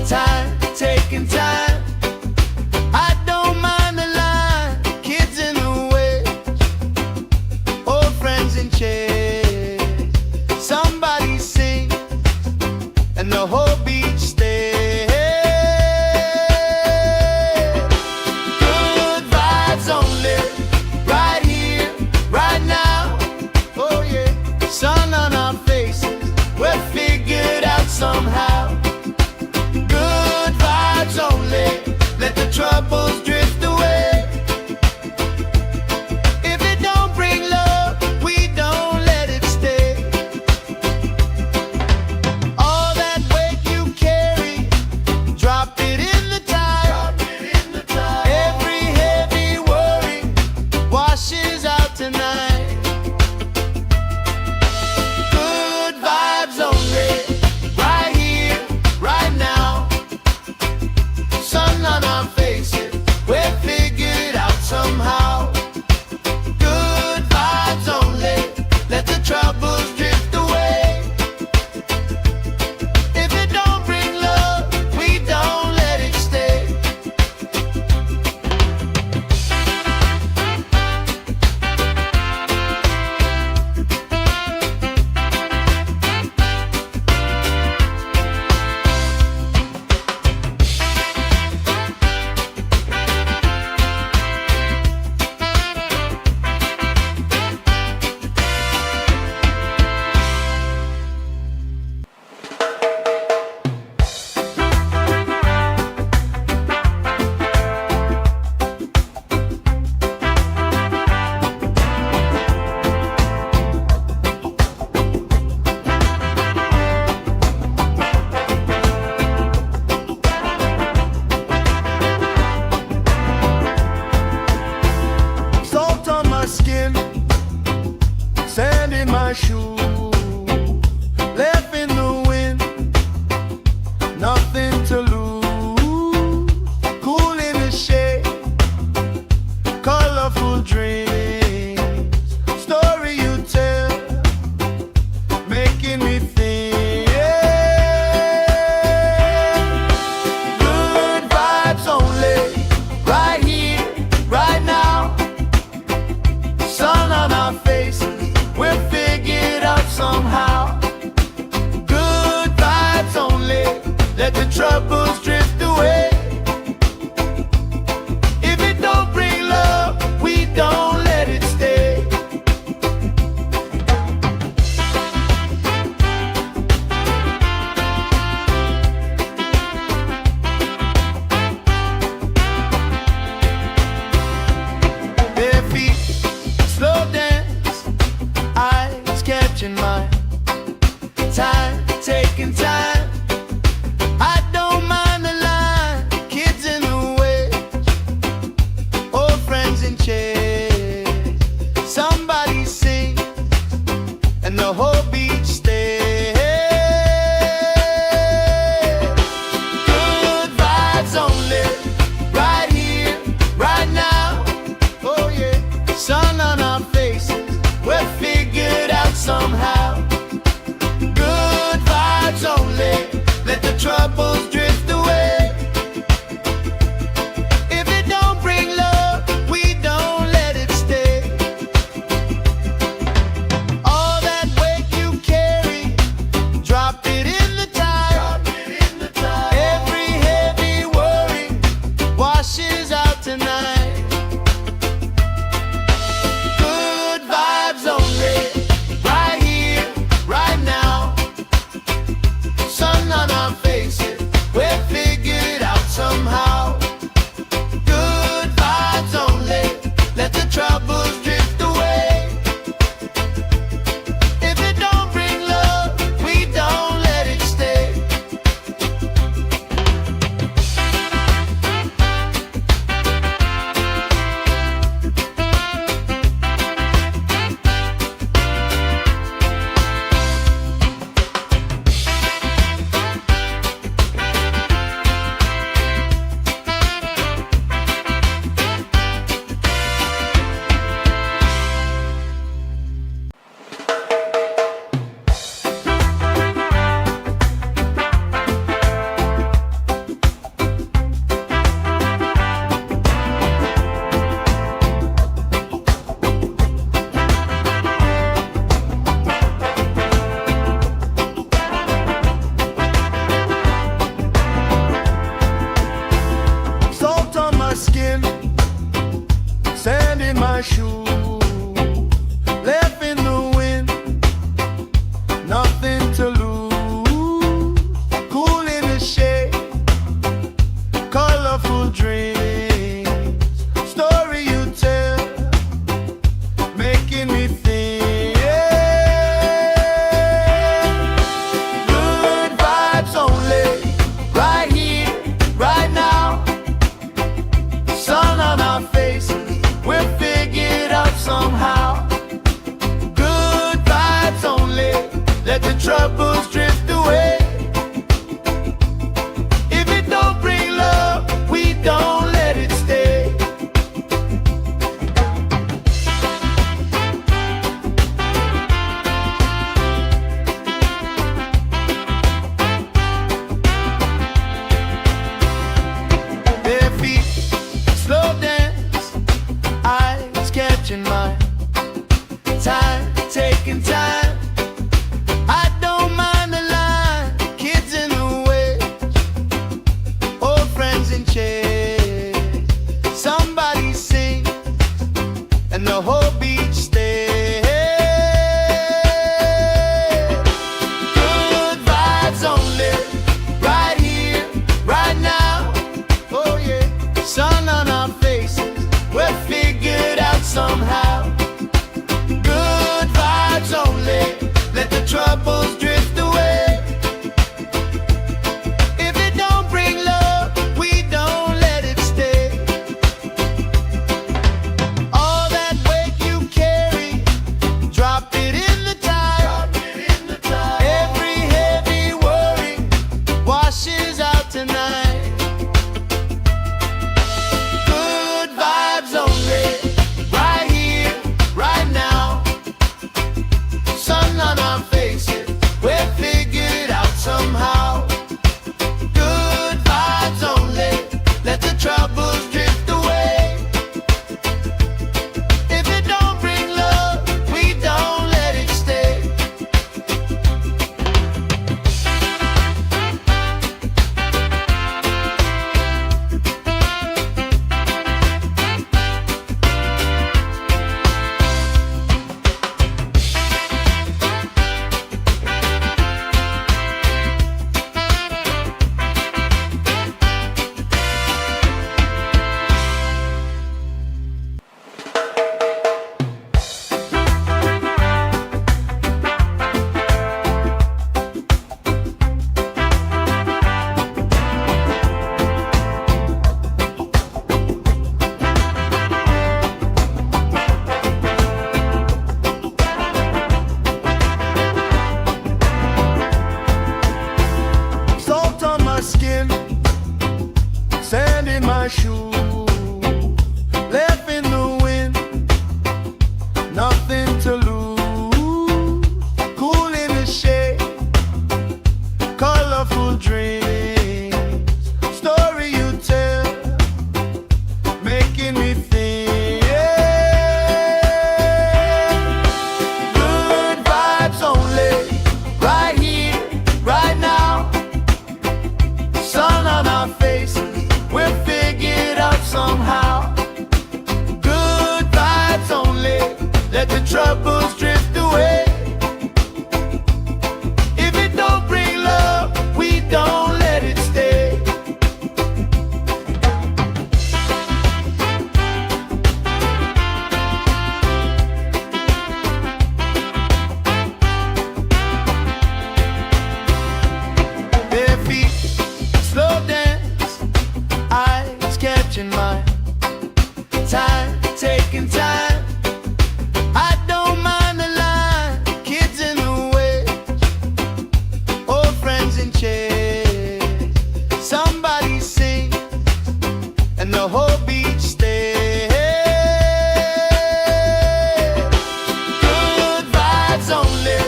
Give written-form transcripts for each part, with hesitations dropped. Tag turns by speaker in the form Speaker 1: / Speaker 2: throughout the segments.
Speaker 1: Time, taking time. I don't mind the line. Kids in the way, old friends in chairs. Somebody sings and the whole beach stays. Good vibes only, right here, right now. Oh yeah, sun on our faces, we're figured out somehow. Good vibes only, let the troubles drift away. If it don't bring love, we don't let it stay. All that weight you carry, drop it in the tide. Every heavy worry washes out tonight. Good vibes only, right here, right now. Sun on our faces, we're figured out somehow. Good vibes only, let the troubles drift away. If it don't bring love, we don't let it stay. Salt on my skin, sand in my shoes, left in the wind, nothing to lose. Cool in the shade, colorful dreams, story you tell, making me think. Good vibes only, right here, right now. Sun on our faces, we're figured out somehow. Good vibes only, let the troubles drift away. If it don't bring love, we don't let it stay. Bare feet, slow dance, eyes catching mine. Time, taking time. I don't mind shoes, left in the wind, nothing to lose. Cool in the shade, colorful dreams, story you tell, making me think. Good vibes only, right here, right now. Sun on our faces, we'll figure it out somehow. Good vibes only, let the troubles drift away. If it don't bring love, we don't let it stay. Bare feet, slow dance, eyes catching mine. Time, taking time. I don't mind the line. Kids in the way, old friends in chairs. Somebody sings, and the whole beach stays. Good vibes only, right here, right now. Oh yeah, sun on our faces, we'll figure it out somehow. Good vibes only, let the troubles drift away. If it don't bring love, we don't let it stay. All that weight you carry, drop it in the tide. Every heavy worry washes out tonight. Good vibes only, right here, right now. Sun on our faces, we'll figure it out somehow. Good vibes only, let the troubles drift away. If it don't bring love, we don't let it stay. Salt on my skin, sand in my shoes, left in the wind, nothing to lose. Cool in the shade, colorful dreams, story you tell, making me think. Good vibes only, right here, right now. Sun on our faces, we'll figure it out somehow. Good vibes only, let the troubles drift away. If it don't bring love, we don't let it stay. Bare feet, slow dance, eyes catching mine. Time, taking time. I don't mind the line. Kids in the way, old friends in chairs. Somebody sings, and the whole beach stays. Good vibes only,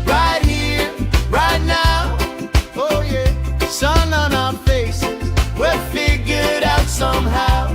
Speaker 1: right here, right now. Oh yeah, sun on our faces, we'll figure it out somehow.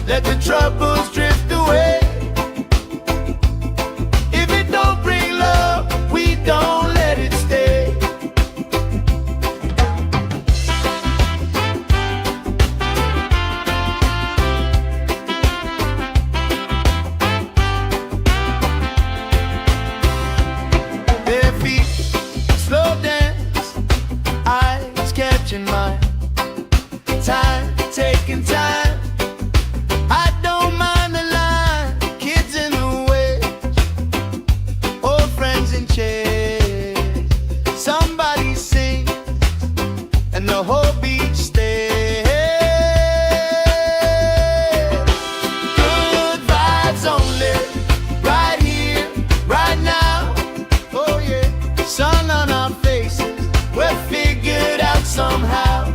Speaker 1: let the troubles drift away. If it don't bring love, we don't let it stay. Bare feet, slow dance, eyes catching mine. Time, taking time. I don't mind the line. Kids in the way, old friends in chairs. Somebody sings and the whole beach stays. Good vibes only, right here, right now. Oh yeah, sun on our faces, we're figured out somehow.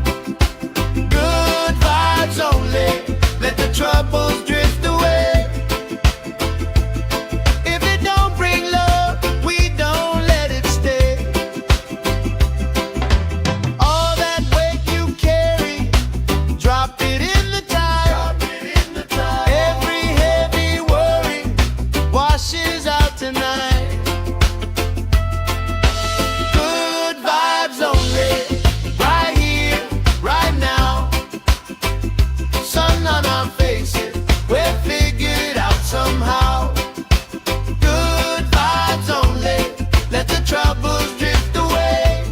Speaker 1: Only let the troubles drift away. If it don't bring love, we don't let it stay. All that weight you carry, drop it in the tide. Every heavy worry washes out tonight. Good vibes only, right here, right now. Sun on our faces, we're figured out somehow. Good vibes only, let the troubles drift away.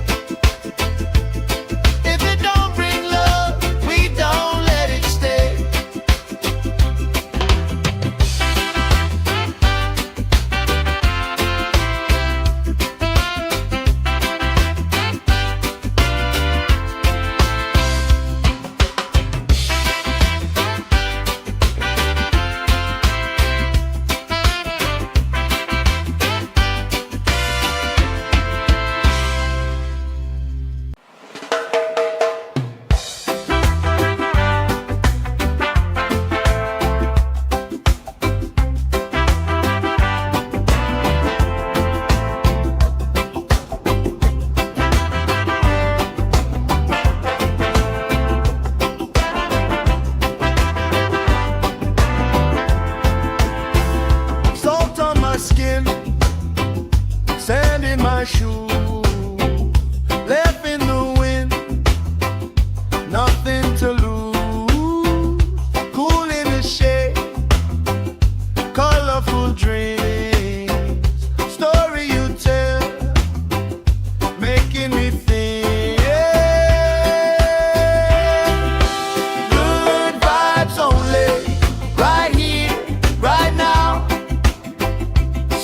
Speaker 1: If it don't bring love, we don't let it stay. Skin, sand in my shoe, left in the wind, nothing to lose. Cool in the shade, colorful dreams, story you tell, making me think. Good vibes only, right here, right now.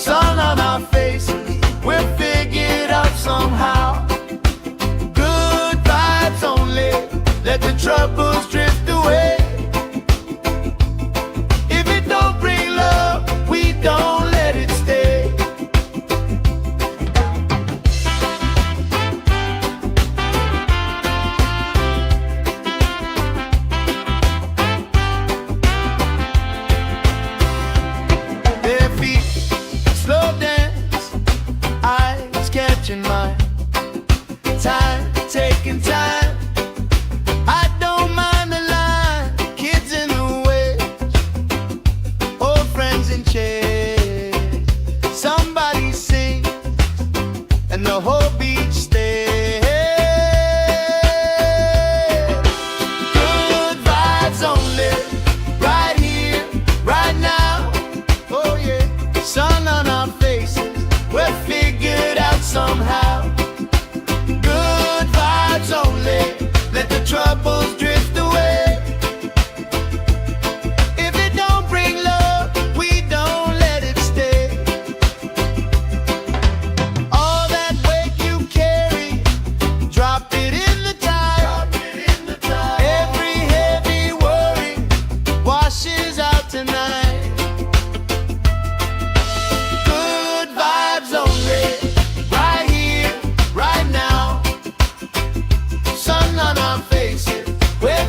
Speaker 1: Sun on our faces, we're figured out somehow. Good vibes only, let the troubles drift away. If it don't bring love, we don't let it stay. Bare feet, slow dance, eyes catching mine. Time, taking time. I don't mind the line. Kids in the way, old friends in chairs. Somebody sings and the whole beach stays. Good vibes only, right here, right now. Oh yeah, sun on our faces, we're figured out somehow. Good vibes only, let the troubles drift away. If it don't bring love, we don't let it stay. All that weight you carry, drop it in the tide. Every heavy worry washes out tonight. Good vibes only, right here, right now. Sun on our faces, we're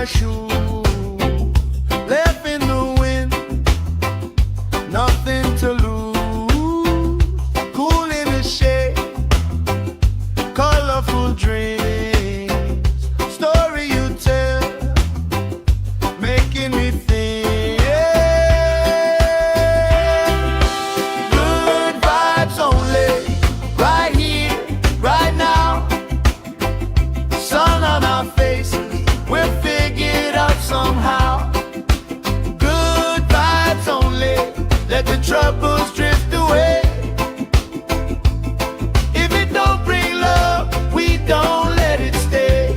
Speaker 1: my shoe, left in the wind, nothing to lose. Cool in the shade, colorful dreams, story you tell, making me think. Good vibes only, right here, right now. Sun on our faces, we're figured out somehow. Good vibes only, let the troubles drift away. If it don't bring love, we don't let it stay.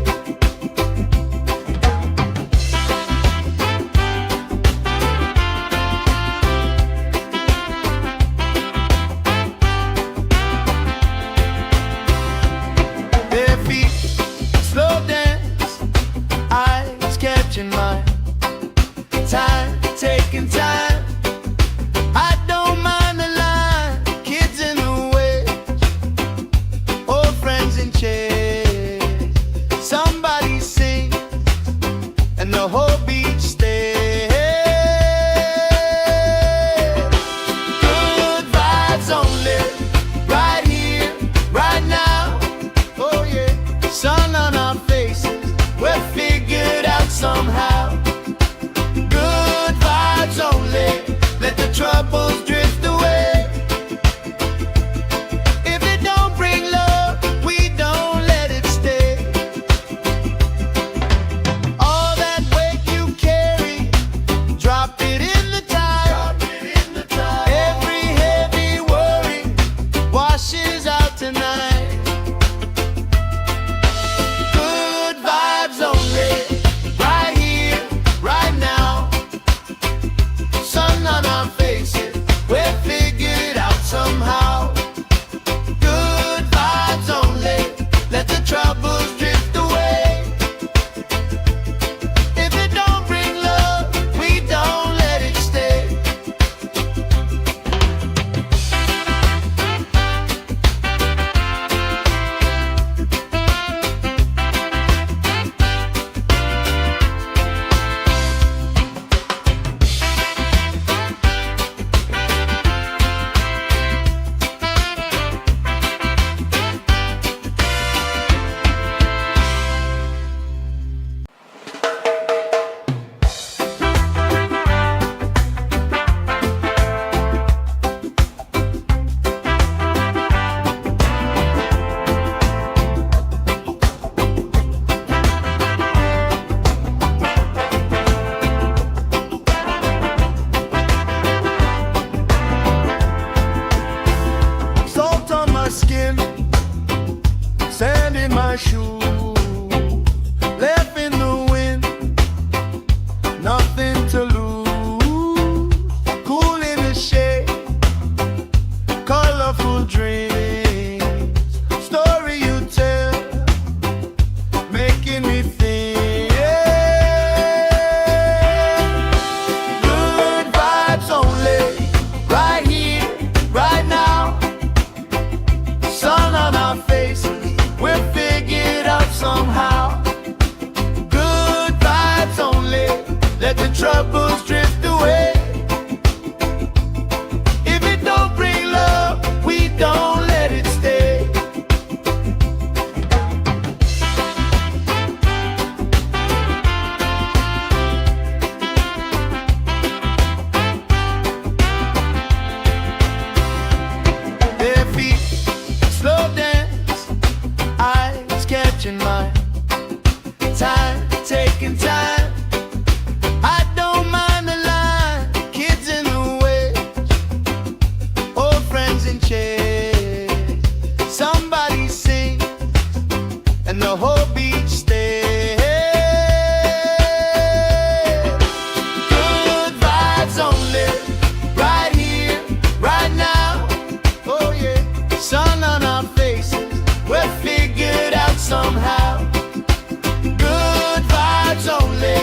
Speaker 1: Their feet slow dance, eyes catching mine, time taking time. I don't mind the line, kids in the way, old friends in chairs. Somebody sings and the whole beach stays. Good vibes only, right here, right now. Oh yeah, sun on our faces, we're figured out somehow. Good vibes only, let the troubles drift away. If it don't bring love, we don't let it stay. All that weight you carry, drop it in the tide. Every heavy worry washes out tonight. Good vibes only, right here, right now. Sun on our faces, we're figured out somehow. Good vibes only, let the troubles drift away. If it don't bring love, we don't let it stay. Salt on my skin, sand in my shoe, left in the wind, nothing to lose. Cool in the shade, colorful dreams, story you tell, making me think. Good vibes only, right here, right now. Sun on our faces, we're figured out somehow. Good vibes only, let the troubles drift away. If it don't bring love, we don't let it stay. Their feet slow dance, eyes catching mine, time taking time. I don't mind the line, kids in the way, old friends in chairs. Somebody sings and the whole beach stays. Good vibes only, right here, right now. Oh yeah, sun on our faces, we're figured out somehow. Good vibes only,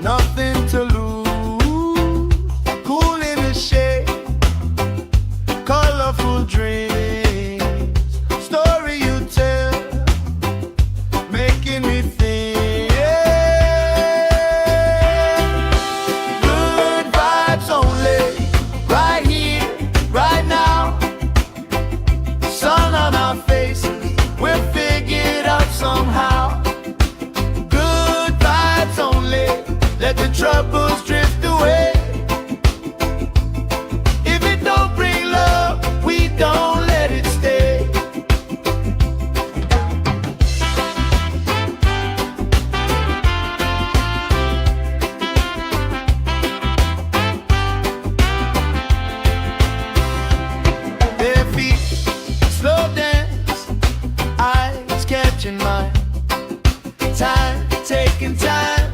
Speaker 1: nothing to lose. Cool in the shade, colorful dreams. Story you tell, making me think. Good vibes only, right here, right now. Sun on our faces, we'll figure it out somehow. Good vibes only, let the troubles drift away. If it don't bring love, we don't let it stay. Bare feet, slow dance, eyes catching mine. Time, taking time.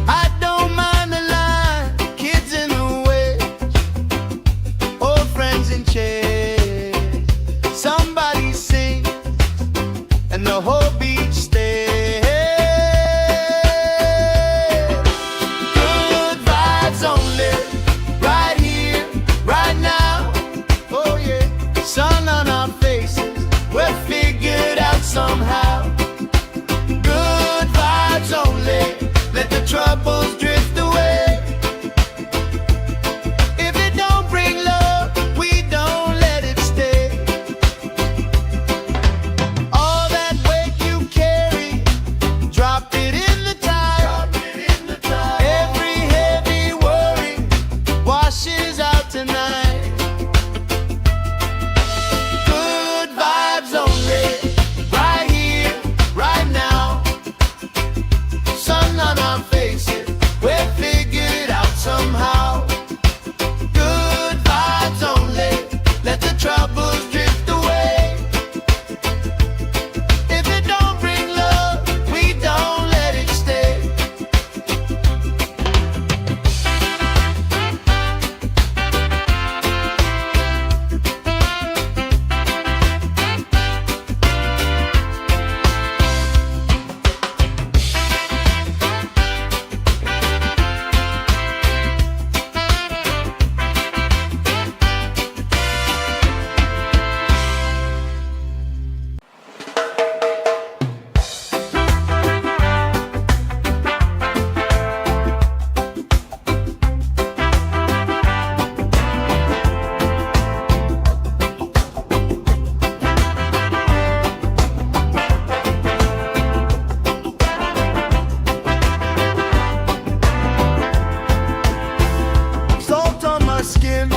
Speaker 1: I don't mind the line. Kids in the way, old friends in chairs. Somebody sings and the whole beach stays. Good vibes only, right here, right now. Oh yeah, sun on our faces, we'll figure it out somehow. Good vibes only, let the troubles drift away. If it don't bring love, we don't let it stay. All that weight you carry, drop it in the tide. Every heavy worry washes out tonight. Good vibes only, right here, right now. Sun on our faces, we'll figure it out somehow. Good vibes only, let the troubles drift away. If it don't bring love, we don't let it stay. Salt on my skin,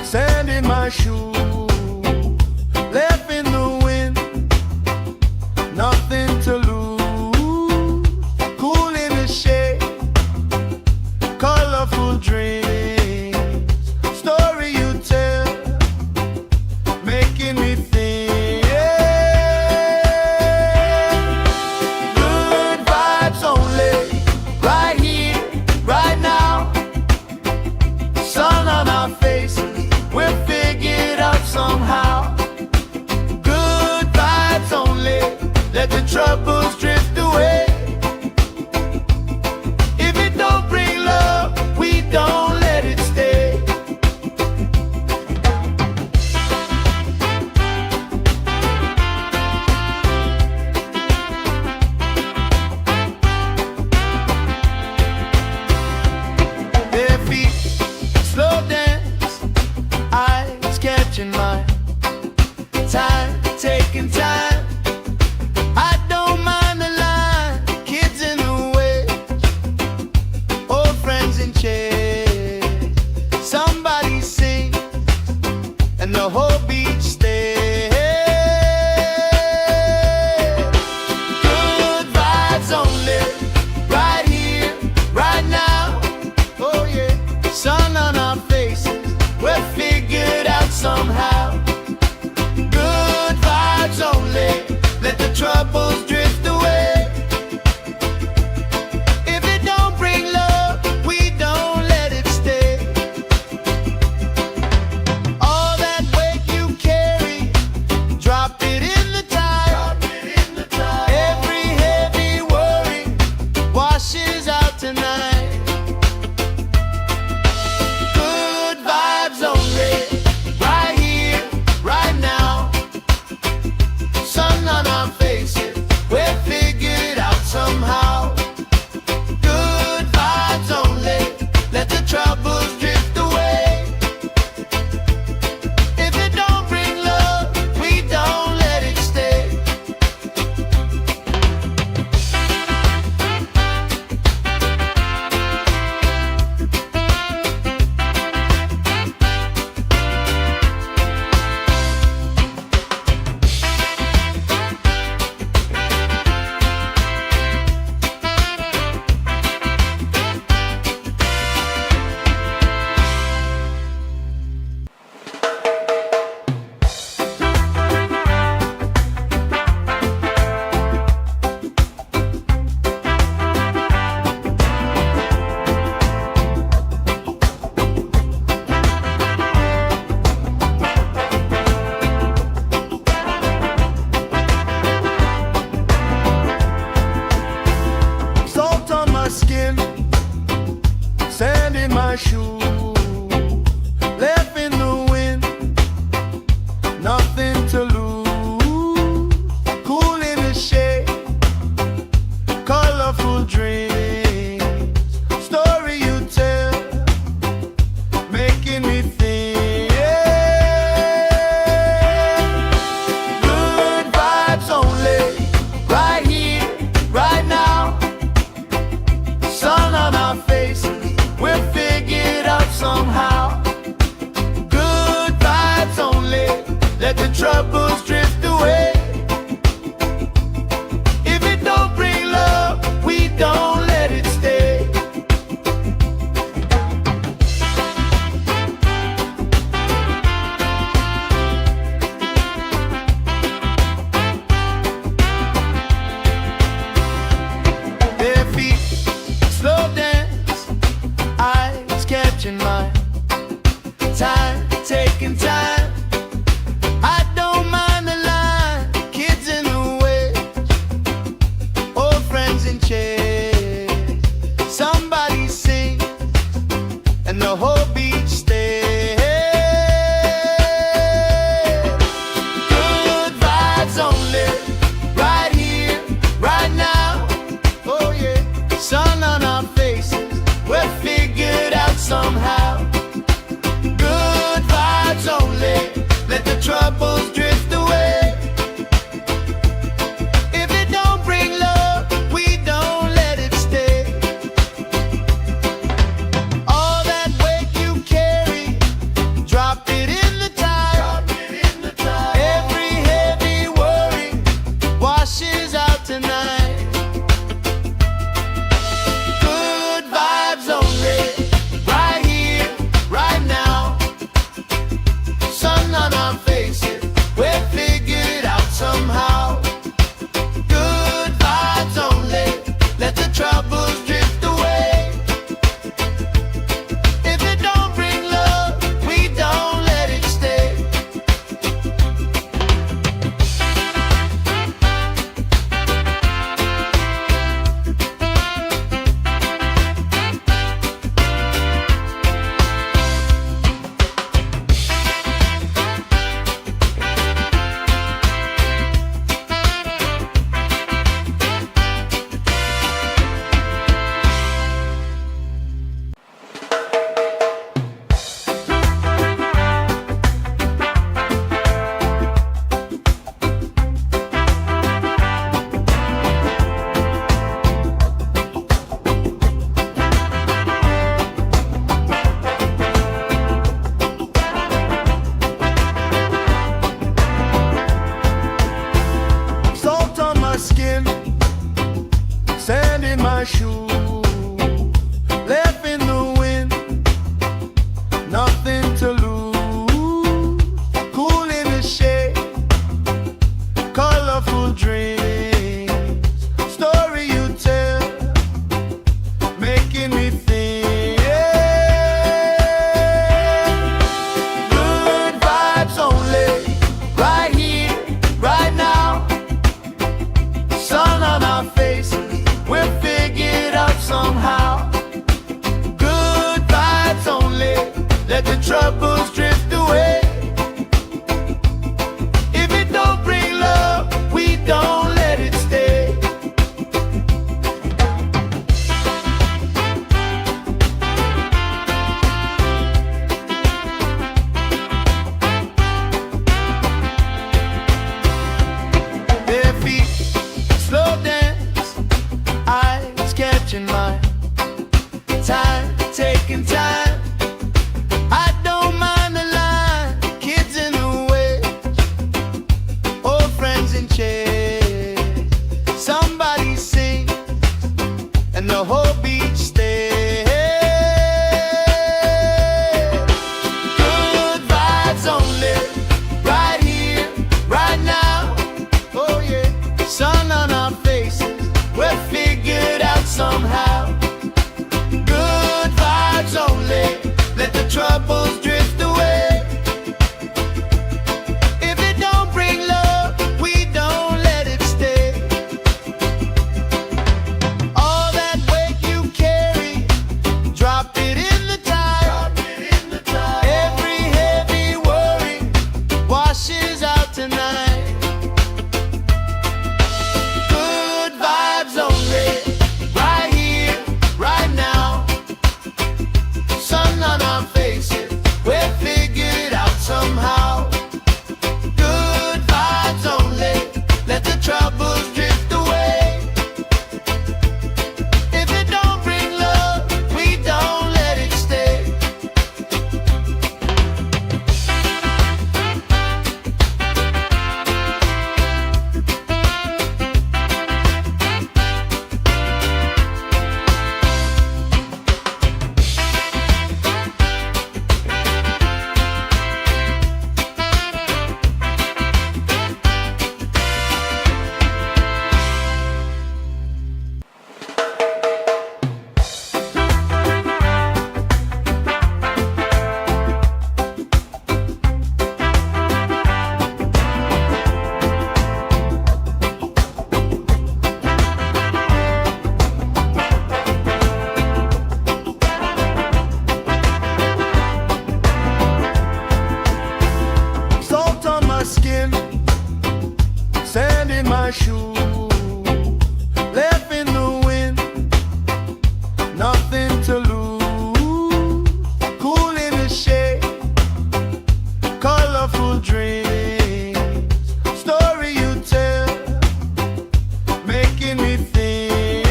Speaker 1: sand in my shoes, left in the wind, nothing to lose. Cool in the shade, colorful dreams. Story you tell, making me think. Good vibes only, right here, right now. Sun on our faces, we'll figure it out somehow. Good vibes only, let the troubles drift away. If it don't bring love, we don't let it stay. Bare feet, slow dance, eyes catching mine. Time, taking time. I don't mind the line. skin, sand in my shoes, left in the wind, nothing to lose. Cool in the shade, colorful dreams, story you tell, making me think. Good vibes only, right here, right now. Sun on our faces, we're figured out somehow. Good vibes only, let the troubles drift away. If it don't bring love, we don't let it stay. Bare feet, slow dance, eyes catching mine. Time, taking time. I don't mind the line, kids in the way, old friends in chairs. Somebody sing, and the whole beach stays. Good vibes only, right here, right now. Oh yeah, sun on our faces, we're figured out somehow. Good vibes only, let the troubles drift away. If it don't bring love, we don't let it stay. All that weight you carry, drop it in the tide. Every heavy worry washes out tonight. Good vibes only, right here, right now. Sun on our faces, we're figured out somehow. Good vibes only, let the troubles drift away. If it don't bring love, we don't let it stay. Salt on my skin, sand in my shoes, left in the wind, nothing to lose. Cool in the shade, colorful dreams, story you tell, making me think. Good vibes only, right here, right now. Sun on our faces, we're figured out somehow. Good vibes only, let the troubles drift away. If it don't bring love, we don't let it stay. Bare feet, slow dance, eyes catching mine. Time, taking time. I don't mind the line, kids in the way, old friends in chairs. Somebody sing, and the whole beach stays. Good vibes only, right here, right now. Oh yeah, sun on our faces, we're figured out somehow. Good vibes only, let the troubles drift away. If it don't bring love, we don't let it stay. All that weight you carry, nothing to lose. Cool in the shade, colorful dreams. Story you tell, making me think.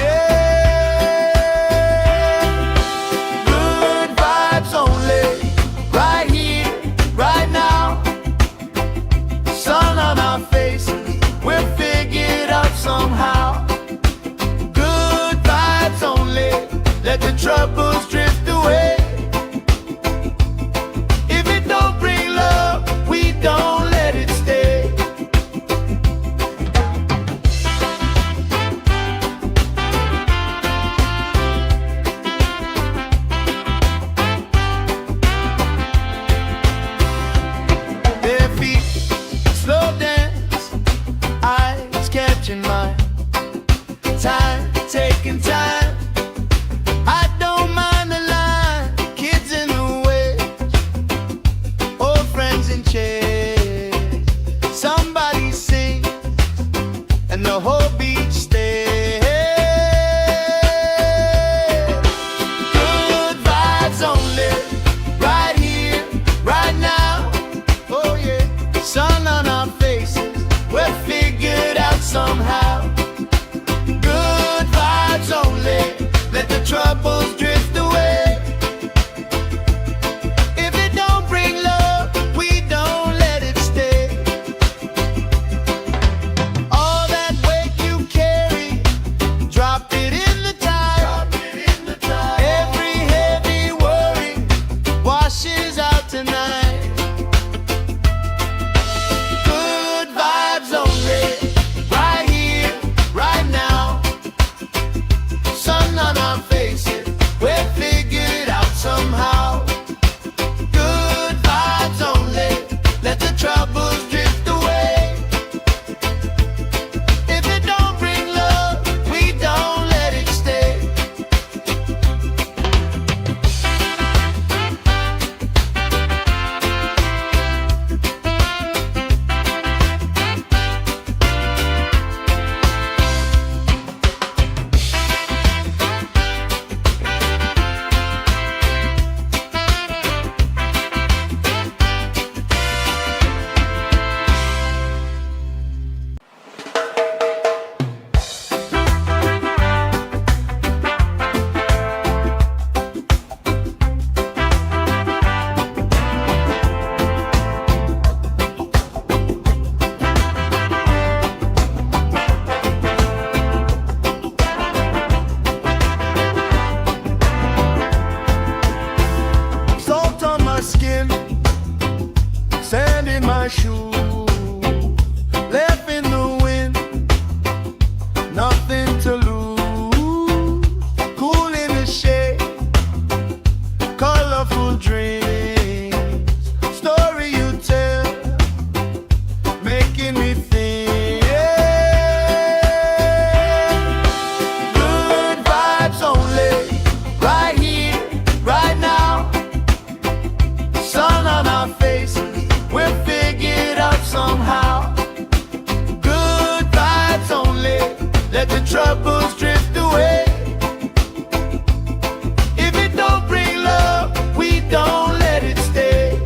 Speaker 1: Good vibes only, right here, right now. Sun on our faces, we'll figure it out somehow. Good vibes only, let the troubles drift away. If it don't bring love, we don't let it stay. Bare feet, slow dance, eyes catching mine. Time, taking time. I don't mind the line. Kids in the way, old friends in chairs. Somebody sings and the whole beach stays. Good vibes only, right here, right now. Oh yeah, sun on our faces, we'll figure it out somehow. Good vibes only, let the troubles drift away. If it don't bring love, we don't let it stay. All that weight you carry, drop it in the tide. Every heavy worry washes out tonight. Good vibes only, right here, right now. Sun on our faces, we'll figure it out somehow. Good vibes only, let the troubles drift away. If it don't bring love, we don't let it stay. Salt on my skin, sand in my shoes, left in the wind, nothing to lose. Cool in the shade, colorful dreams. Story you tell, making me think. Good vibes only, right here, right now. Sun on our faces, we'll figure it out somehow. Good vibes only, let the troubles drift away. If it don't bring love, we don't let it stay.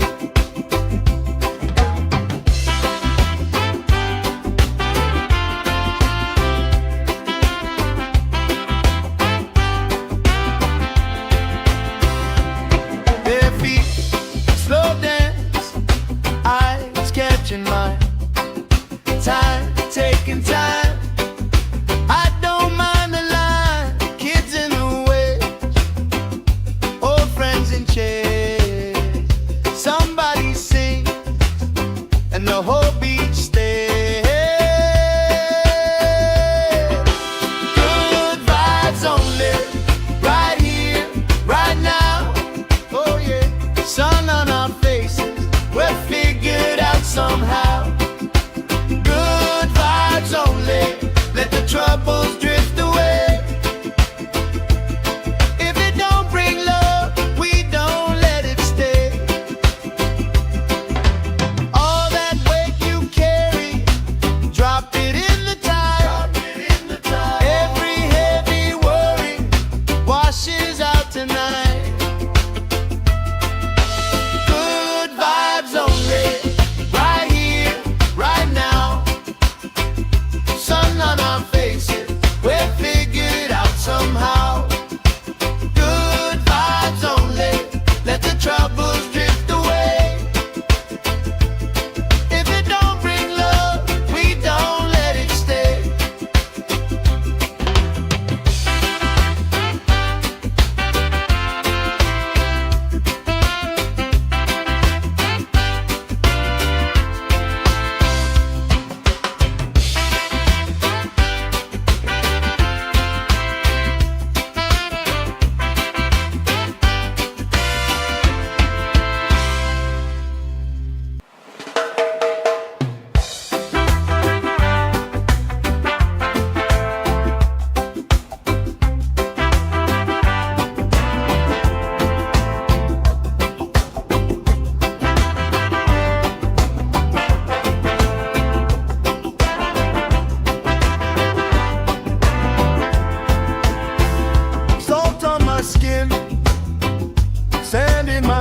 Speaker 1: Bare feet, slow dance, eyes catching mine. Time, taking time. I don't mind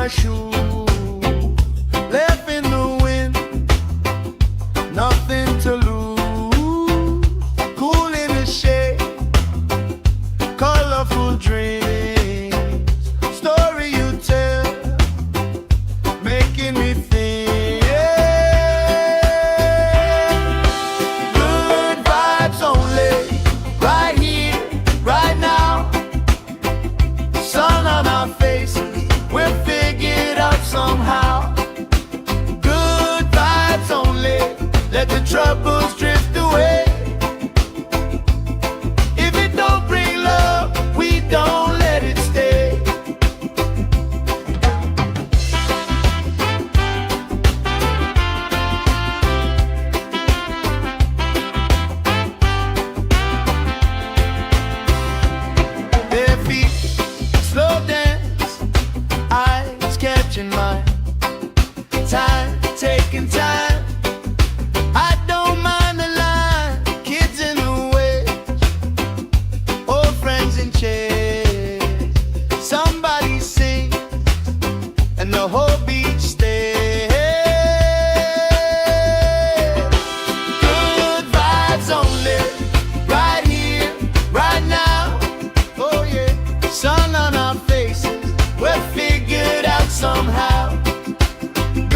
Speaker 1: my shoe, left in the wind, nothing to lose. Cool in the shade, colorful dreams, story you tell, making me think. Good vibes only, right here, right now. Sun on our faces, we're figured out somehow. Good vibes only, let the troubles drift away. If it don't bring love, we don't let it stay. Their feet slow dance, eyes catching mine, time taking time. I don't mind the line, kids in the way, old friends in chairs. Somebody sings and the whole beach stays. Good vibes only, right here, right now. Oh yeah, sun on our faces, we're figured out somehow.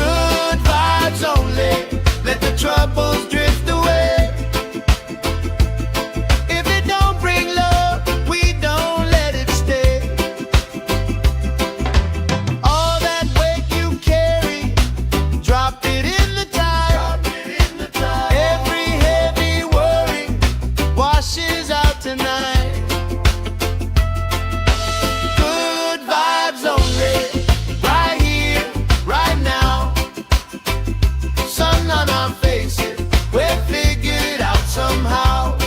Speaker 1: Good vibes only, let the troubles drift away. If it don't bring love, we don't let it stay. All that weight you carry, drop it in the tide. Every heavy worry washes out tonight. Good vibes only, right here, right now. Sun on our faces, we're figured out somehow.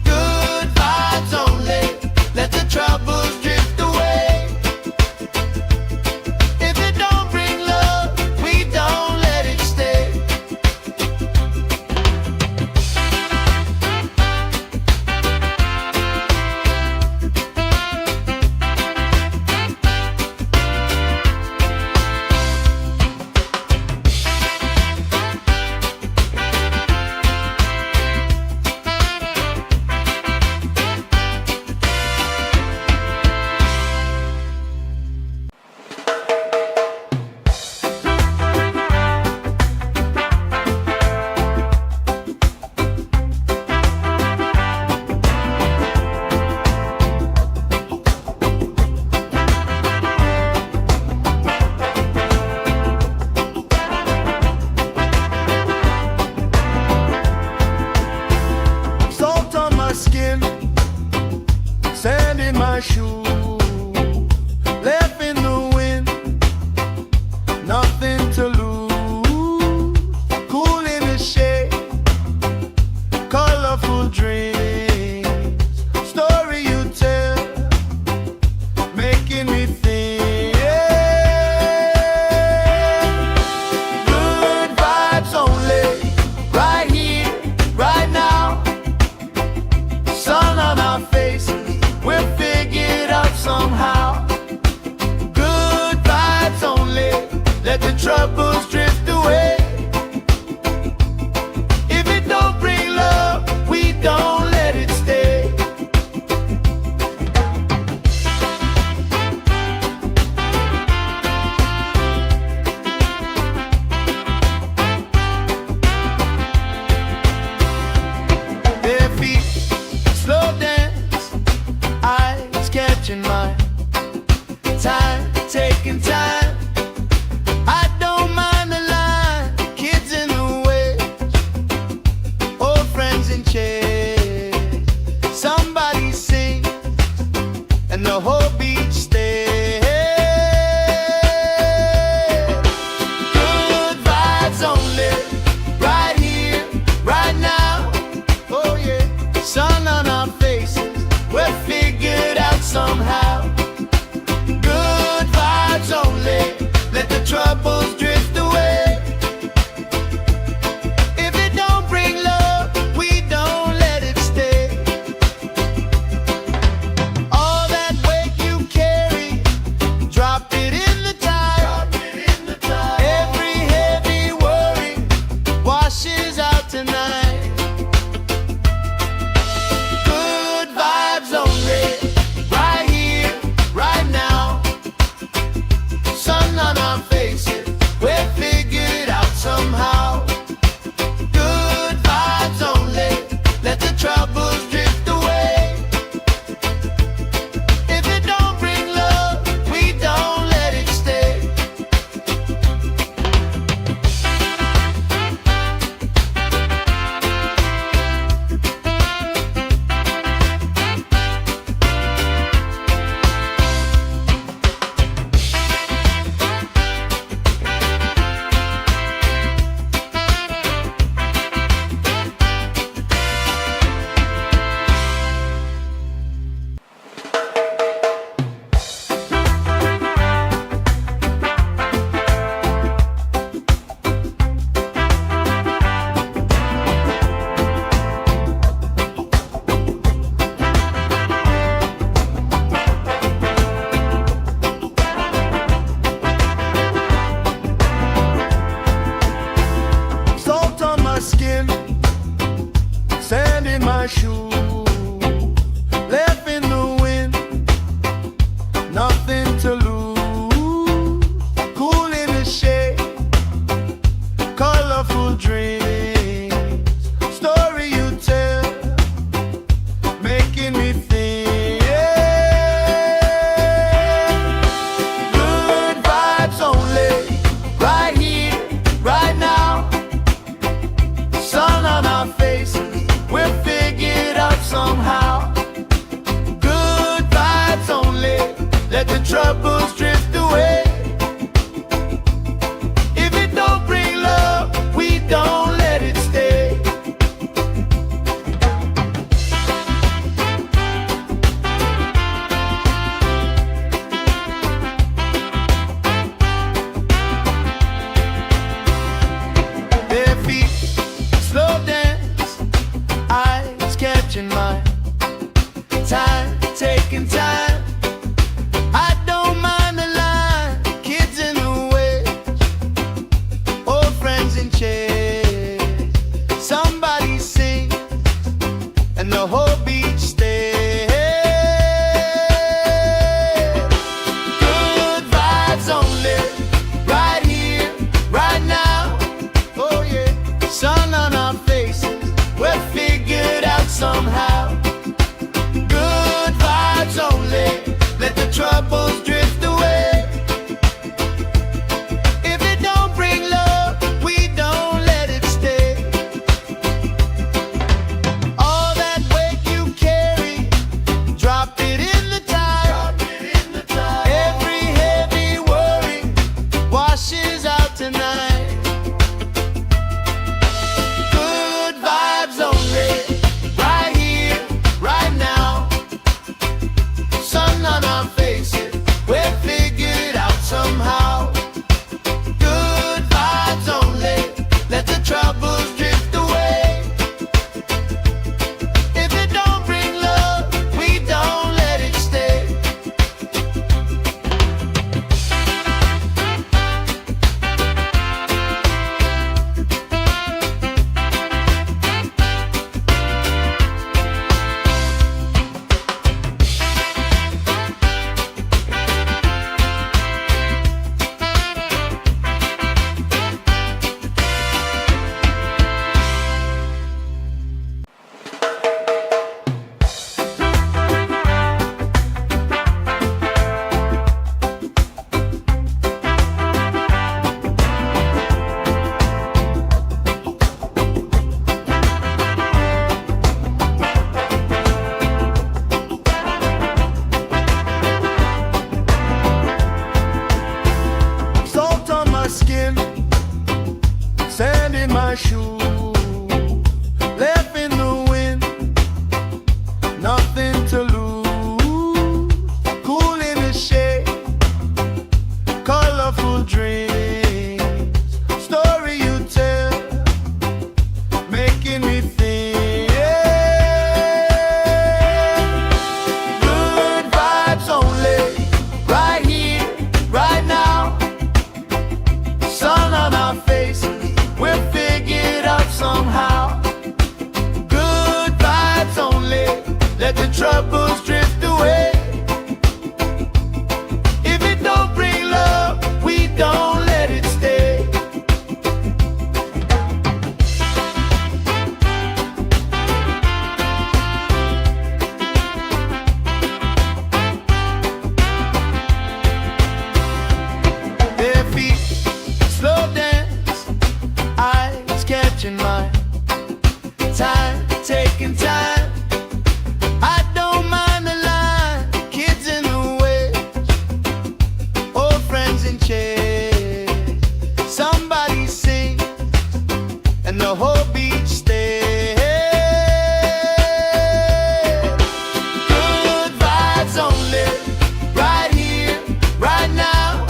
Speaker 1: Good vibes only, let the troubles drift away. If it don't bring love, we don't let it stay. Salt on my skin, sand in my shoe, left in the wind, nothing to lose. Cool in the shade, colorful dreams, story you tell, making me think. Good vibes only, right here, right now. Sun on our faces, we're figured out somehow. Good vibes only, let the troubles drift away. If it don't bring love, we don't let it stay. Their feet slow dance, eyes catching mine, time taking time. I don't mind the line, kids in the way, old friends in chairs. Somebody sings and the whole beach stays. Good vibes only, right here, right now. Oh yeah, sun on our faces, we're figured out somehow. Good vibes only. let the troubles drift away. If it don't bring love, we don't let it stay. Bare feet, slow dance, eyes catching mine. Time, taking time. I don't mind the line. Kids in the way, old friends in chairs. Somebody sings and the whole beach stays. Good vibes only, right here, right now. Oh yeah, sun on our faces, we're figured out somehow. Good vibes only, let the troubles drift away. If it don't bring love, we don't let it stay. All that weight you carry, drop it in the tide. Every heavy worry washes out tonight. Good vibes only, right here, right now. Sun on our faces, we're figured out somehow. Good vibes only, let the troubles drift away. If it don't bring love, we don't let it stay. Salt on my skin, sand in my shoes, left in the wind, nothing to lose. Cool in the shade, colorful dreams, story you tell, making me think. Good vibes only, right here, right now. Sun on our faces, we're figured out somehow. Good vibes only, let the troubles drift away. If it don't bring love, we don't let it stay. Bare feet, slow dance, eyes catching mine. Time, taking time. I don't mind the line. Kids in the way, old friends in chairs. Somebody sings and the whole beach stays. Good vibes only, right here, right now.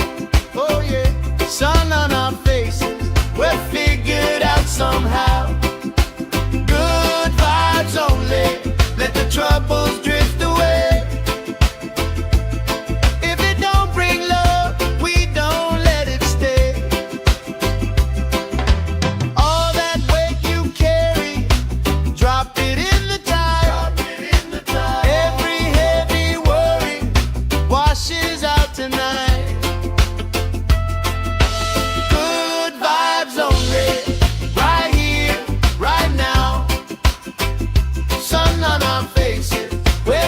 Speaker 1: Oh yeah, sun on our faces, we're figured out somehow. Good vibes only, let the troubles drift away. If it don't bring love, we don't let it stay. All that weight you carry, drop it in the tide. Every heavy worry washes out tonight. Good vibes only, right here, right now. Sun on our faces, we're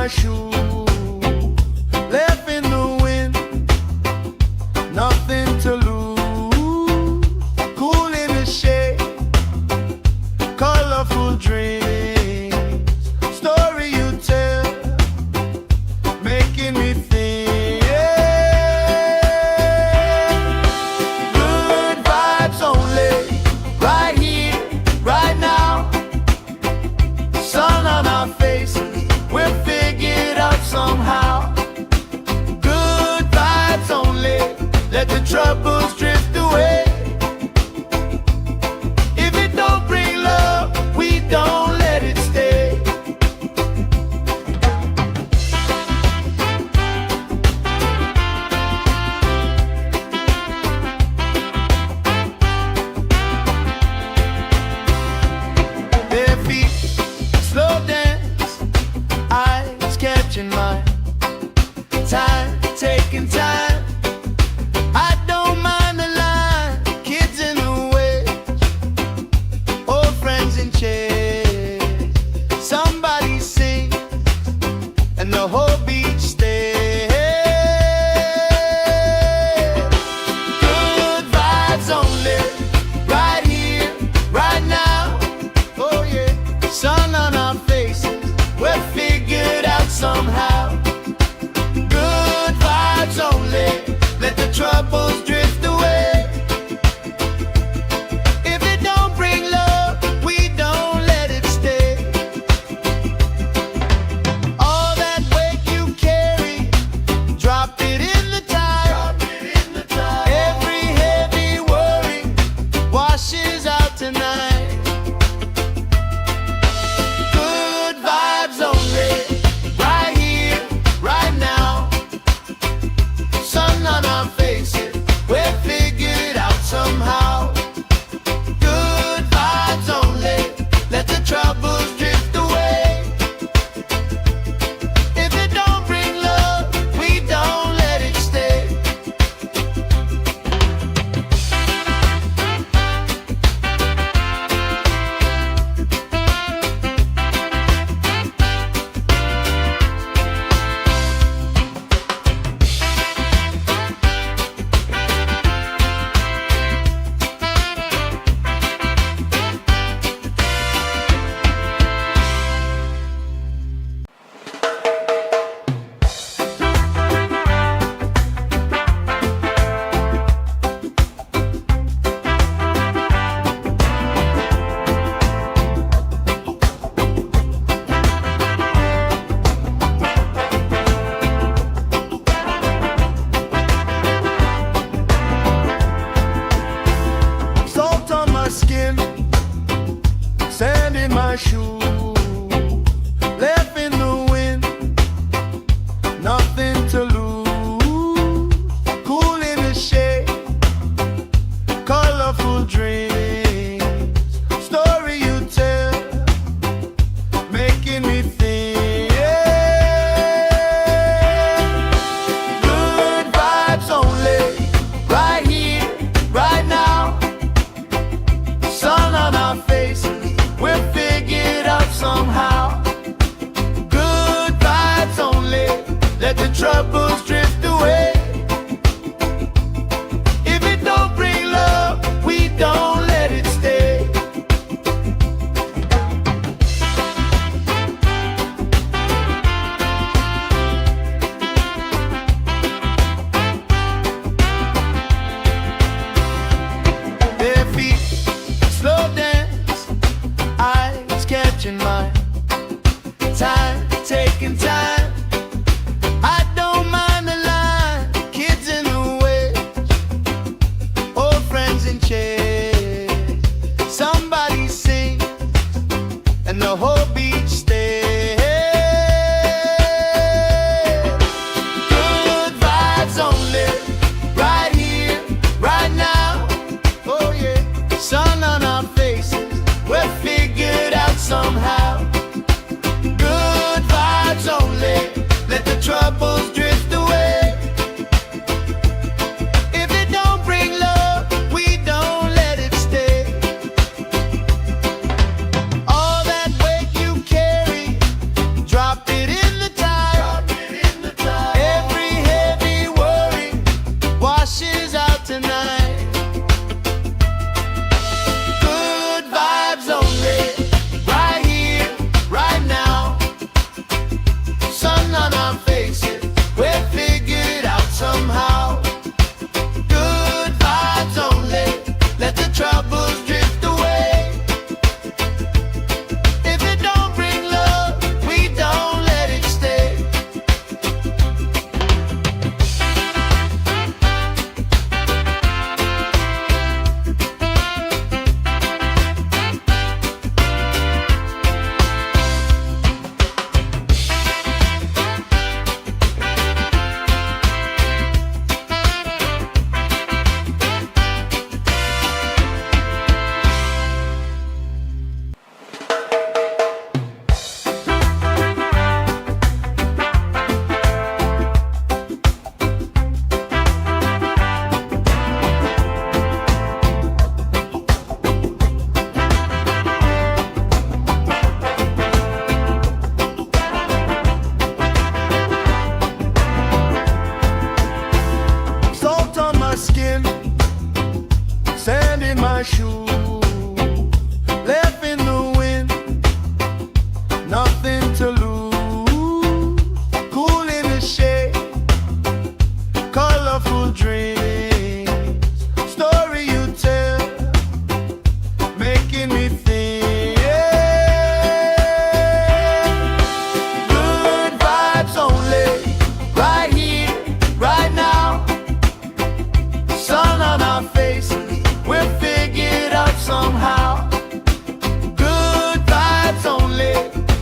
Speaker 1: my shoe, left in the wind, nothing to lose. Cool in the shade, colorful dreams, story you tell, making me think. Good vibes only, right here, right now. Sun on our faces, we'll figure it out somehow. Good vibes only, let the troubles drift away. If it don't bring love, we don't let it stay. Their feet slow dance, eyes catching mine, time taking time. I don't mind the line, kids in the way, old friends in chairs. Somebody sings and the whole beach stays. Good vibes only, right here, right now. Oh yeah, sun on our faces, we're figured out somehow. Good vibes only, let the troubles drift away. If it don't bring love, we don't let it stay. All that weight you carry, drop it in the tide. Every heavy worry washes out tonight. Good vibes only, right here, right now. Sun on our faces, we're figured out somehow. Good vibes only, let the troubles drift away. If it don't bring love, we don't let it stay. Salt on my skin, sand in my shoe, left in the wind, nothing to lose. Cool in the shade, colorful dreams, story you tell, making me think. Good vibes only, right here, right now. Sun on our faces, we're figured out somehow. Good vibes only, let the troubles drift away. If it don't bring love, we don't let it stay. Their feet slow dance, eyes catching mine, time taking time. I don't mind the line, kids in the way, old friends in chairs. Somebody sings and the whole beach stays. Good vibes only, right here, right now. Oh yeah, sun on our faces, we're figured out somehow. Good vibes only.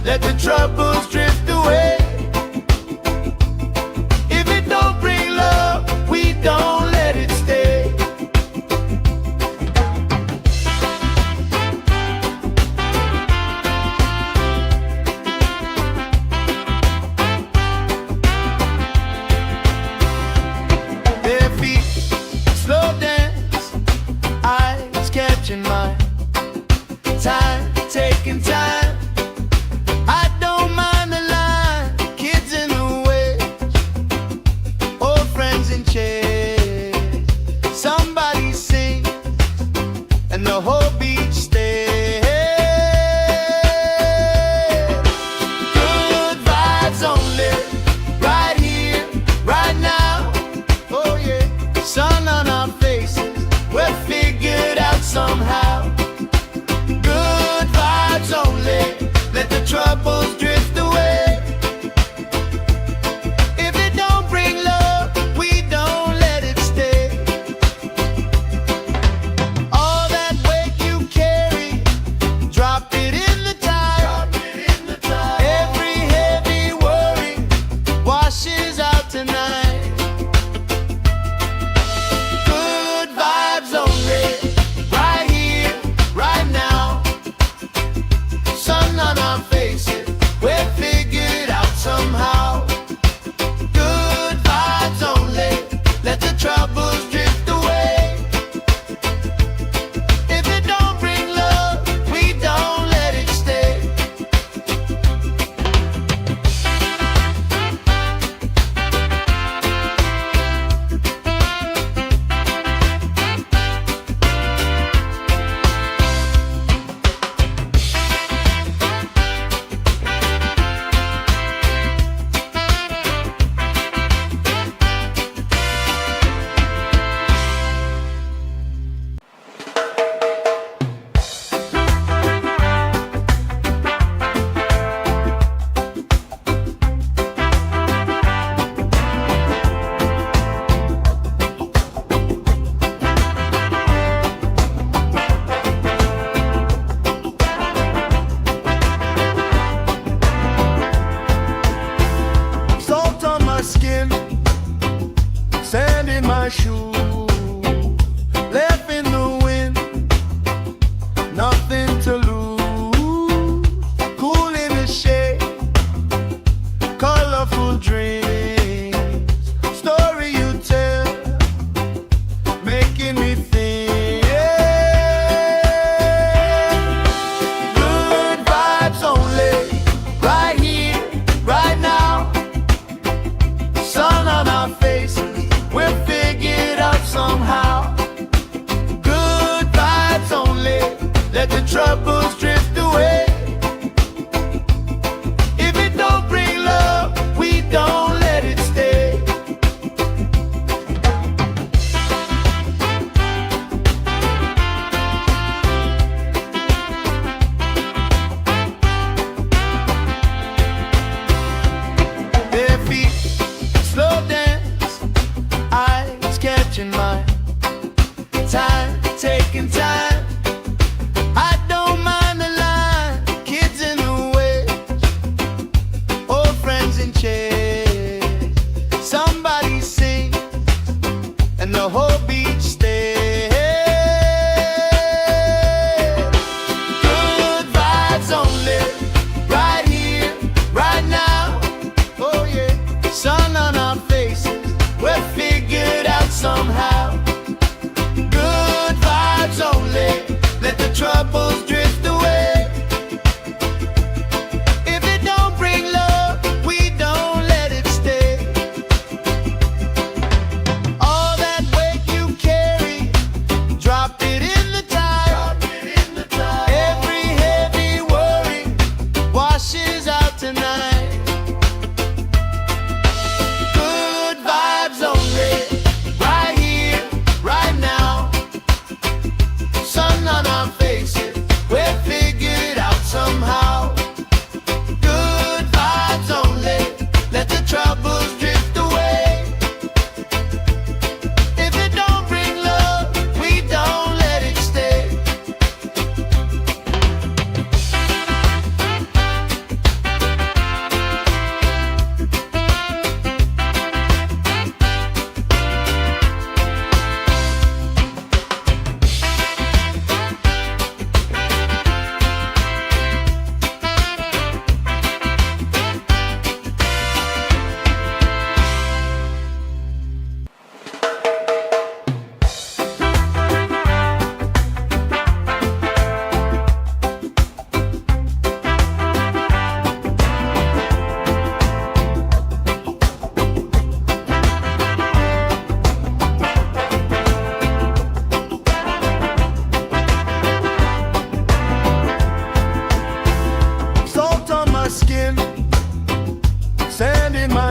Speaker 1: let the troubles drift away. If it don't bring love, we don't let it stay. Bare feet, slow dance, eyes catching mine. Time, taking time. I don't mind the line. Kids in the way, old friends in chairs. Somebody sings and the whole beach stays. Good vibes only, right here, right now. Oh yeah, sun on our faces, we're figured out somehow. Good vibes only, let the troubles drift away. If it don't bring love, we don't let it stay. All that weight you carry, drop it in the tide. Every heavy worry washes out tonight. Good vibes only, right here, right now. Sun on our faces, we're figured out somehow. Good vibes only, let the troubles drift away. If it don't bring love, we don't let it stay. Salt on my skin, sand in my shoes, left in the wind, nothing to lose. Cool in the shade, colorful dreams, story you tell, making me think. Good vibes only, right here, right now. Sun on our faces, we're figured out somehow. Good vibes only, let the troubles drift away. If it don't bring love, we don't let it stay. Bare feet, slow dance, eyes catching mine. Time, taking time. I don't mind the line. Kids in the way, old friends in chairs. Somebody sings and the whole beach stays. Good vibes only, right here, right now. Oh yeah, sun on our faces, we're figured out somehow. Good vibes only, let the troubles drift away. If it don't bring love, we don't let it stay. All that weight you carry, drop it in the tide. Every heavy worry washes out tonight. Good vibes only, right here, right now. Sun on our faces,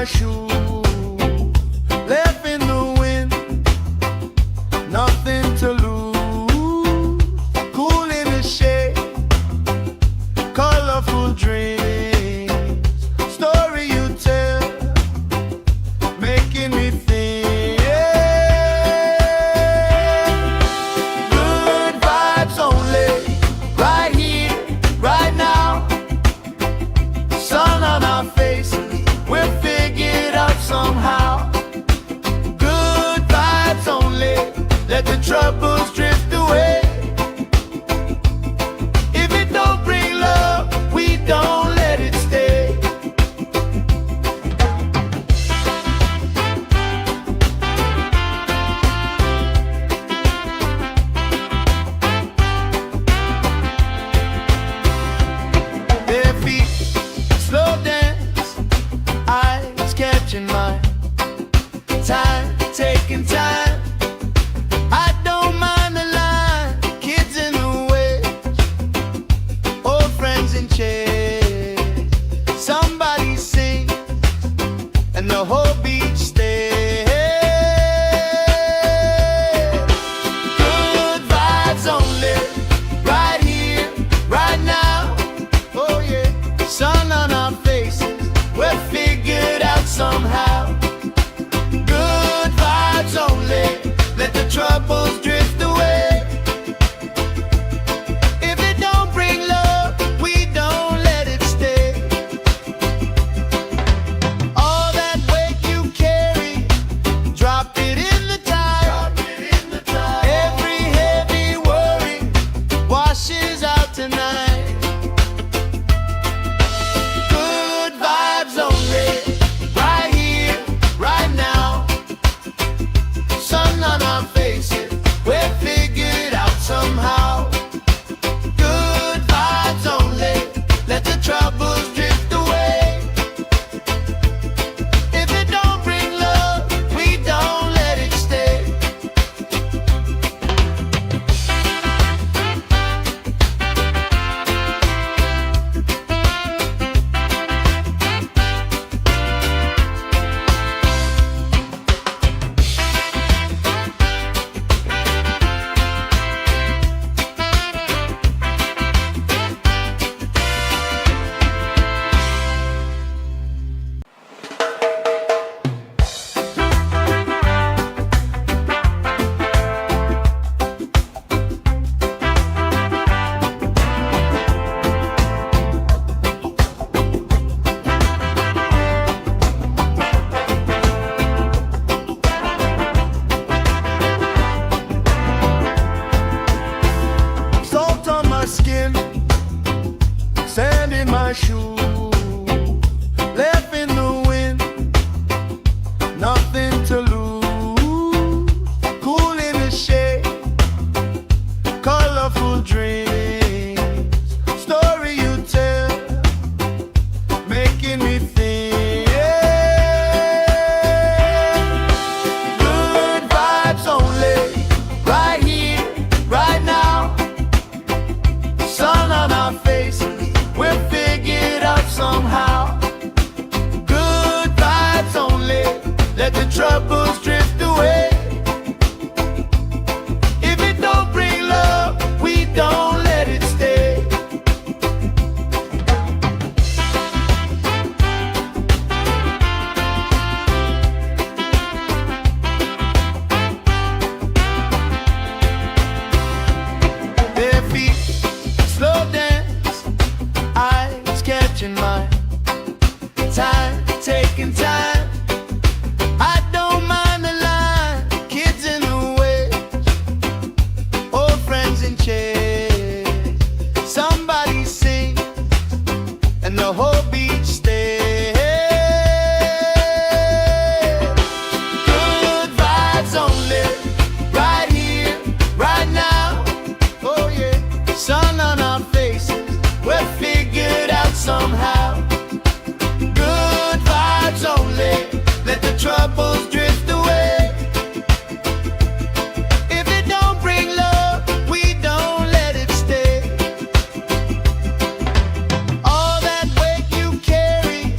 Speaker 1: my shoe, left in the wind, nothing to lose. Cool in the shade, colorful dreams, story you tell, making me think. Good vibes only, right here, right now. Sun on our faces, we'll figure it out somehow. Good vibes only, let the troubles drift away. If it don't bring love, we don't let it stay. Their feet slow dance, eyes catching mine. Time, taking time. I don't mind the line. Kids in the way, old friends in chairs. Somebody sings, and the whole beach stays. Good vibes only, right here, right now. Oh yeah, sun on our faces, we're figured out somehow. Good vibes only, let the troubles drift away. If it don't bring love, we don't let it stay. All that weight you carry, drop it in the tide. Every heavy worry washes out tonight. Good vibes only, right here, right now. Sun on our faces, we're figured out somehow. Good vibes only, let the troubles drift away. If it don't bring love, we don't let it stay. Salt on my skin, sand in my shoe, left in the wind, nothing to lose. Cool in the shade, colorful dreams, story you tell, making me think. Good vibes only, right here, right now. Sun on our faces, we're figured out somehow. Good vibes only, let the troubles drift away. If it don't bring love, we don't let it stay. Their feet slow dance, eyes catching mine. Time, taking time. I don't mind the line. Kids in the way, old friends in chairs. Somebody sings, and the whole beach stays. Good vibes only, right here, right now. Oh yeah, sun on our faces, we're figured out somehow. Good vibes only, let the troubles drift away. If it don't bring love, we don't let it stay. All that weight you carry,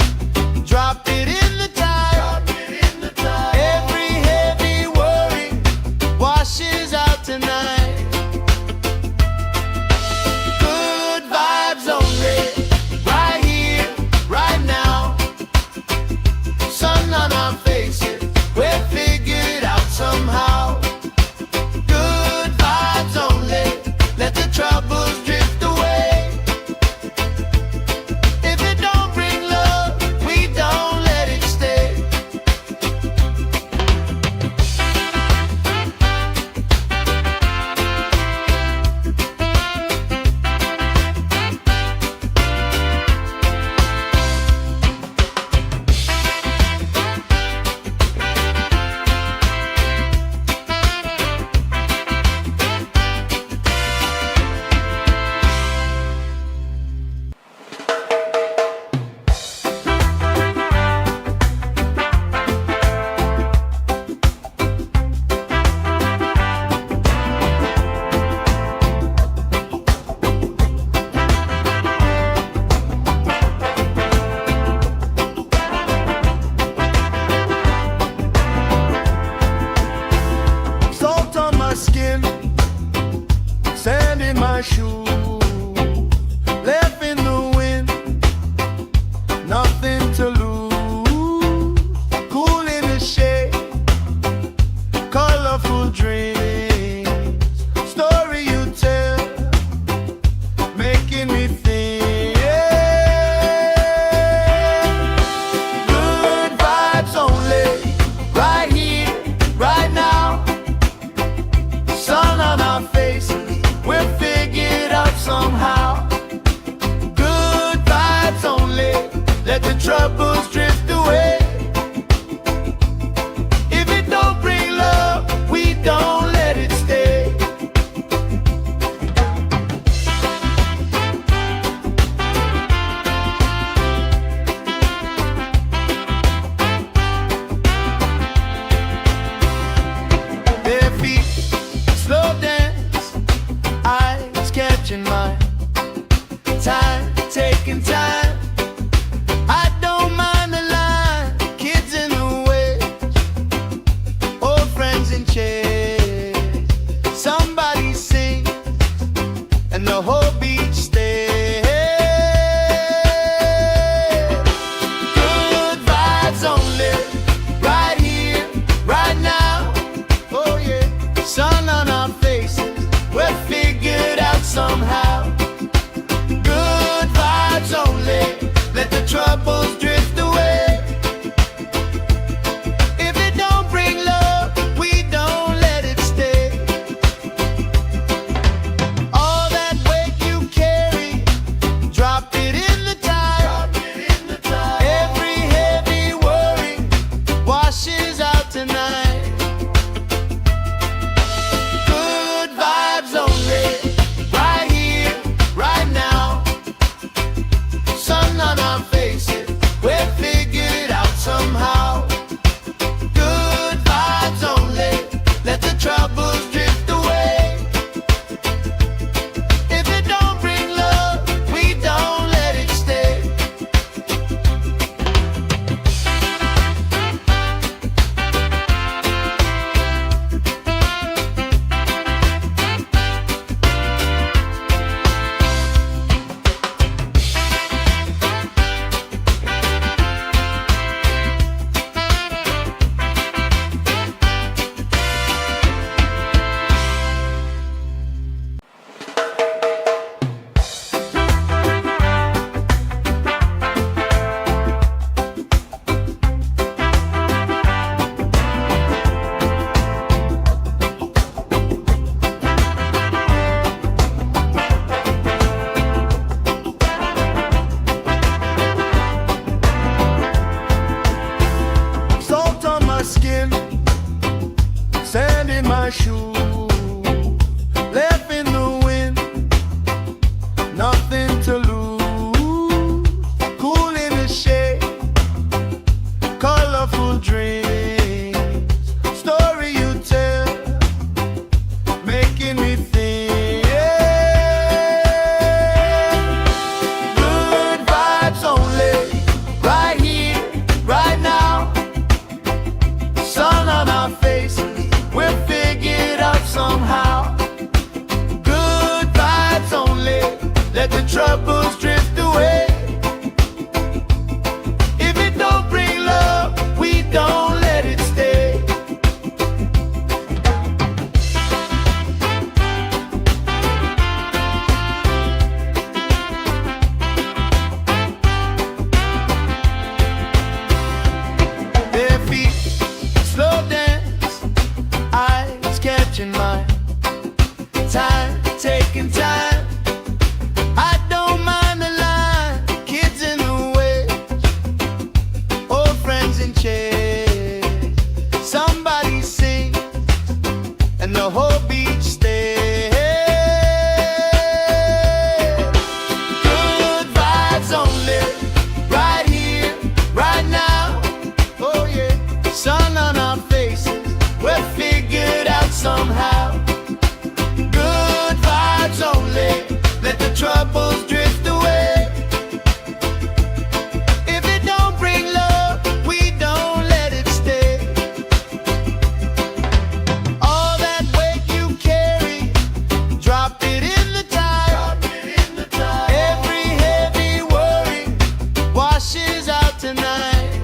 Speaker 1: out tonight.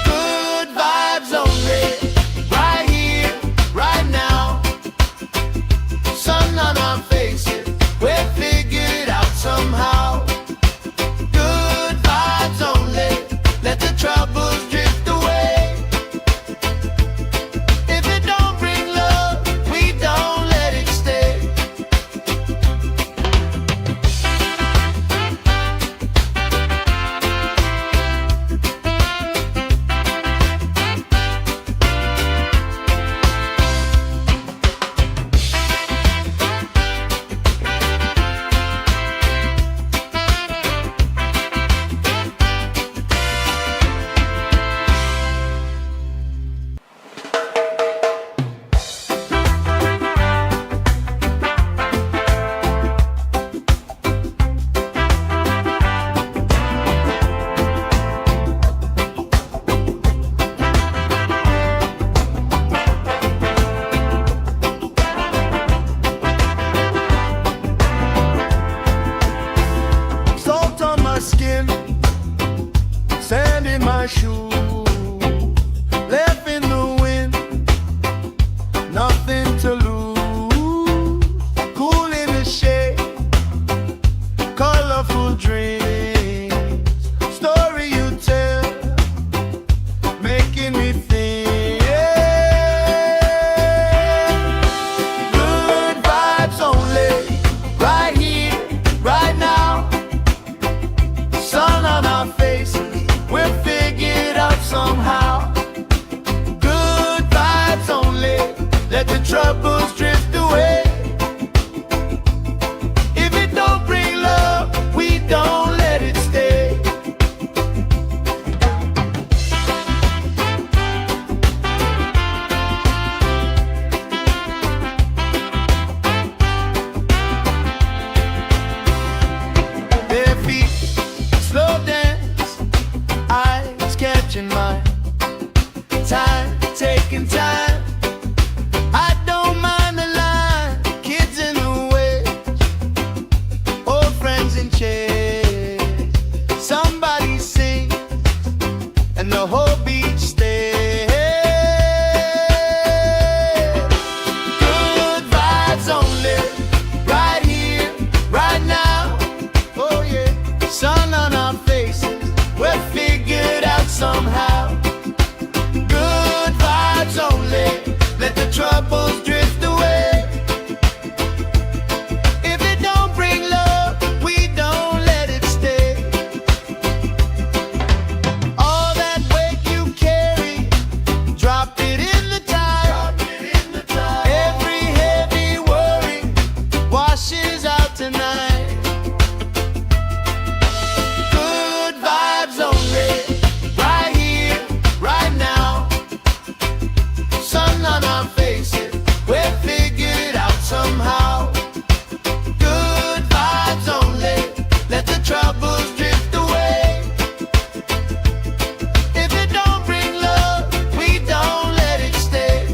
Speaker 1: Good vibes only, right here, right now. Sun on our faces, we're figured out somehow. Good vibes only, let the troubles drift away. If it don't bring love, we don't let it stay. Salt on my skin, sand in my shoes, left in the wind, nothing to lose. Cool in the shade, colorful dreams, story you tell, making me think. Good vibes only, right here, right now. Sun on our faces, we're figured out somehow. Good vibes only, let the troubles drift away. If it don't bring love, we don't let it stay. Bare feet, slow dance, eyes catching mine. Time, taking time. I don't mind the line, kids in the way, old friends in chairs. Somebody sings, and the whole beach stays. Good vibes only, right here, right now. Oh yeah, sun on our faces, we're figured out somehow. Good vibes only, let the troubles drift away. If it don't bring love, we don't let it stay. All that weight you carry, drop it in the tide. Every heavy worry washes out tonight. Good vibes only, right here, right now. Sun on our faces, we're figured out somehow. Good vibes only, let the troubles drift away. If it don't bring love, we don't let it stay.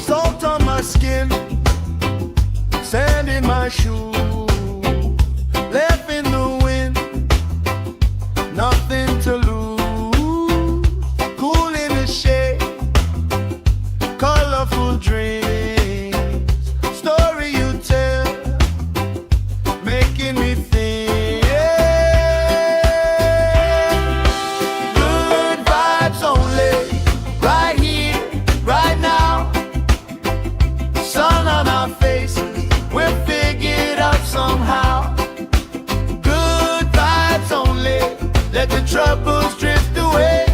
Speaker 1: Salt on my skin, sand in my shoes, left in the wind, nothing to lose. Cool in the shade, colorful dreams, story you tell, making me think. Good vibes only, right here, right now. Sun on our faces, we're figured out somehow. troubles drift away.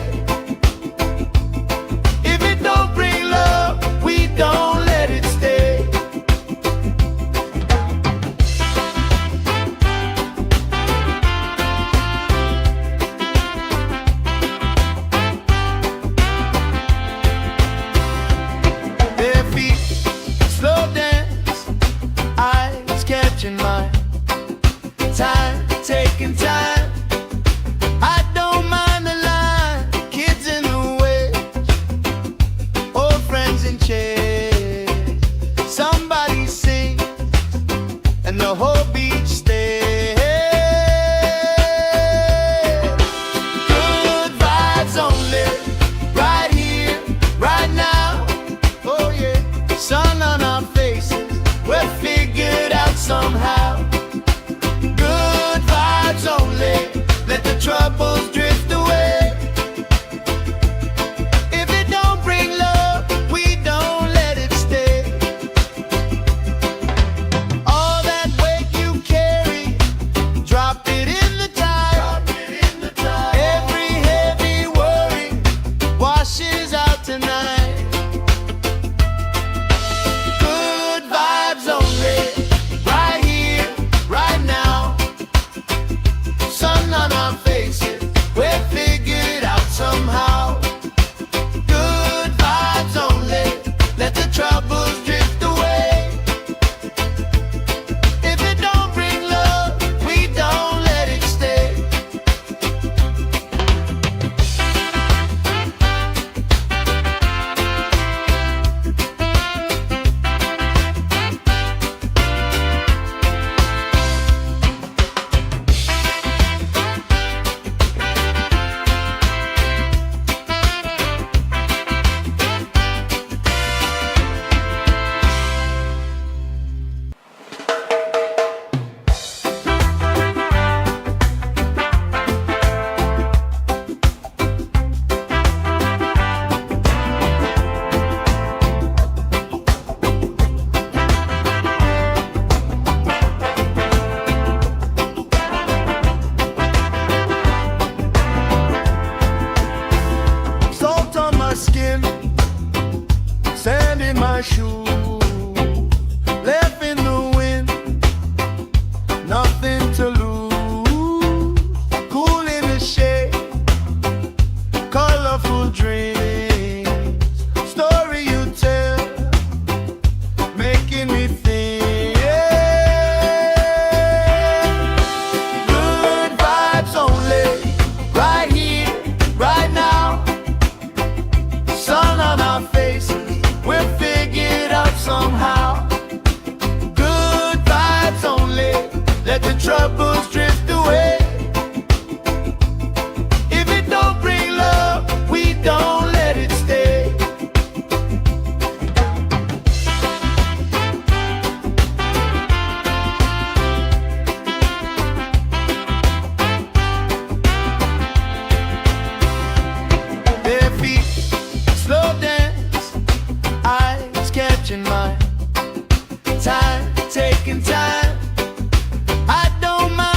Speaker 1: If it don't bring love, we don't let it stay. Their feet slow dance, eyes catching mine. Time, taking time. I don't mind the line. Kids in the way, old friends in chairs. Somebody sings and the whole beach stays. Good vibes only, right here, right now. Oh yeah, sun on our faces, we're figured out somehow. Good vibes only, let the troubles drift away. If it don't bring love, we don't let it stay. All that weight you carry, drop it in the tide. Every heavy worry washes out tonight. Good vibes only, right here, right now. Sun on our faces, we're figured out somehow. Good vibes only, let the troubles drift away. If it don't bring love, we don't let it stay. Salt on my skin, sand in my shoes, left in the wind, nothing to lose. Cool in the shade, colorful dreams, story you tell, making me think. Good vibes only, right here, right now. Sun on our faces, we're figured out somehow. Good vibes only, let the troubles drift away. If it don't bring love, we don't let it stay. Their feet slow dance, eyes catching mine. Time, taking time. I don't mind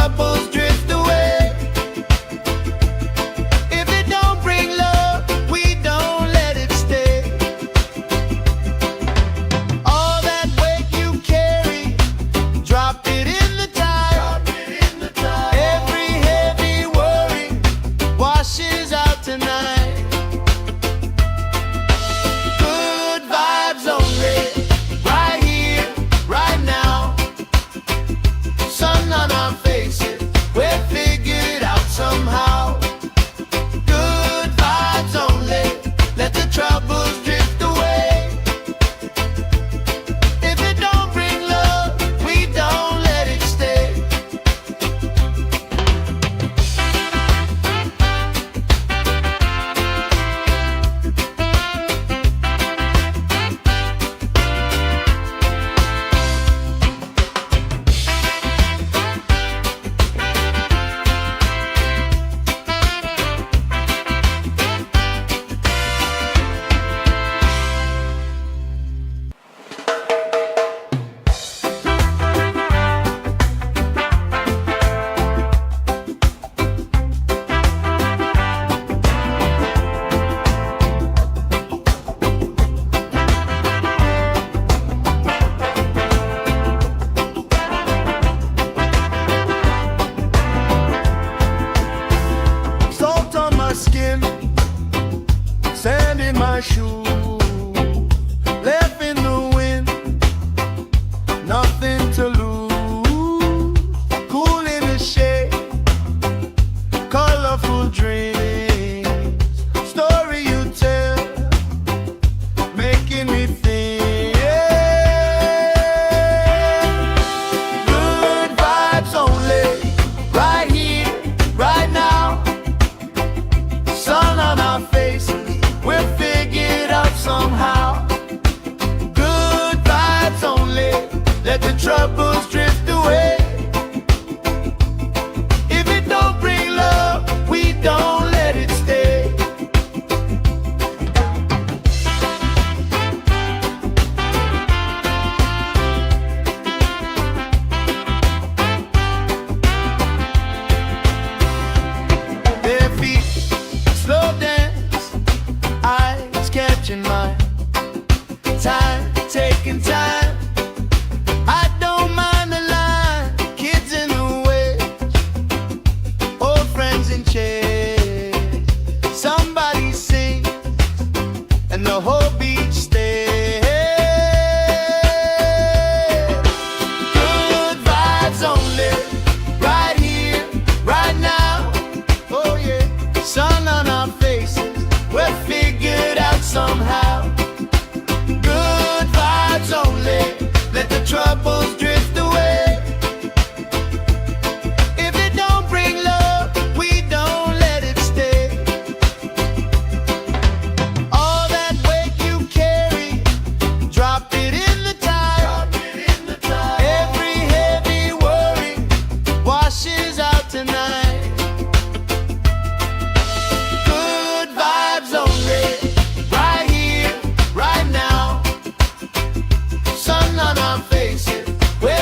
Speaker 1: troubles drift away. If it don't bring love, we don't let it stay. All that weight you carry, drop it in the tide. Every heavy worry washes out tonight. Good vibes only, right here, right now. Sun on our faces, we're figured out somehow. Good vibes only, let the troubles drift away. If it don't bring love, we don't let it stay. Salt on my skin, sand in my shoes, left in the wind, nothing to lose. Cool in the shade, colorful dreams, story you tell, making me think. Good vibes only, right here, right now. Sun on our faces, we're figured out somehow. Good vibes only, let the troubles drift away. If it don't bring love, we don't let it stay. Bare feet, slow dance, eyes catching mine. Time, taking time. I don't mind the line, kids in the way, old friends in chairs. Somebody sings, and the whole beach stays. Good vibes only, right here, right now. Oh yeah, sun on our faces, we're figured out somehow. Good vibes only, let the troubles drift away. If it don't bring love, we don't let it stay. All that weight you carry, drop it in the tide. Every heavy worry washes out tonight. Good vibes only, right here, right now. Sun on our faces, we're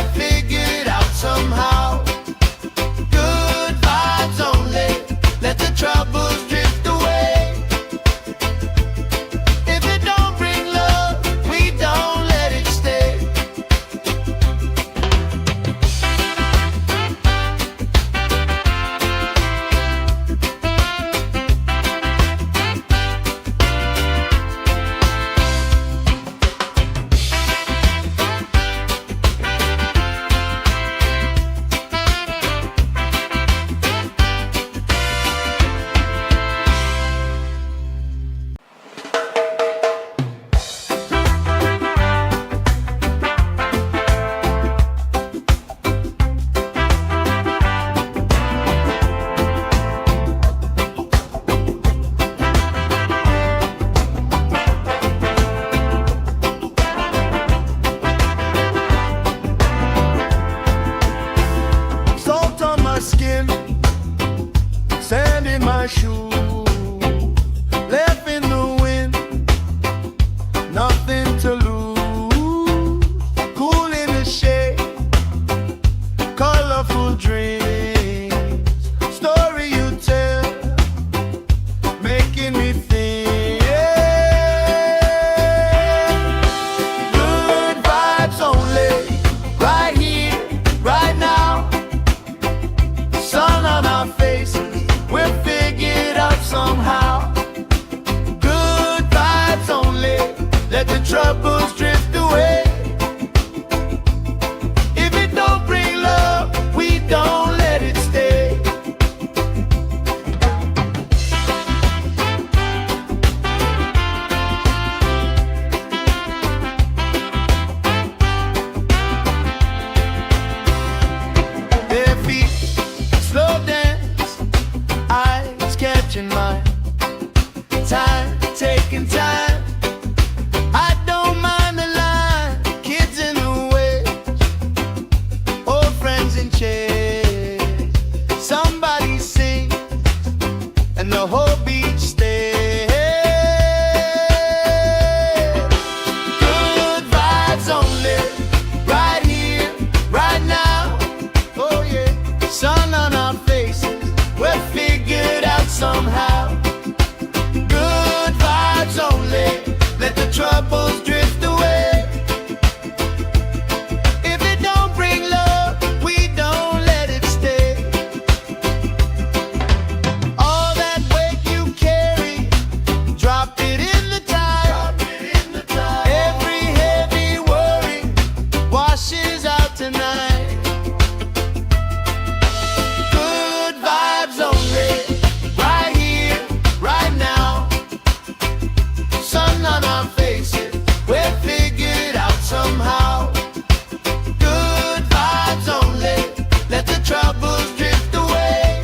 Speaker 1: making me think. Good vibes only, right here, right now. Sun on our faces, we're figured out somehow. Good vibes only, let the troubles drift away. If it don't bring love, we don't let it stay. Their feet slow dance, eyes catching mine. Time, taking time. I don't mind the line. Kids in the way, old friends in chairs. Somebody sings and the whole beach stays. Good vibes only, right here, right now. Oh yeah, sun on our faces, we're figured out somehow. Good vibes only, let the troubles drift away. If it don't bring love, we don't let it stay. All that weight you carry, drop it in the tide. Every heavy worry washes out tonight. Good vibes only, right here, right now. Sun on our faces, we're figured out somehow. Good vibes only, let the troubles drift away.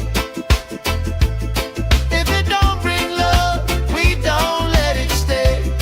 Speaker 1: If it don't bring love, we don't let it stay.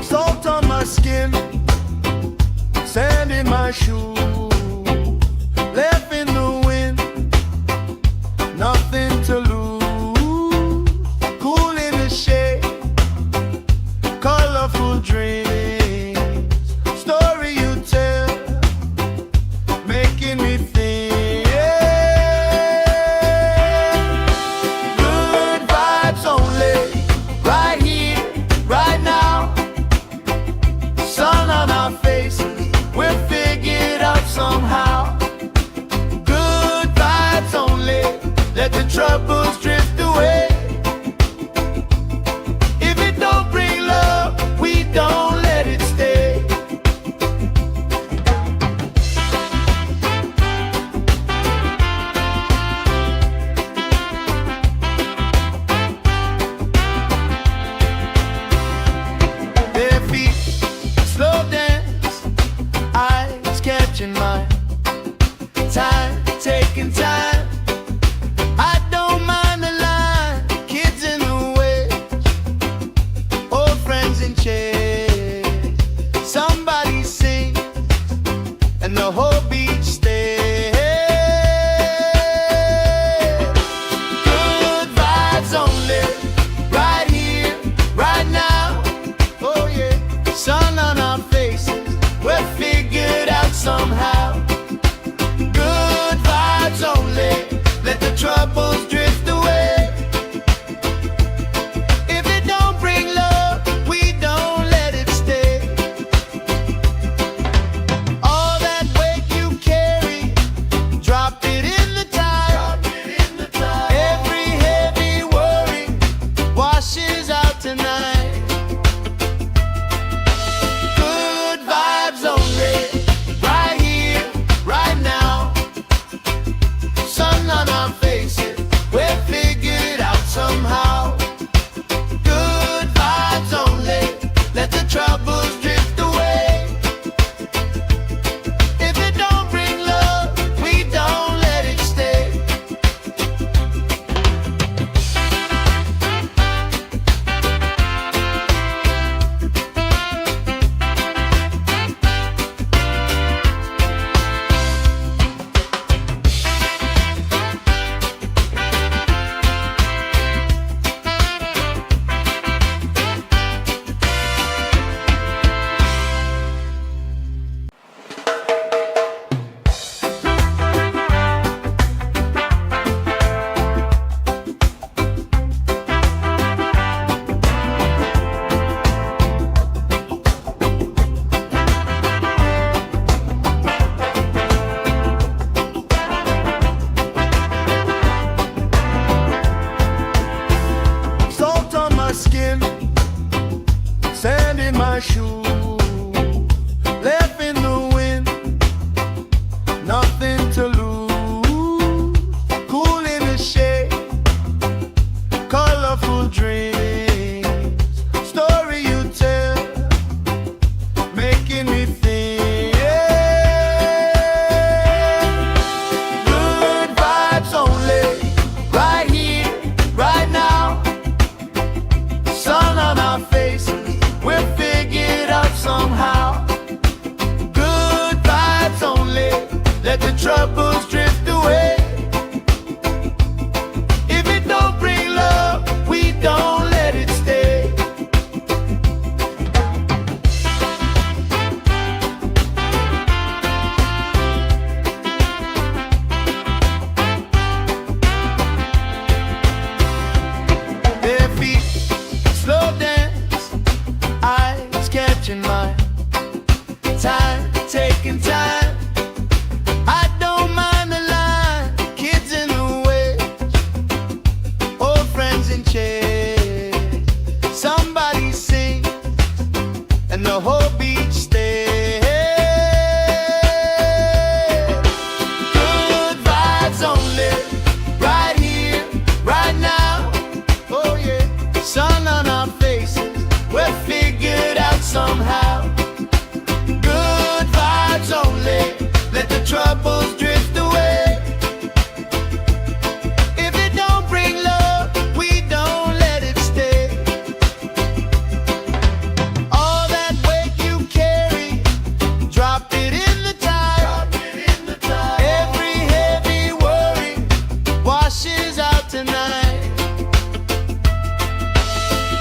Speaker 1: Salt on my skin, sand in my shoes, left in the wind, nothing to lose. Cool in the shade, colorful dreams, story you tell, making me think. Good vibes only, right here, right now. Sun on our faces, we're figured out somehow. Good vibes only, let the troubles drift away. If it don't bring love, we don't let it stay. Their feet slow dance, eyes catching mine. Time, taking time. I don't mind the line. Kids in the way, old friends in chairs. Somebody sings and the whole beach stays. Good vibes only, right here, right now. Oh yeah, sun on our faces, we're figured out somehow. Good vibes only, let the troubles drift away. If it don't bring love, we don't let it stay. All that weight you carry, drop it in the tide. Every heavy worry washes out tonight. Good vibes only, right here, right now. Sun on our faces, we're colorful dreams, story you tell, making me think. Good vibes only, right here, right now. Sun on our faces, we'll figure it out somehow. Good vibes only, let the troubles drift away. If it don't bring love, we don't let it stay. Bare feet, slow dance, eyes catching mine. Time, taking time. I don't mind the line, kids in the way, old friends in chairs. Somebody sings and the whole beach stays. Good vibes only, right here, right now. Oh yeah, sun on our faces, we'll figure it out somehow. Good vibes only, let the troubles drift away. If it don't bring love, we don't let it stay. All that weight you carry, drop it in the tide. Every heavy worry washes out tonight.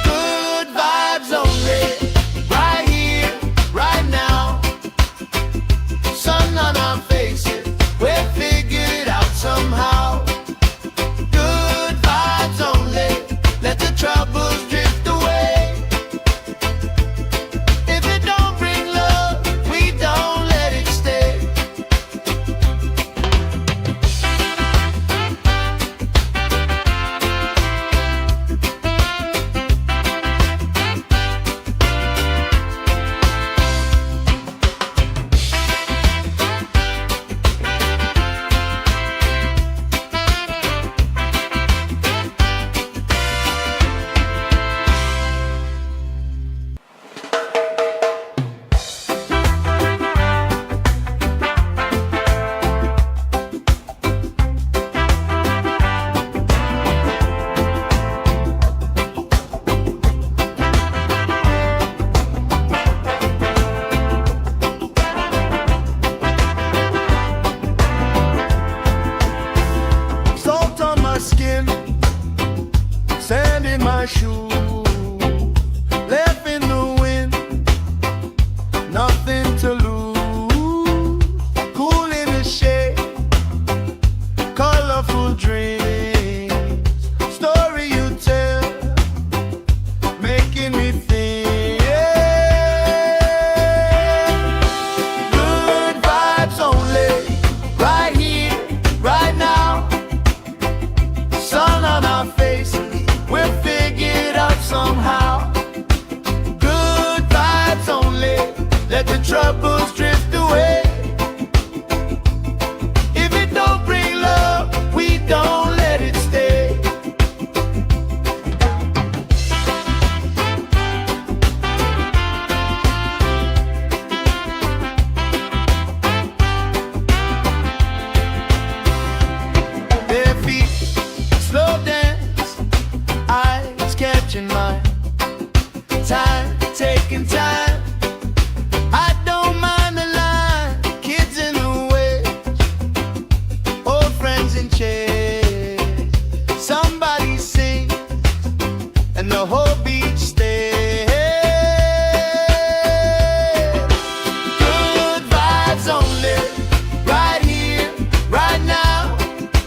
Speaker 1: Good vibes only, right here, right now. Sun on our faces, we'll figure it out somehow. Good vibes only, let the troubles drift away. If it don't bring love, we don't let it stay. Salt on my skin, sand in my shoes, left in the wind, nothing to lose. Cool in the shade, colorful dreams, story you tell, making me think. Good vibes only, right here, right now. Sun on our faces, we'll figure it out somehow. Good vibes only, let the troubles drift away. If it don't bring love, we don't let it stay. Bare feet, slow dance, eyes catching mine. Time, taking time. I don't mind the line, kids in the way, old friends in chairs. Somebody sings and the whole beach stays. Good vibes only, right here, right now.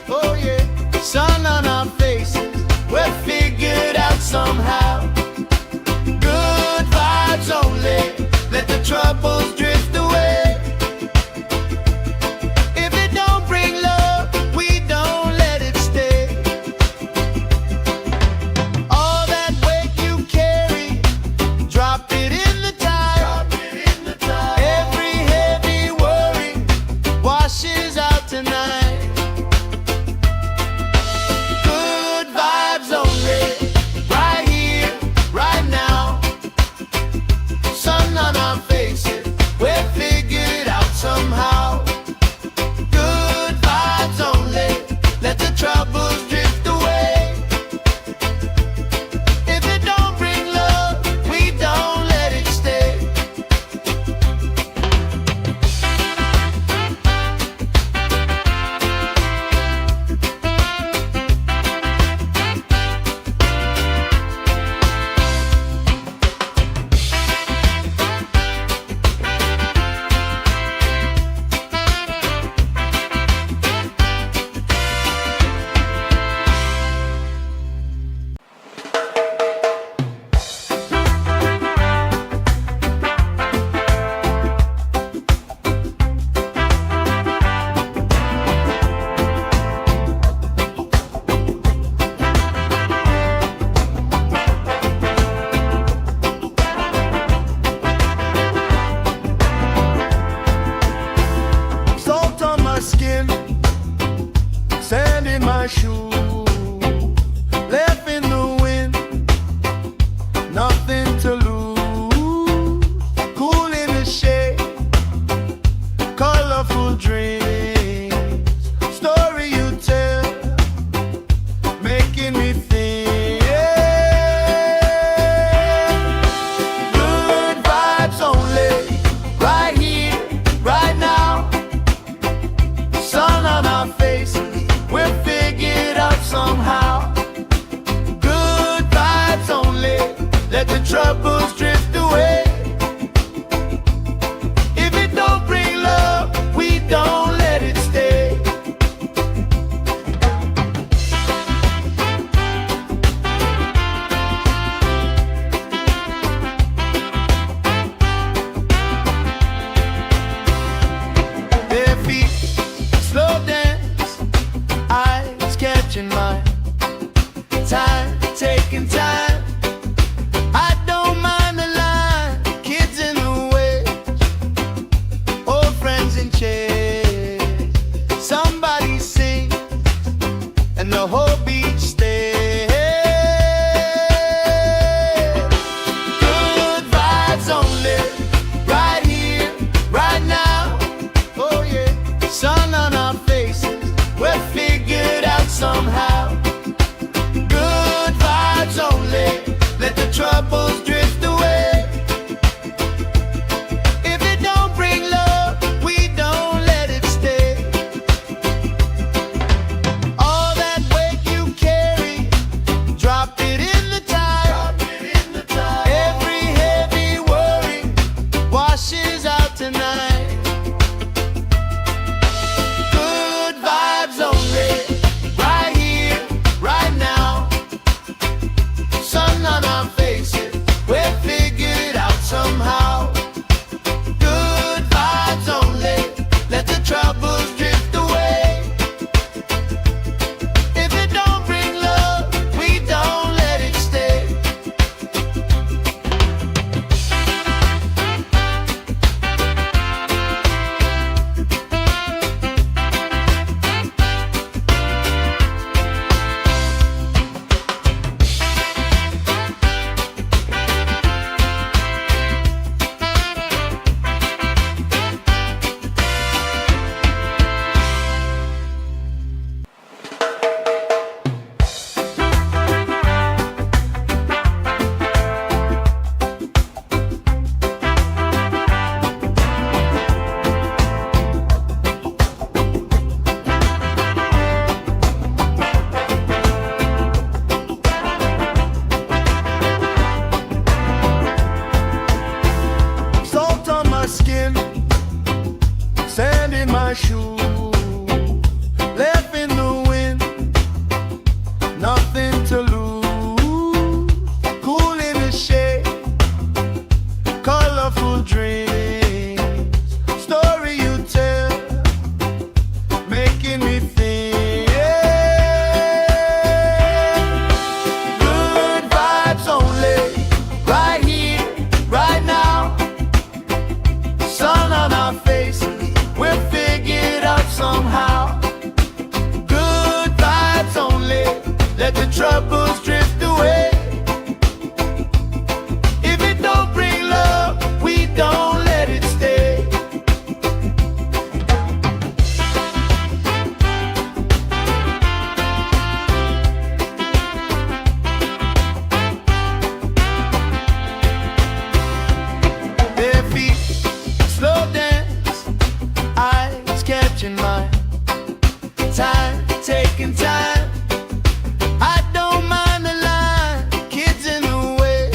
Speaker 1: Oh yeah, sun on our faces, we'll figure it out somehow. Good vibes only, let the troubles drift away. If it don't bring love, we don't let it stay. All that weight you carry, drop it in the tide. Every heavy worry washes out tonight. Good vibes only, right making me think. Good vibes only, right here, right now. Sun on our faces, we're figured out somehow. Good vibes only, let the troubles drift away. If it don't bring love, we don't let it stay. Their feet slow dance, eyes catching mine. Time, taking time. I don't mind the line. Kids in the way, old friends in chairs. Somebody sings and the whole beach stays. Good vibes only, right here, right now. Oh yeah, sun on our faces, we're figured out somehow. Good vibes only, let the troubles drift away. If it don't bring love, we don't let it stay. All that weight you carry, drop it in the tide. Every heavy worry washes out tonight. Good vibes only, right here, right now. Sun on our faces, we're figured out somehow. Good vibes only, let the troubles drift away. If it don't bring love, we don't let it stay. Salt on my skin, sand in my shoes, left in the wind, nothing to lose. Cool in the shade, colorful dreams, story you tell, making me think. Good vibes only, right here, right now. Sun on our faces, we're figured out somehow. Good vibes only, let the troubles drift away. If it don't bring love, we don't let it stay. Their feet slow dance, eyes catching mine. Time, taking time. I don't mind the line. Kids in the way,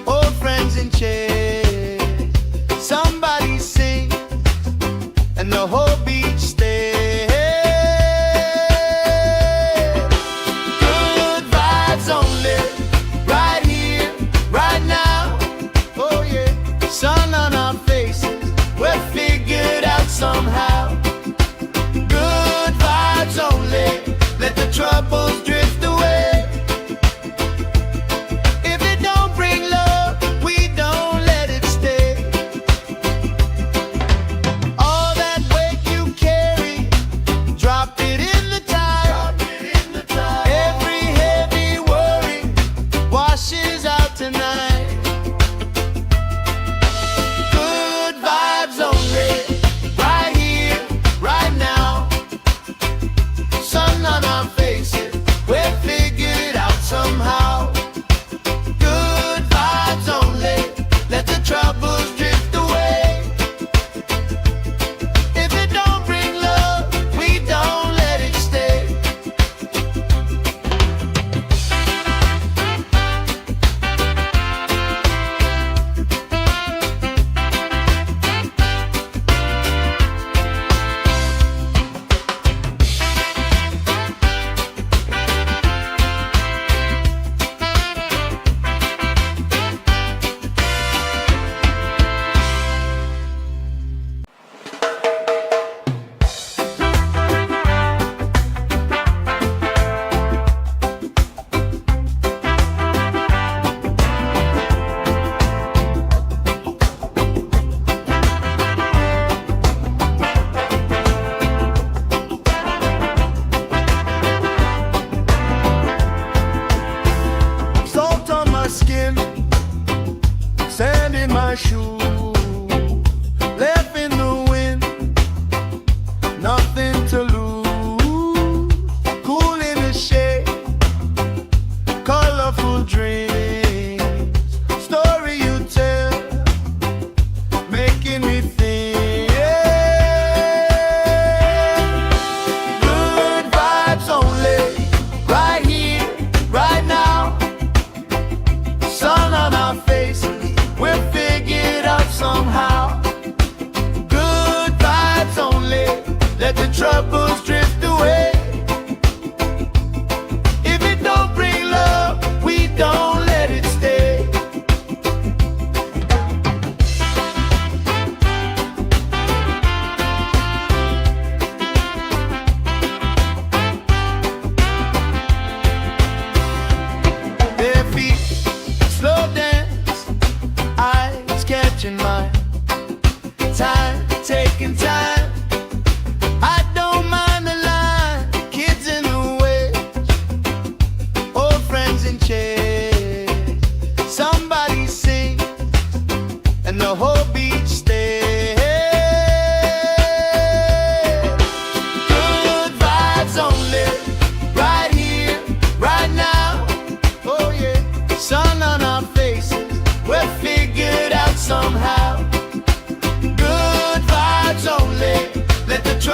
Speaker 1: old friends in chairs. Somebody sings and the whole beach stays. Good vibes only, right here, right now. Oh yeah, sun on our faces, we're figured out somehow. Good vibes only, let the troubles drift away. If it don't bring love, we don't let it stay. All that weight you carry, drop it in the tide. Every heavy worry washes out tonight. Good vibes only, right here, right now. Sun on our faces,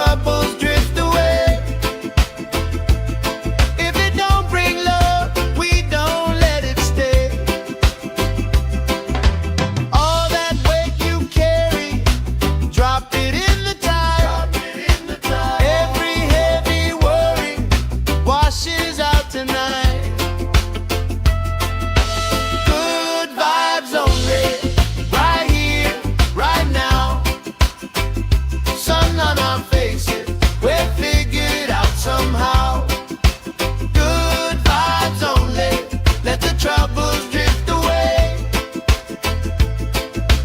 Speaker 1: troubles drift away. If it don't bring love, we don't let it stay. All that weight you carry, drop it in the tide. Every heavy worry washes out tonight. Good vibes only, right here, right now. Sun on our faces, we're figured out somehow. Good vibes only, let the troubles drift away.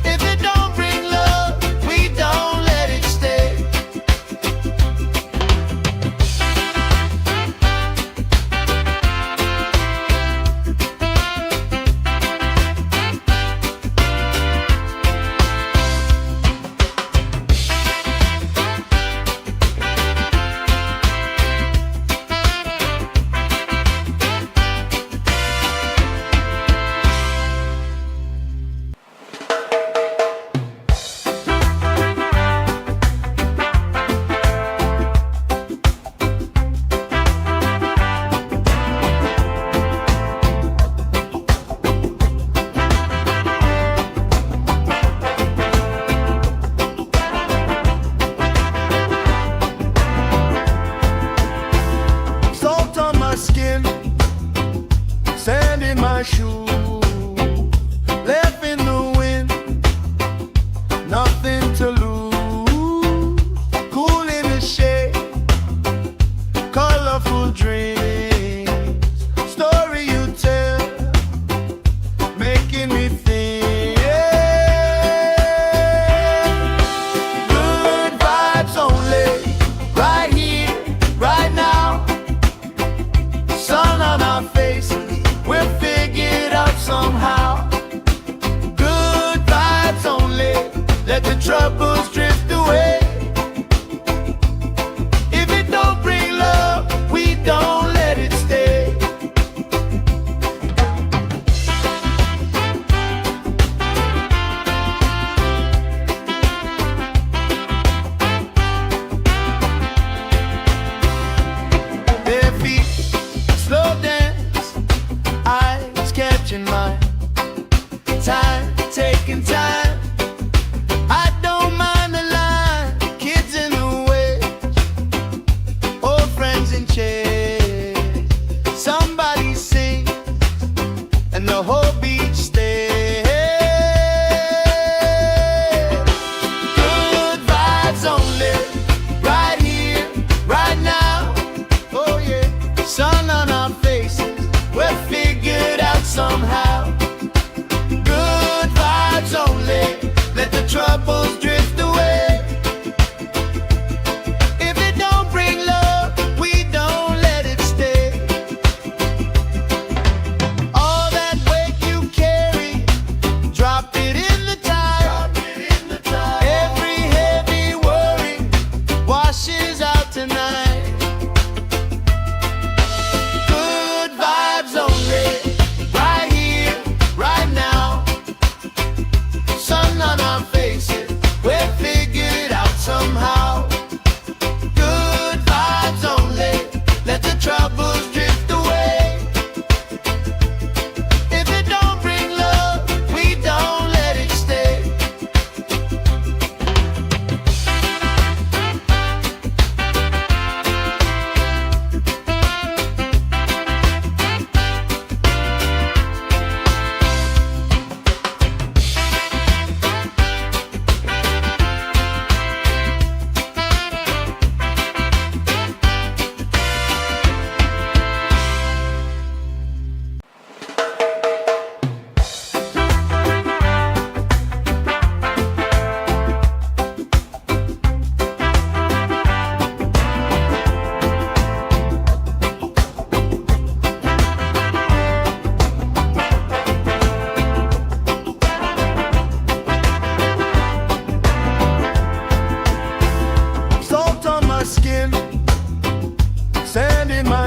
Speaker 1: If it don't bring love, we don't let it stay. Salt on my skin, sand in my shoes, left in the wind, nothing to lose. Cool in the shade, colorful dreams, story you tell, making me think. Good vibes only, right here, right now. Sun on our faces, we're figured out somehow. Good vibes only, let the troubles drift away. If it don't bring love, we don't let it stay. Bare feet, slow dance, eyes catching mine. Time, taking time. I don't mind the line. Kids in the way, old friends in chairs. Somebody sings, and the whole beach stays. Good vibes only, right here, right now. Oh yeah, sun on our faces, we're figured out somehow. Good vibes only, let the troubles drift away. If it don't bring love, we don't let it stay. All that weight you carry, drop it in the tide. Every heavy worry washes out tonight. Good vibes only, right here, right now. Sun on our faces, we're figured out somehow. Good vibes only, let the troubles drift away. If it don't bring love, we don't let it stay.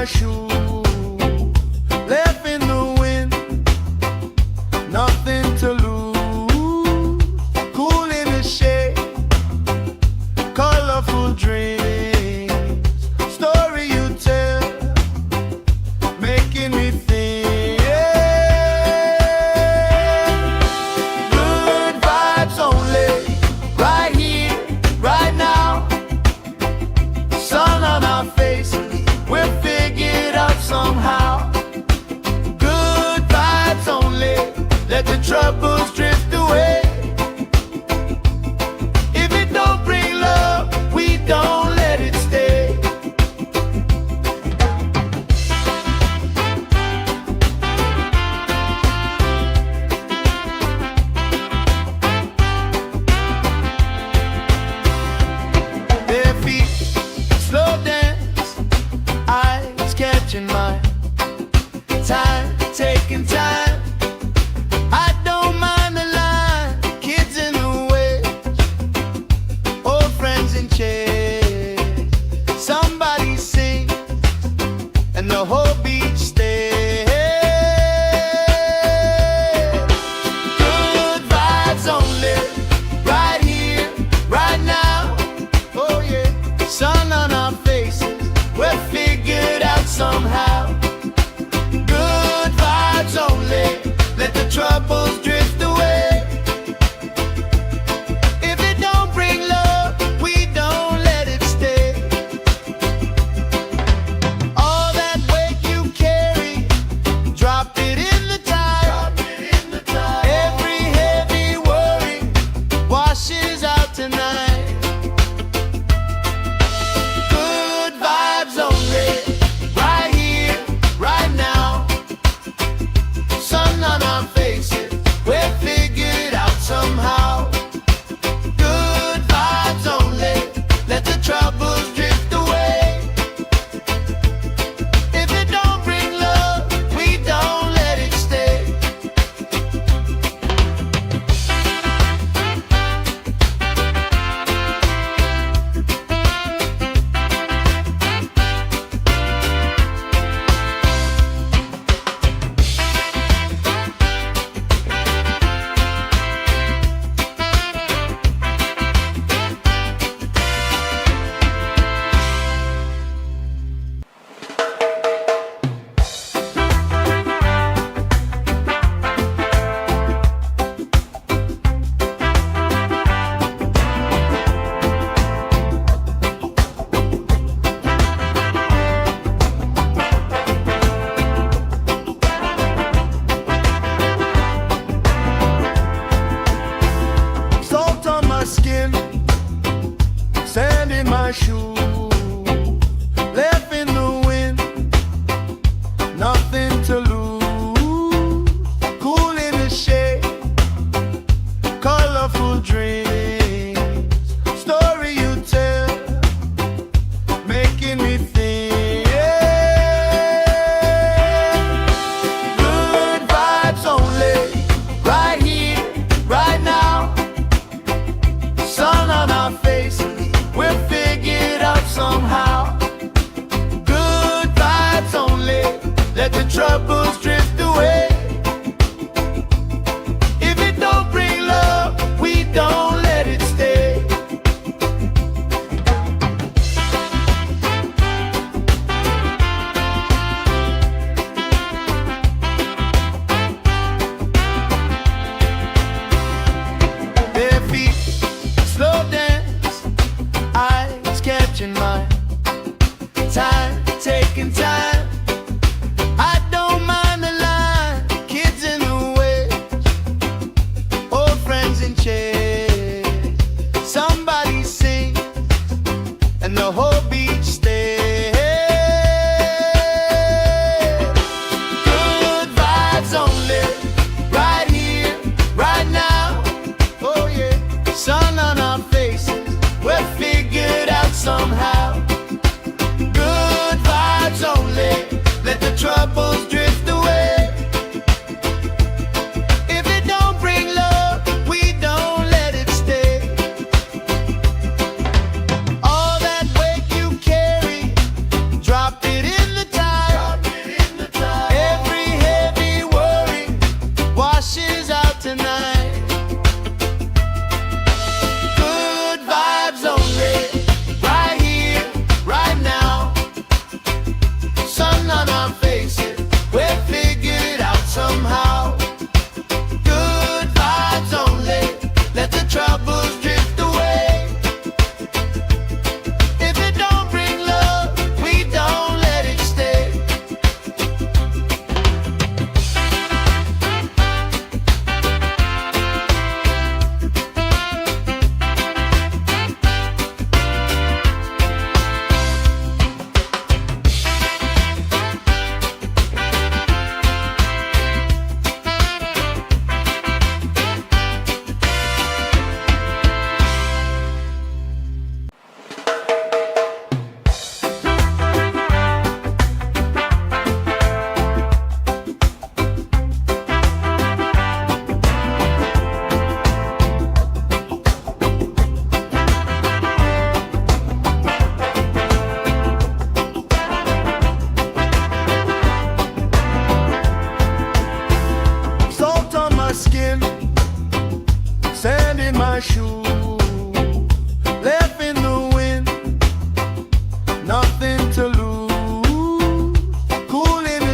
Speaker 1: shoes, left in the wind, nothing to lose. Cool in the shade, colorful dreams. taking time. I don't mind the line, kids in the way, old friends in chairs. Somebody sing and the whole beach stays. Good vibes only, right here, right now. Oh yeah, sun on our faces, we're figured out somehow. Good vibes only, let the troubles drift away. If it don't bring love, we don't let it stay. All that weight you carry, drop it in the tide. Every heavy worry washes out tonight. Good vibes only, right here, right now. Sun on our faces, we're figured out somehow. Good vibes only, let the troubles drift away. If it don't bring love, we don't let it stay. Salt on my skin, sand in my shoes, left in the wind, nothing to lose. Cool in the shade, colorful dreams, story you tell, making me think. Good vibes only, right here, right now. Sun on our faces, we're figured out somehow. Good vibes only, let the troubles drift away. If it don't bring love, we don't let it stay. Bare feet, slow dance, eyes catching mine. Time, taking time. I don't mind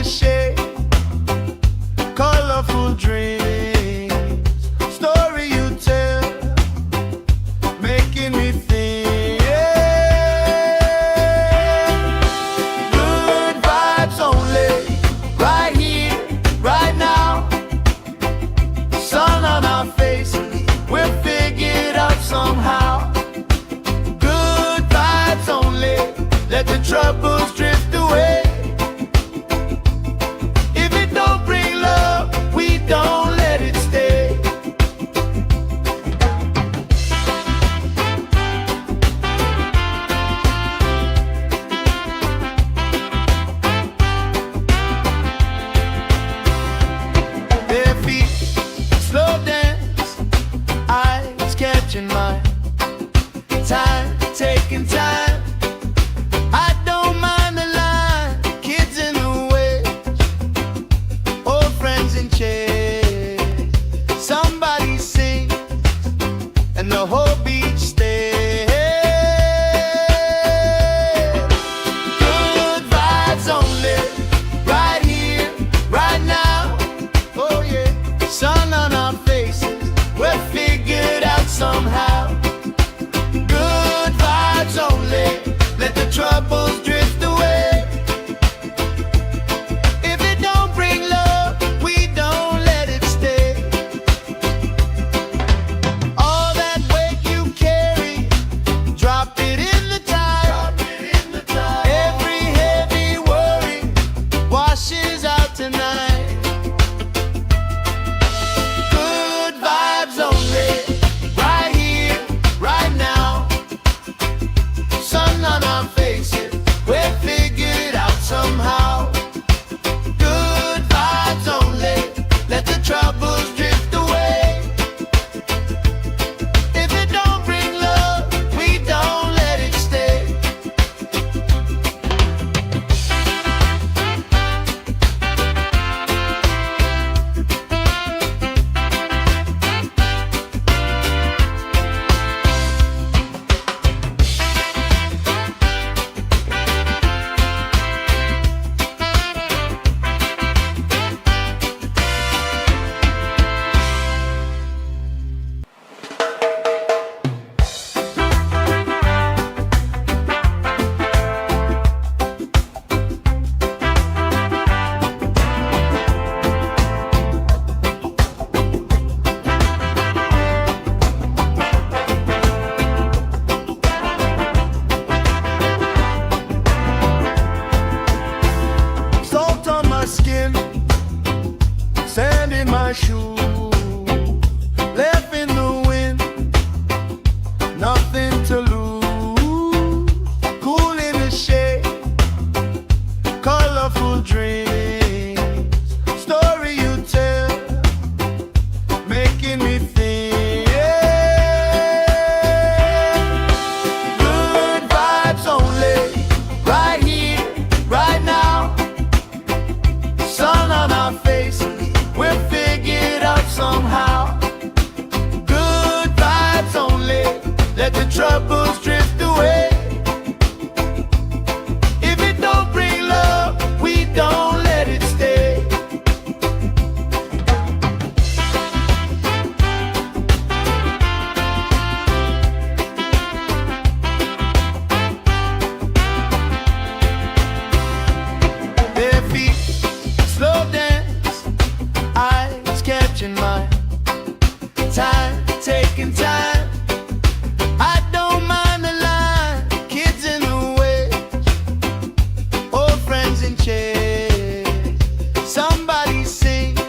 Speaker 1: the shade, colorful dreams, story you tell, making me think. Good vibes only, right here, right now. Sun on our faces, we'll figure it out somehow. Good vibes only, let the troubles drift away. If it don't bring love, we don't let it stay. Bare feet, slow dance, eyes catching mine. Time, taking time. I don't mind the line, kids in the way, old friends in chairs. Somebody sings and the whole beach stays. Good vibes only, right here, right now. Oh yeah, sun on our faces, we're figured out somehow. Good vibes only, let the troubles drift away. If it don't bring love, we don't let it stay. All that weight you carry, drop it in the tide. Every heavy worry washes out tonight. Good vibes only, right here, right now. Sun on our faces, we're figured out somehow. Good vibes only, let the troubles drift away. If it don't bring love, we don't let it stay. Salt on my skin, sand in my shoes, left in the wind, nothing to lose. Cool in the shade, colorful dreams, story you tell, making me think. Good vibes only, right here, right now. Sun on our faces, we're figured out somehow. Good vibes only, let the troubles drift away. If it don't bring love, we don't let it stay. Bare feet, slow dance, eyes catching mine. Time, taking time. I don't mind the line, kids in the way, old friends in chairs. Somebody sings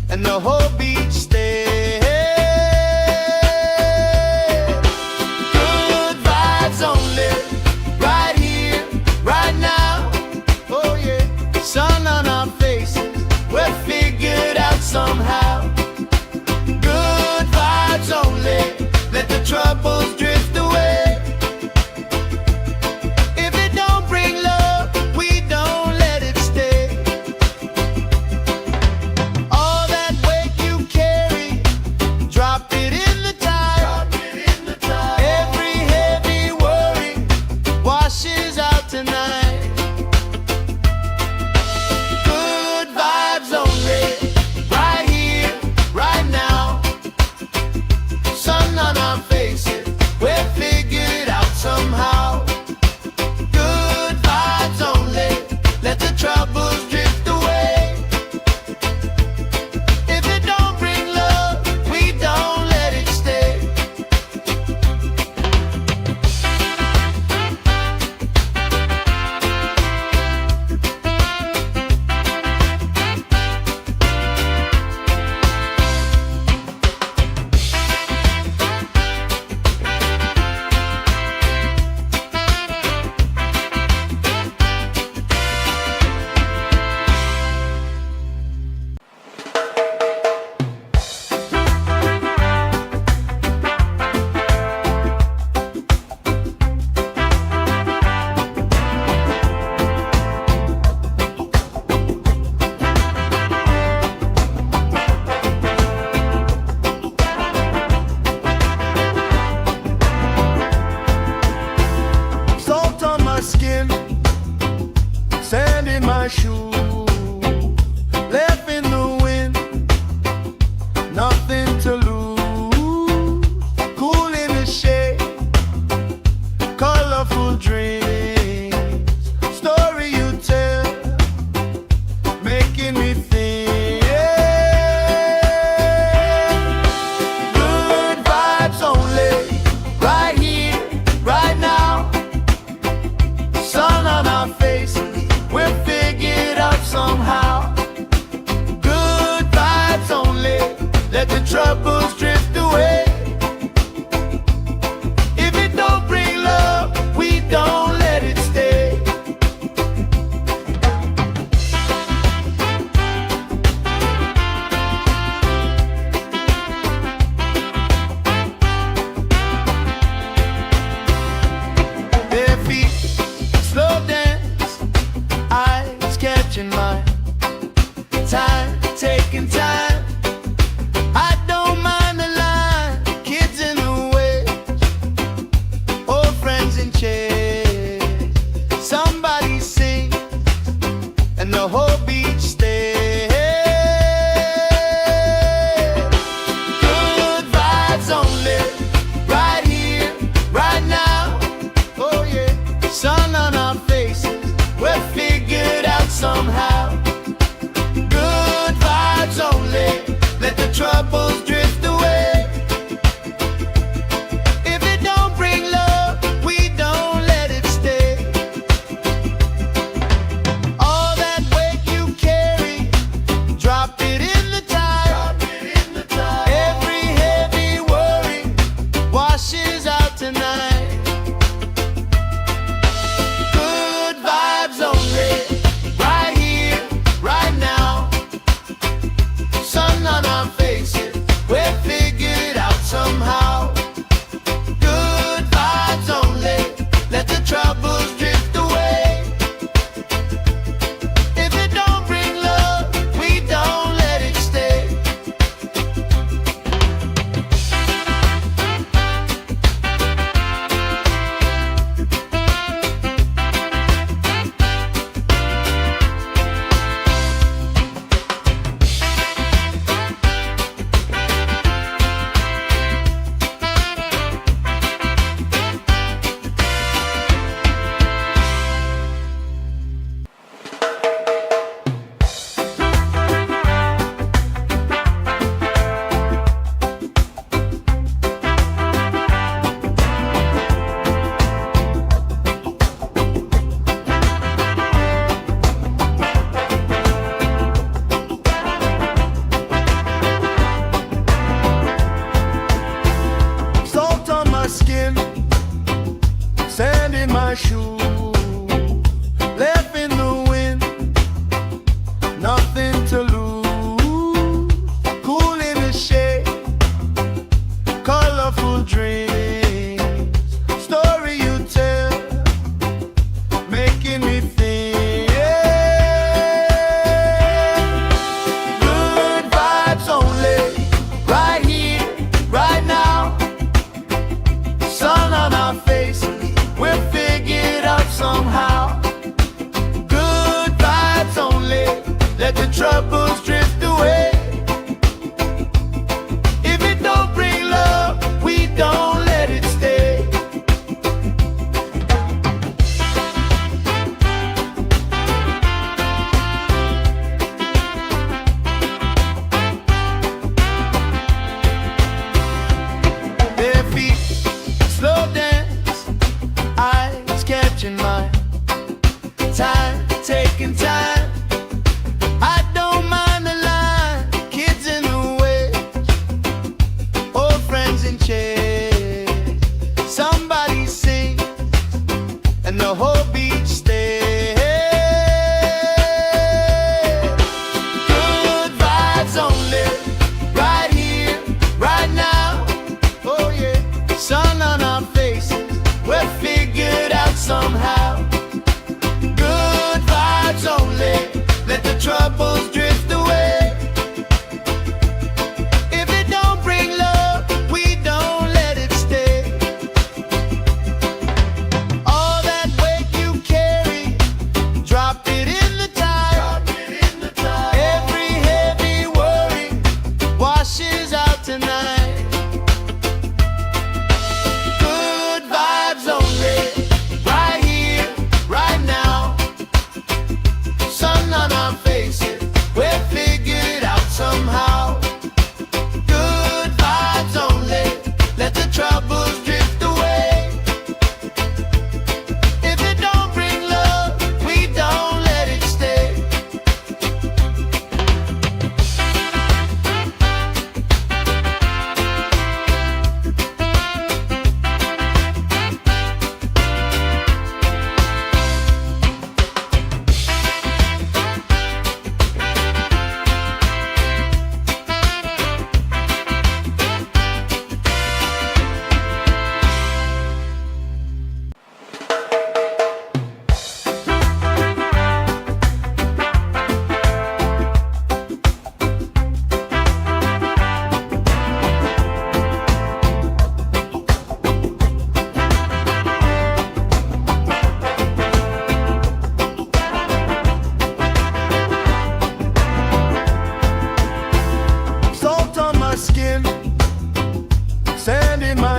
Speaker 1: and the whole beach stays. Good vibes only, right here, right now. Oh yeah, sun on our faces, we're figured out somehow. Good vibes only, let the troubles drift away. If it don't bring love, we don't let it stay. All that weight you carry, drop it in the tide. Every heavy worry washes out tonight. making me think. Good vibes only, right here, right now. Sun on our faces, we're figured out somehow. Good vibes only, let the troubles drift away. If it don't bring love, we don't let it stay. Their feet slow dance, eyes catching mine. Time, taking time. I don't mind the line, kids in the way, old friends in chairs. Somebody sings and the whole beach stays. Good vibes only, right here, right now. Oh yeah, sun on our faces, we're figured out somehow. Good vibes only, let the troubles drift away. If it don't bring love, we don't let it stay. All that weight you carry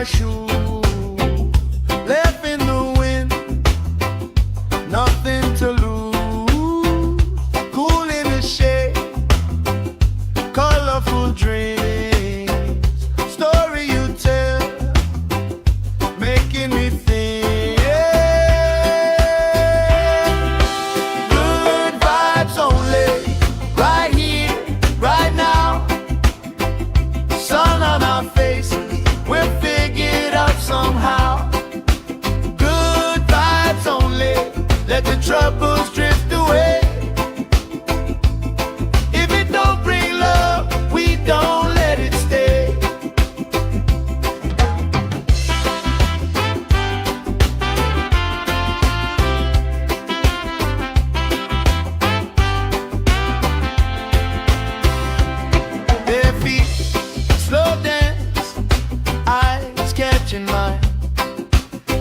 Speaker 1: my shoe, left in the wind, nothing to lose. Cool in the shade, colorful dreams, story you tell, making me think. Good vibes only, right here, right now. Sun on our faces, we're figured out somehow. Good vibes only, let the troubles drift away. If it don't bring love, we don't let it stay. Bare feet, slow dance, eyes catching mine.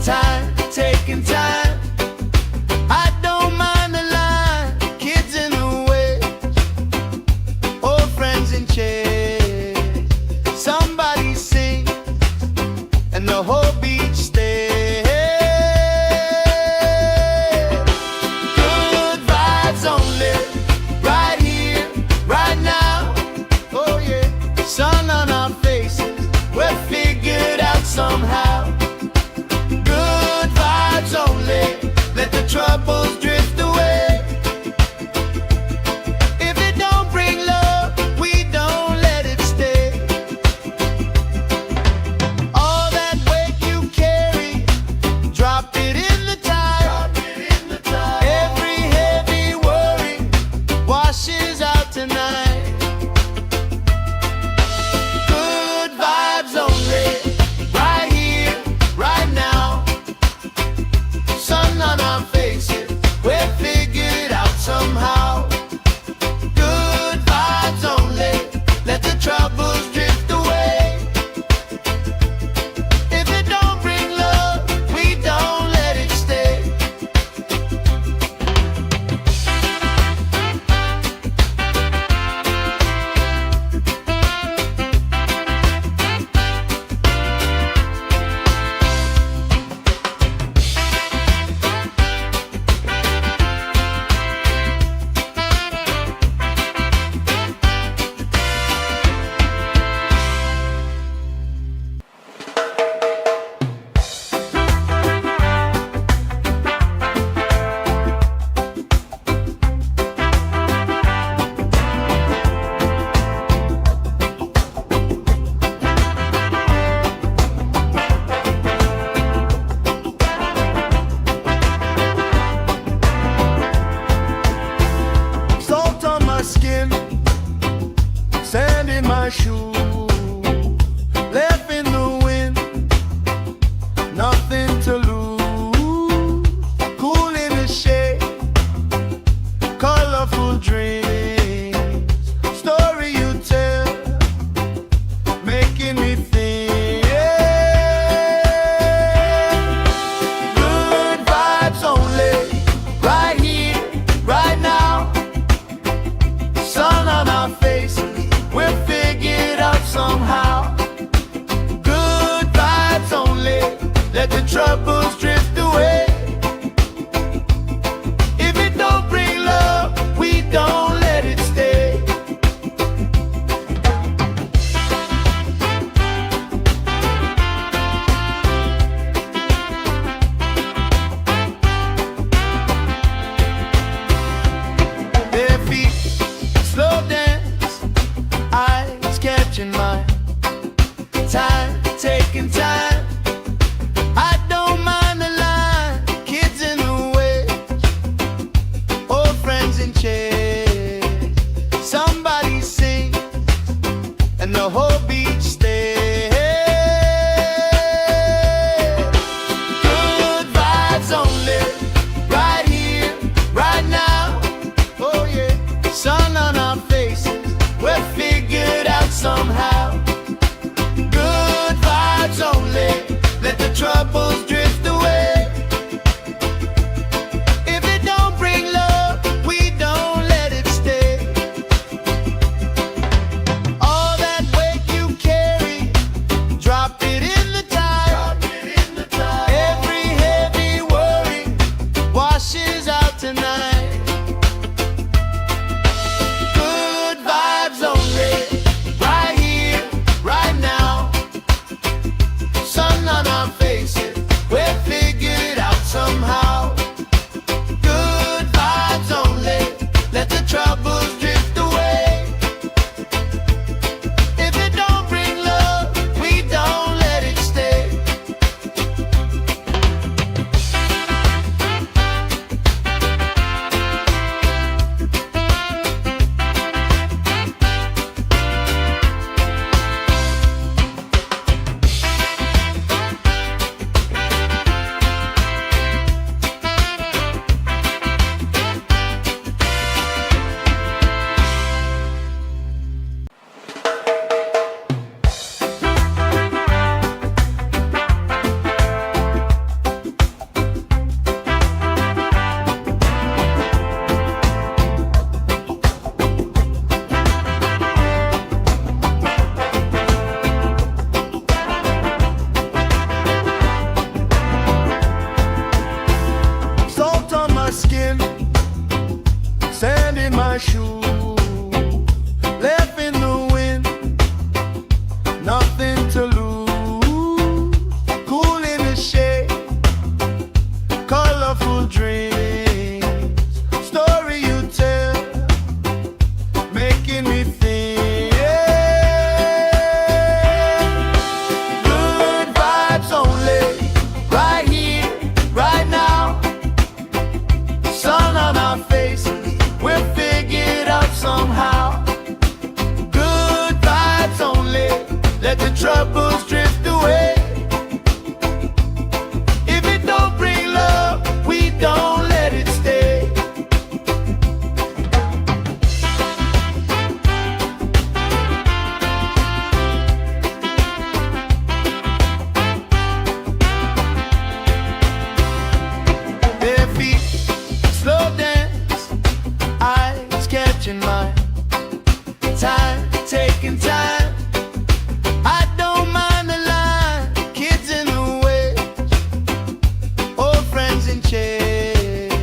Speaker 1: Time, taking time. I don't mind the line. Kids in the way, old friends in chairs. Somebody sings, and the whole beach stays. Good vibes only, right here, right now. Oh yeah, sun on our faces, we're figured out somehow. Good vibes only, let the troubles drift away. If it don't bring love, we don't let it stay. All that weight you carry, drop it in the tide. Every heavy worry washes out tonight. Good vibes only, right here, right now. Sun on our faces, we're figured out somehow. Good vibes only, let the troubles drift away. If it don't bring love, we don't let it stay. Salt on my skin, sand in my shoe, left in the wind, nothing to lose. Cool in the shade, colorful dreams, story you tell, making me think. Good vibes only, right here, right now. Sun on our faces, we're figured out somehow. Good vibes only, let the troubles drift away. If it don't bring love, we don't let it stay. Bare feet, slow dance, eyes catching mine. Time, taking time. I don't mind the line. Kids in the way, old friends in chairs. Somebody sings, and the whole beach stays. Good vibes only, right here, right now. Oh yeah, sun on our faces, we're figured out somehow. mine. Time, taking time. I don't mind the line. Kids in the way, old friends in chairs.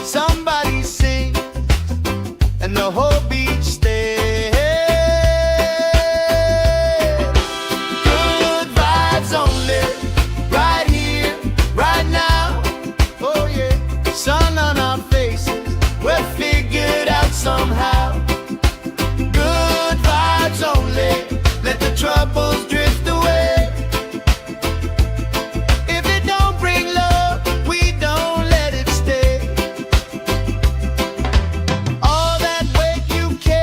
Speaker 1: Somebody sing, and the whole beach stays. Good vibes only, right here, right now. Oh yeah, sun on our faces, we're figured out somehow. Good vibes only, let the troubles drift away. If it don't bring love, we don't let it stay. All that weight you carry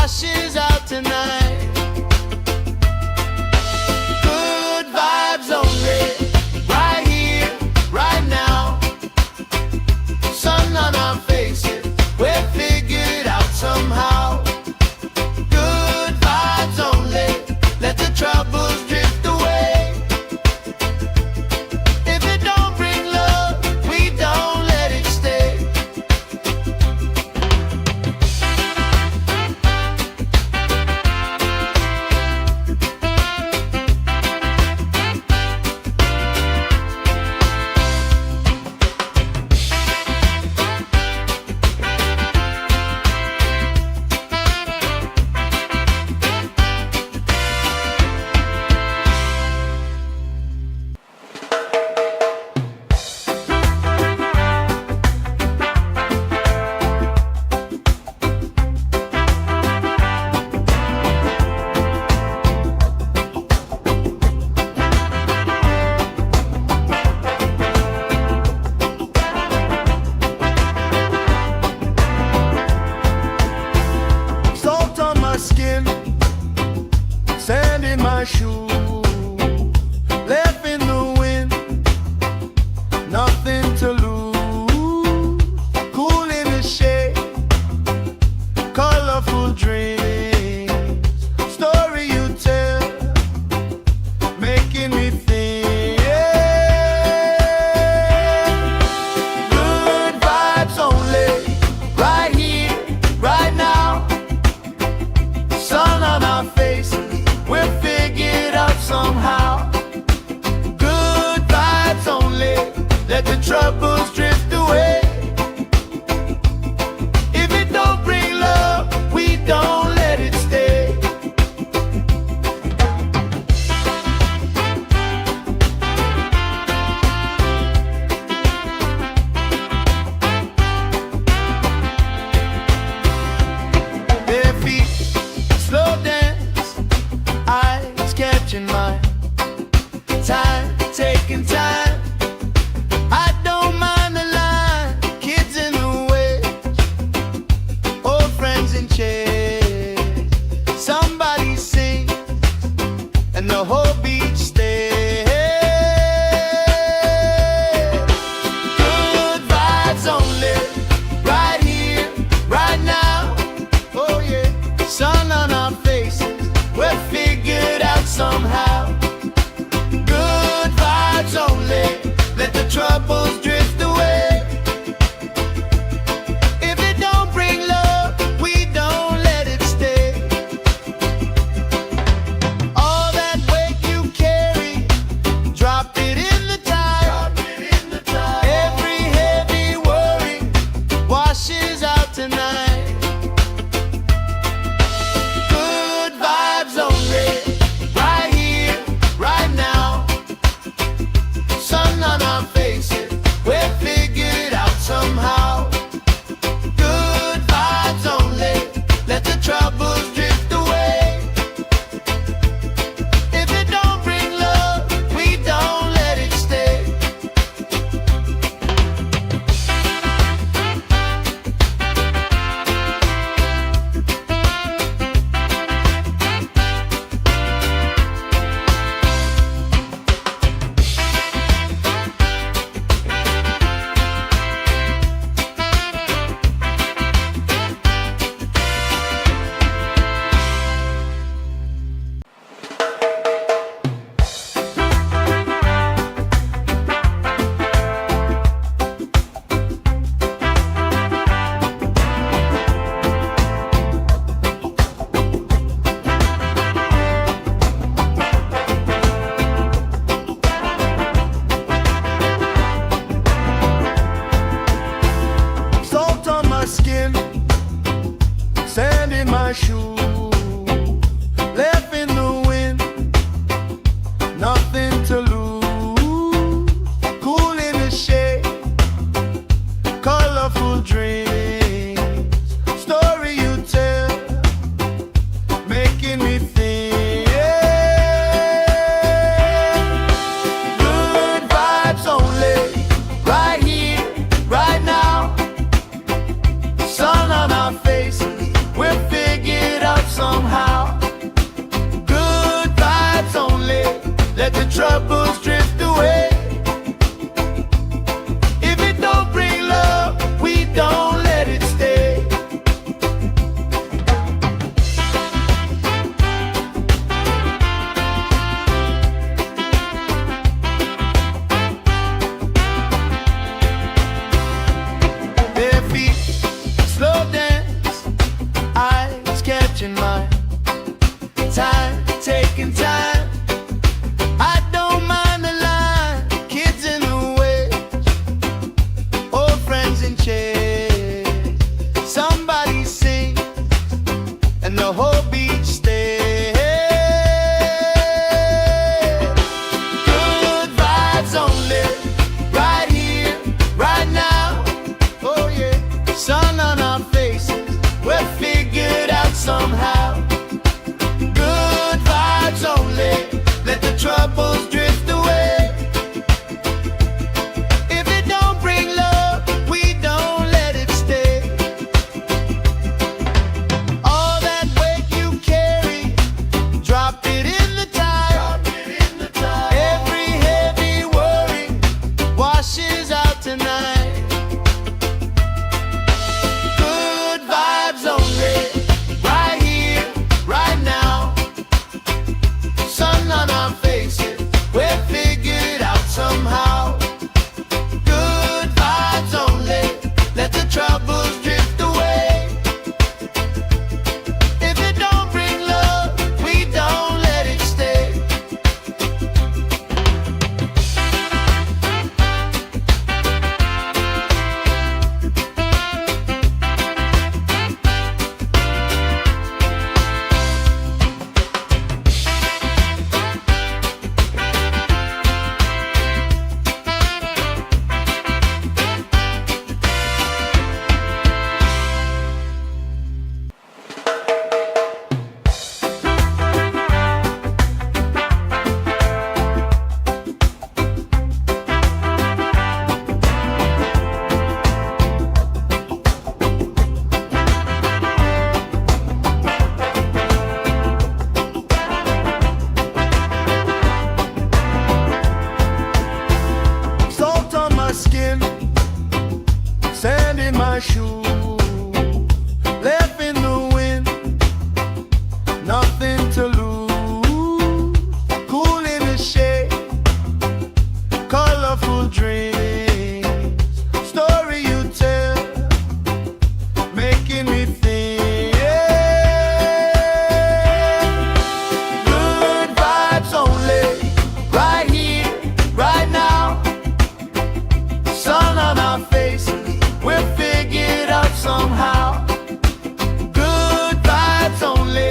Speaker 1: washes out tonight. Good vibes only, right here, right now. Sun on our faces, we're figured out somehow. Good vibes only, let the troubles drift away. If it don't bring love, we don't let it stay. Salt on my skin, sand in my shoes, left in the wind, nothing to lose. Cool in the shade, colorful dreams, story you tell, making me think. Good vibes only, right here, right now. Sun on our faces, we're figured out somehow. Good vibes only, let the troubles drift away. If it don't bring love, we don't let it stay. Bare feet, slow dance, eyes catching mine. Time, taking time. I don't mind the line. Kids in the way, old friends in chairs. Somebody sings, and the whole beach stays. Good vibes only, right here, right now. Oh yeah, sun on our faces, we're figured out somehow. Good vibes only, let the troubles drift away. If it don't bring love, we don't let it stay. All that weight you carry, drop it in the tide. Every heavy worry washes out tonight. Good vibes only, right here, right now. Sun on our faces, we're figured out somehow. Good vibes only, let the troubles drift away. If it don't bring love, we don't let it stay. Salt on my skin, sand in my shoes, left in the wind, nothing to lose. Cool in the shade, colorful dreams, story you tell, making me think. Good vibes only, right here, right now. Sun on our faces, we're figured out somehow. Good vibes only, let the troubles drift away. If it don't bring love, we don't let it stay. Bare feet, slow dance, eyes catching mine. Time, taking time. I don't mind the line. Kids in the way, old friends in chairs. Somebody sings and the whole beach stays. Good vibes only, right here, right now. Oh yeah, sun on our faces, we're figured out somehow. Good vibes only, let the troubles drift away. If it don't bring love, we don't let it stay. All that weight you carry, drop it in the tide. Every heavy worry washes out tonight. Good vibes only, right here, right now. Sun on our faces, we're figured out somehow. Good vibes only, let the troubles drift away. If it don't bring love, we don't let it stay. Salt on my skin, sand in my shoes, left in the wind, nothing to lose. Cool in the shade, colorful dreams, story you tell, making me think. Good vibes only, right here, right now. Sun on our faces, we're figured out somehow. Good vibes only,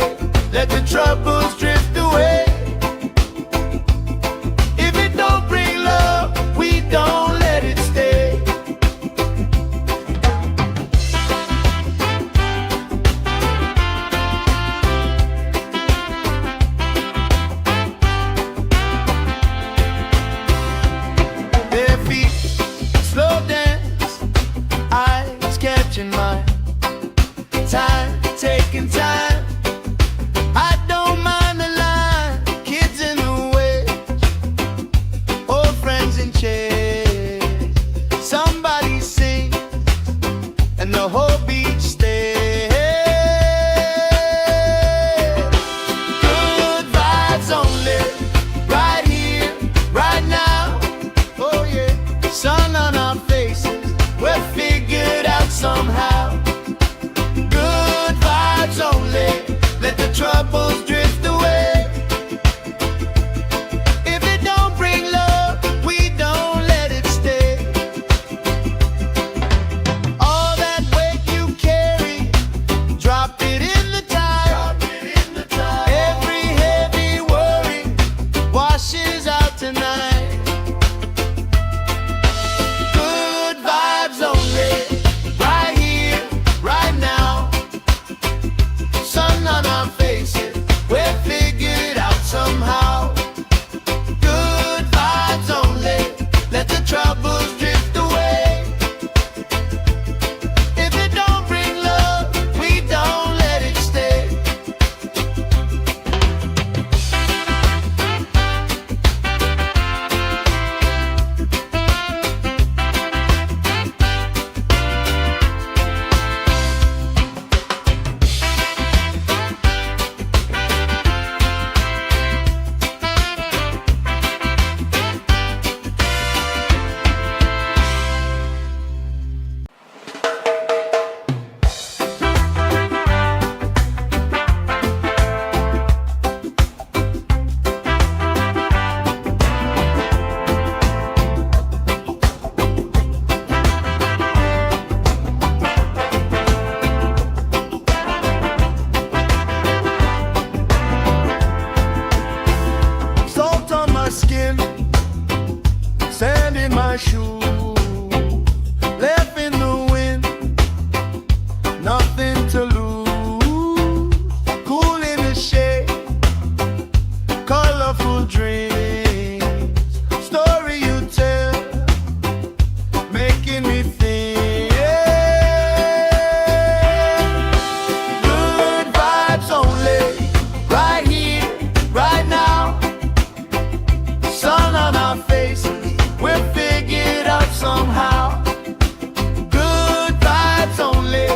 Speaker 1: let the troubles drift away. If it don't bring love, we don't let it stay. Bare feet, slow dance, eyes catching mine. Time, taking time. I don't mind my shoe, left in the wind, nothing to lose. Cool in the shade, colorful dreams, story you tell, making me think. Good vibes only, right here, right now. Sun on our faces, we're figured out somehow. Good vibes only,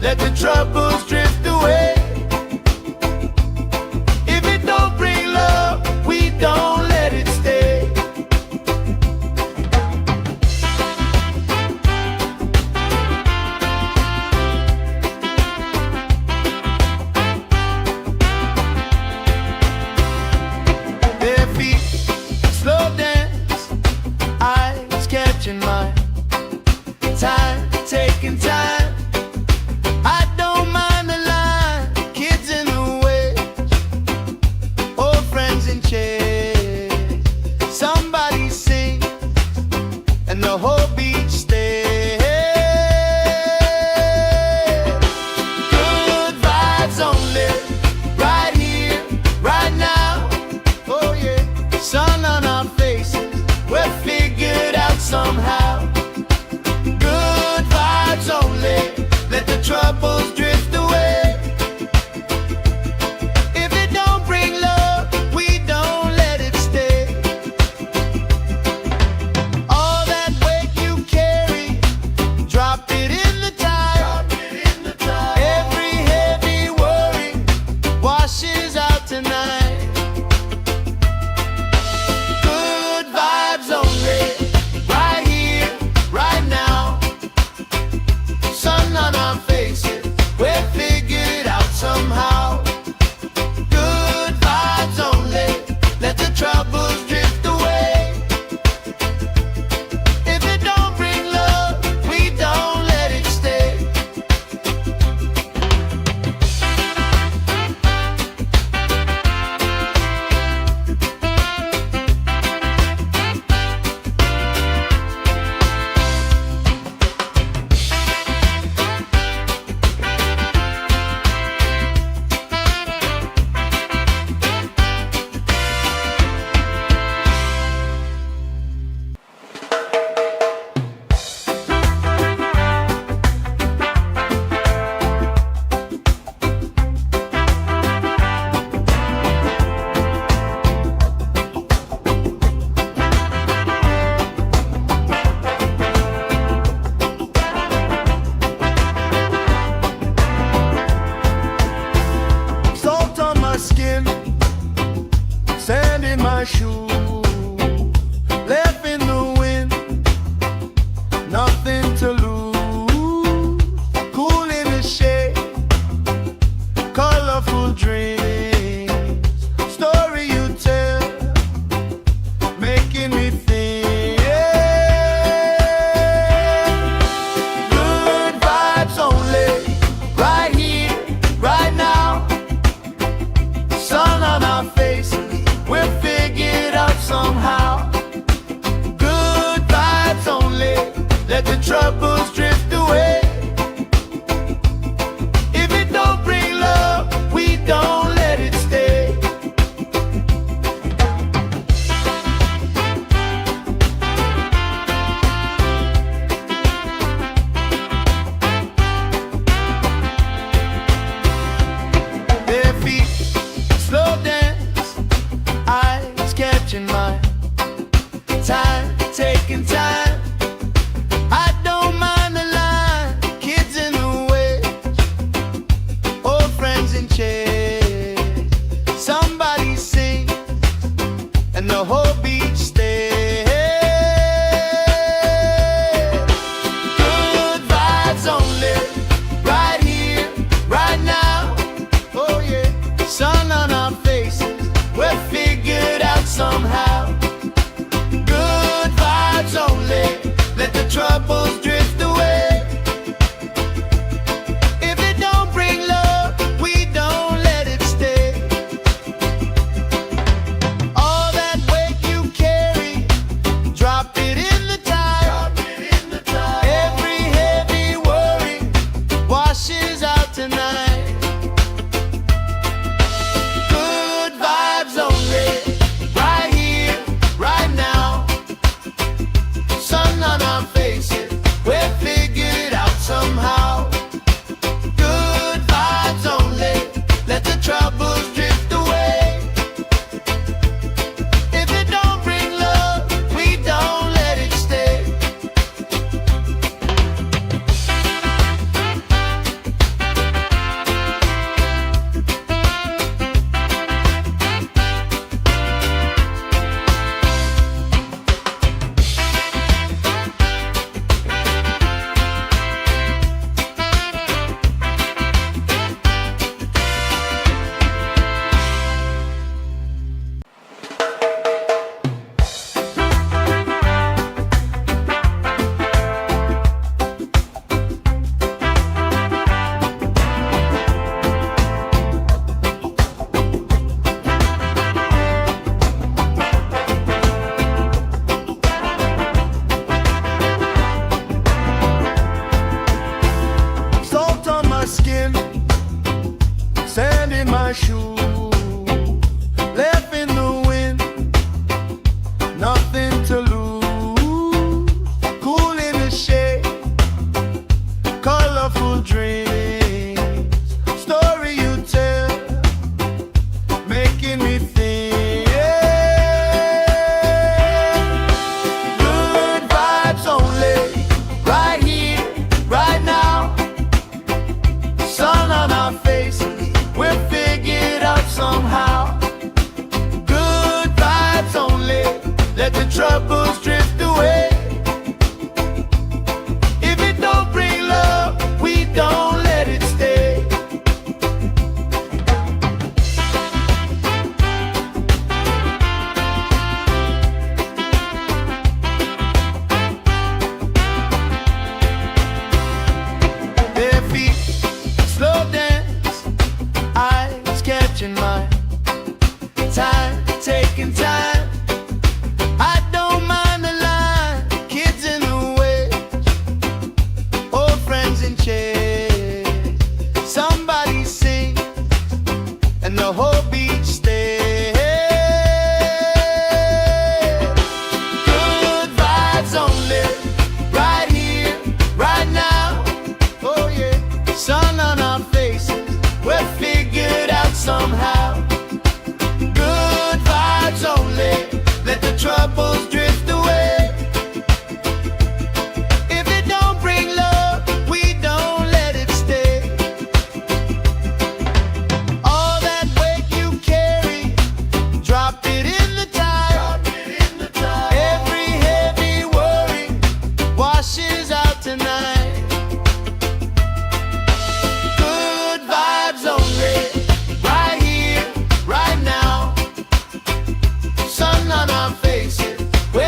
Speaker 1: let the troubles drift away. If it don't bring love, we don't let it stay. Bare feet, slow dance, eyes catching mine. Time, taking time. I don't mind the line. Kids in the way, old friends in chairs. Somebody sing, and the whole beach stays. Good vibes only, right here, right now. Oh yeah, sun on our faces, we're figured out somehow. Good vibes only, let the troubles drift away. If it don't bring love, we don't let it stay. All that weight you carry, drop it in the tide. Every heavy worry washes out tonight. Good vibes only, right here, right now. Sun on our faces, we're figured out somehow. Good vibes only, let the troubles drift away. If it don't bring love, we don't let it stay. Salt on my skin, sand in my shoe, left in the wind, nothing to lose. Cool in the shade, colorful dreams, story you tell, making me think. Good vibes only, right here, right now. Sun on our faces, we're figured out somehow. Good vibes only, let the troubles drift away. If it don't bring love, we don't let it stay. Bare feet, slow dance, eyes catching mine. Time, taking time. I don't mind the line. Kids in the way, old friends in chairs. Somebody sing, and the whole beach stays. Good vibes only, right here, right now. Oh yeah, sun on our faces, we're figured out somehow. Good vibes only, let the troubles drift away. If it don't bring love, we don't let it stay. All that weight you carry, drop it in the tide. in my shoe, left in the wind, nothing to lose. Cool in the shade, colorful dreams, story you tell, making me think. Good vibes only, right here, right now. Sun on our faces, we're figured out somehow. Good vibes only, let the troubles drift away. If it don't bring love, we don't let it stay. Their feet slow dance, eyes catching mine. Time, taking time. I don't mind the line. Kids in the waves, old friends in chairs. Somebody sings, and the whole beach stays. Good vibes only, right here, right now. Oh yeah, sun on our faces, we're figured out somehow. Good vibes only, let the troubles drift away. If it don't bring love, we don't let it stay. All that weight you carry, drop it in the tide. Every heavy worry washes out tonight. Good vibes only, right here, right now. Sun on our faces, we're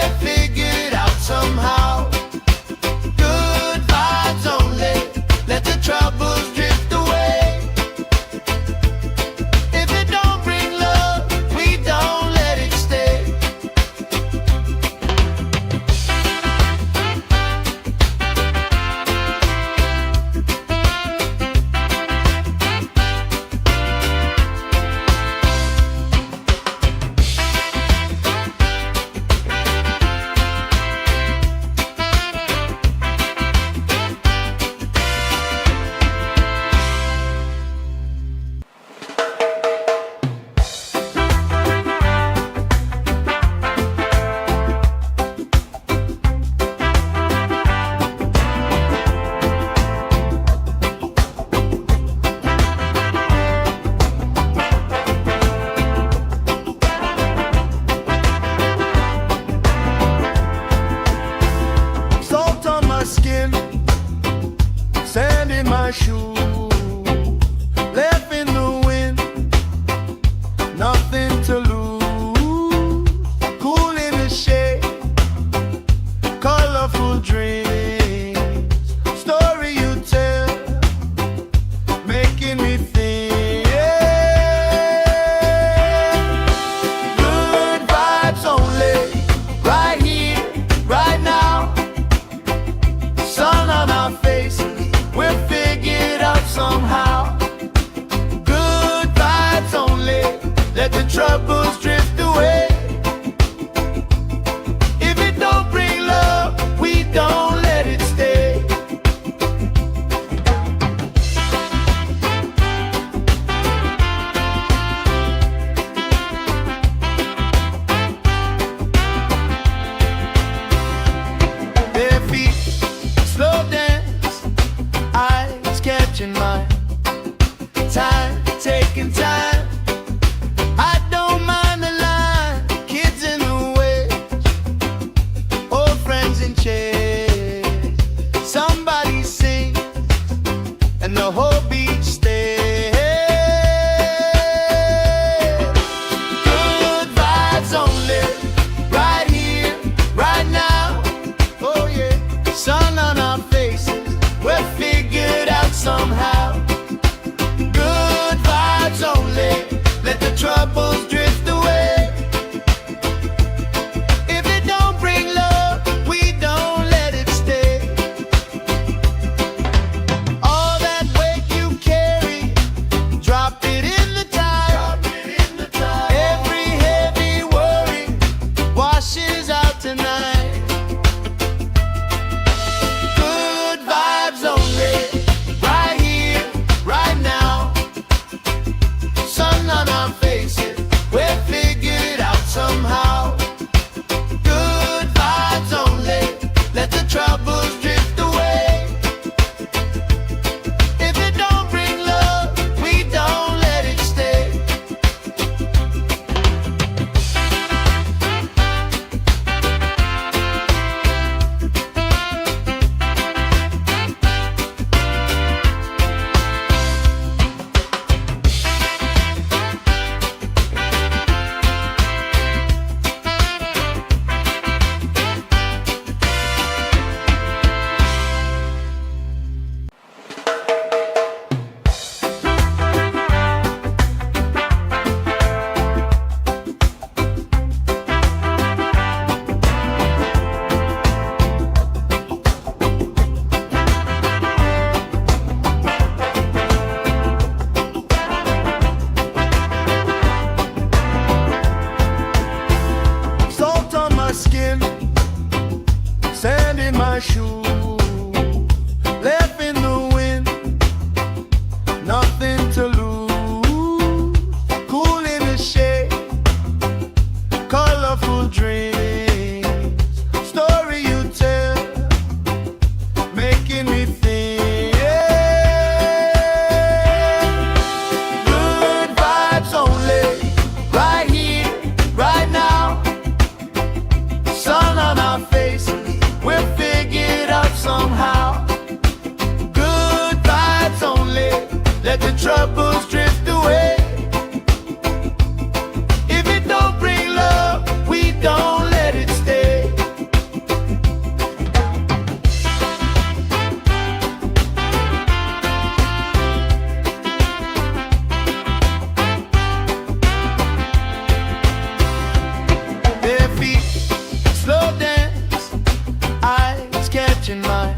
Speaker 1: troubles drift away. If it don't bring love, we don't let it stay. Bare feet, slow dance, eyes catching mine.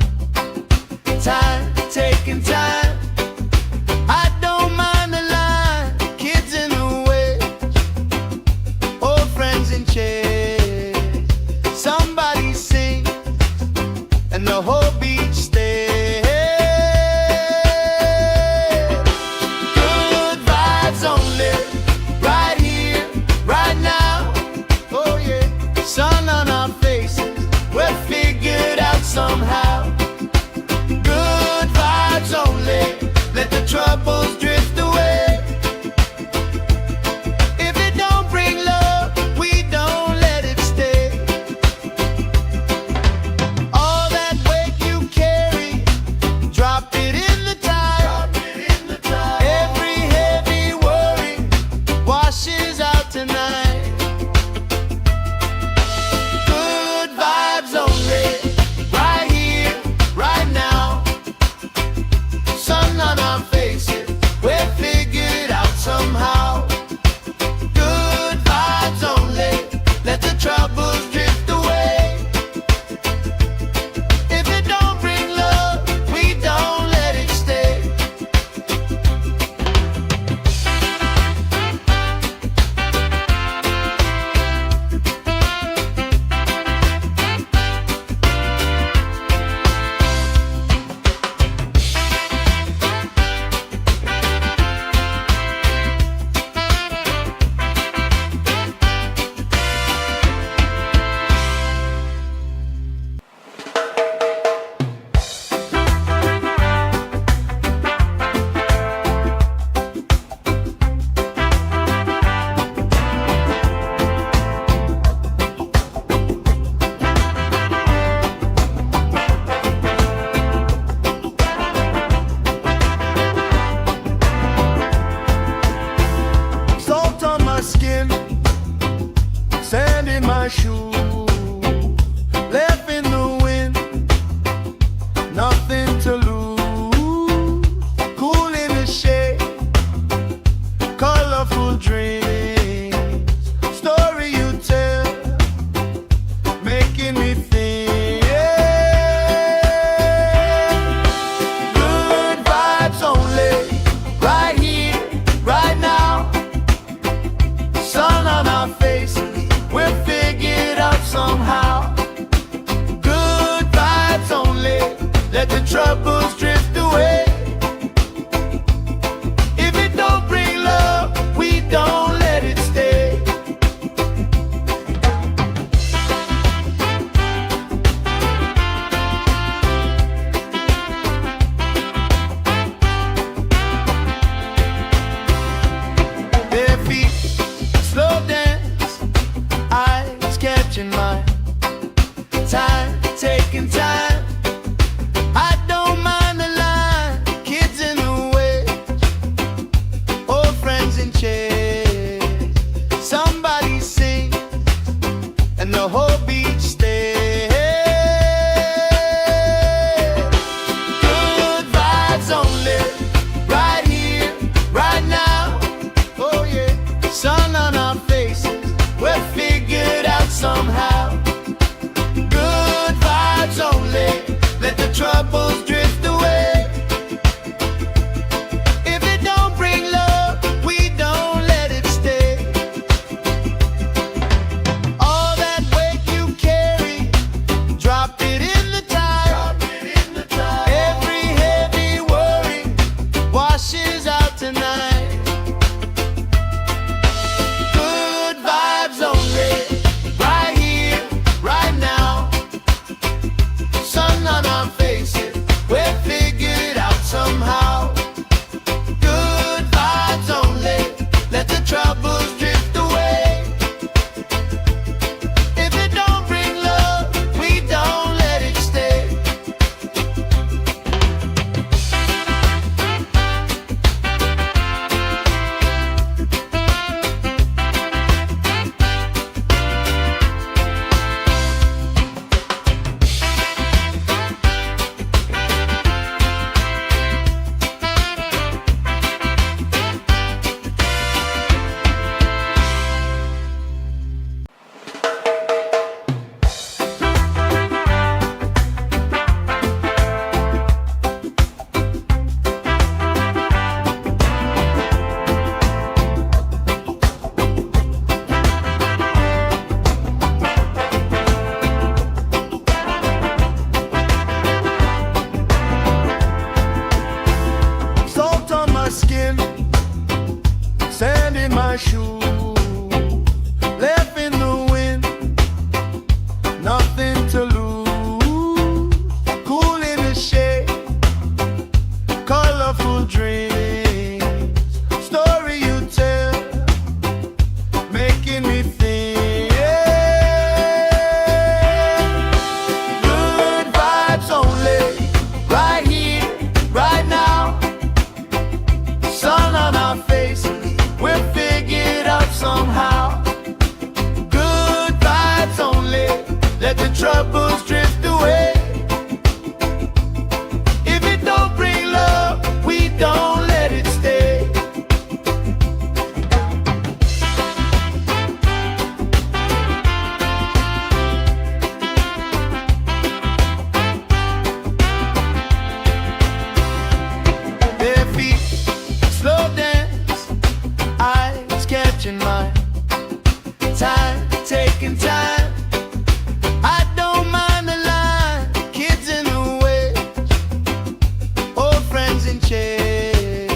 Speaker 1: Time, taking time. I don't mind the line. Kids in the way, old friends in chairs. Somebody sings and the whole beach stays. Good vibes only, right here, right now. Oh yeah, sun on our faces, we're figured out somehow. Good vibes only, let the troubles drift away. If it don't bring love, we don't let it stay. All that weight you carry, drop it in the tide. Every heavy worry washes out tonight. Good vibes only, right here, right now. Sun on our faces, we're figured out somehow. Good vibes only, let the troubles drift away. If it don't bring love, we don't let it stay. Salt on my skin, sand in my shoes, left in the wind, nothing to lose. Cool in the shade, colorful dreams, story you tell, making me think. Good vibes only, right here, right now. Sun on our faces, we're figured out somehow. Good vibes only, let the troubles drift away. If it don't bring love, we don't let it stay. Bare feet, slow dance, eyes catching mine. Time, taking time. I don't mind the line. Kids in the way, old friends in chairs. Somebody sings and the whole beach stays. Good vibes only, right here, right now. Oh yeah, sun on our faces, we're figured out somehow. Good vibes only, let the troubles drift away. If it don't bring love, we don't let it stay. All that weight you carry, drop it in the tide. Every heavy worry washes out tonight. Good vibes only, right here, right now. Sun on our faces, we're figured out somehow. Good vibes only, let the troubles drift away. If it don't bring love, we don't let it stay. catching my time, taking time. I don't mind the line, kids in the way, old friends in chairs.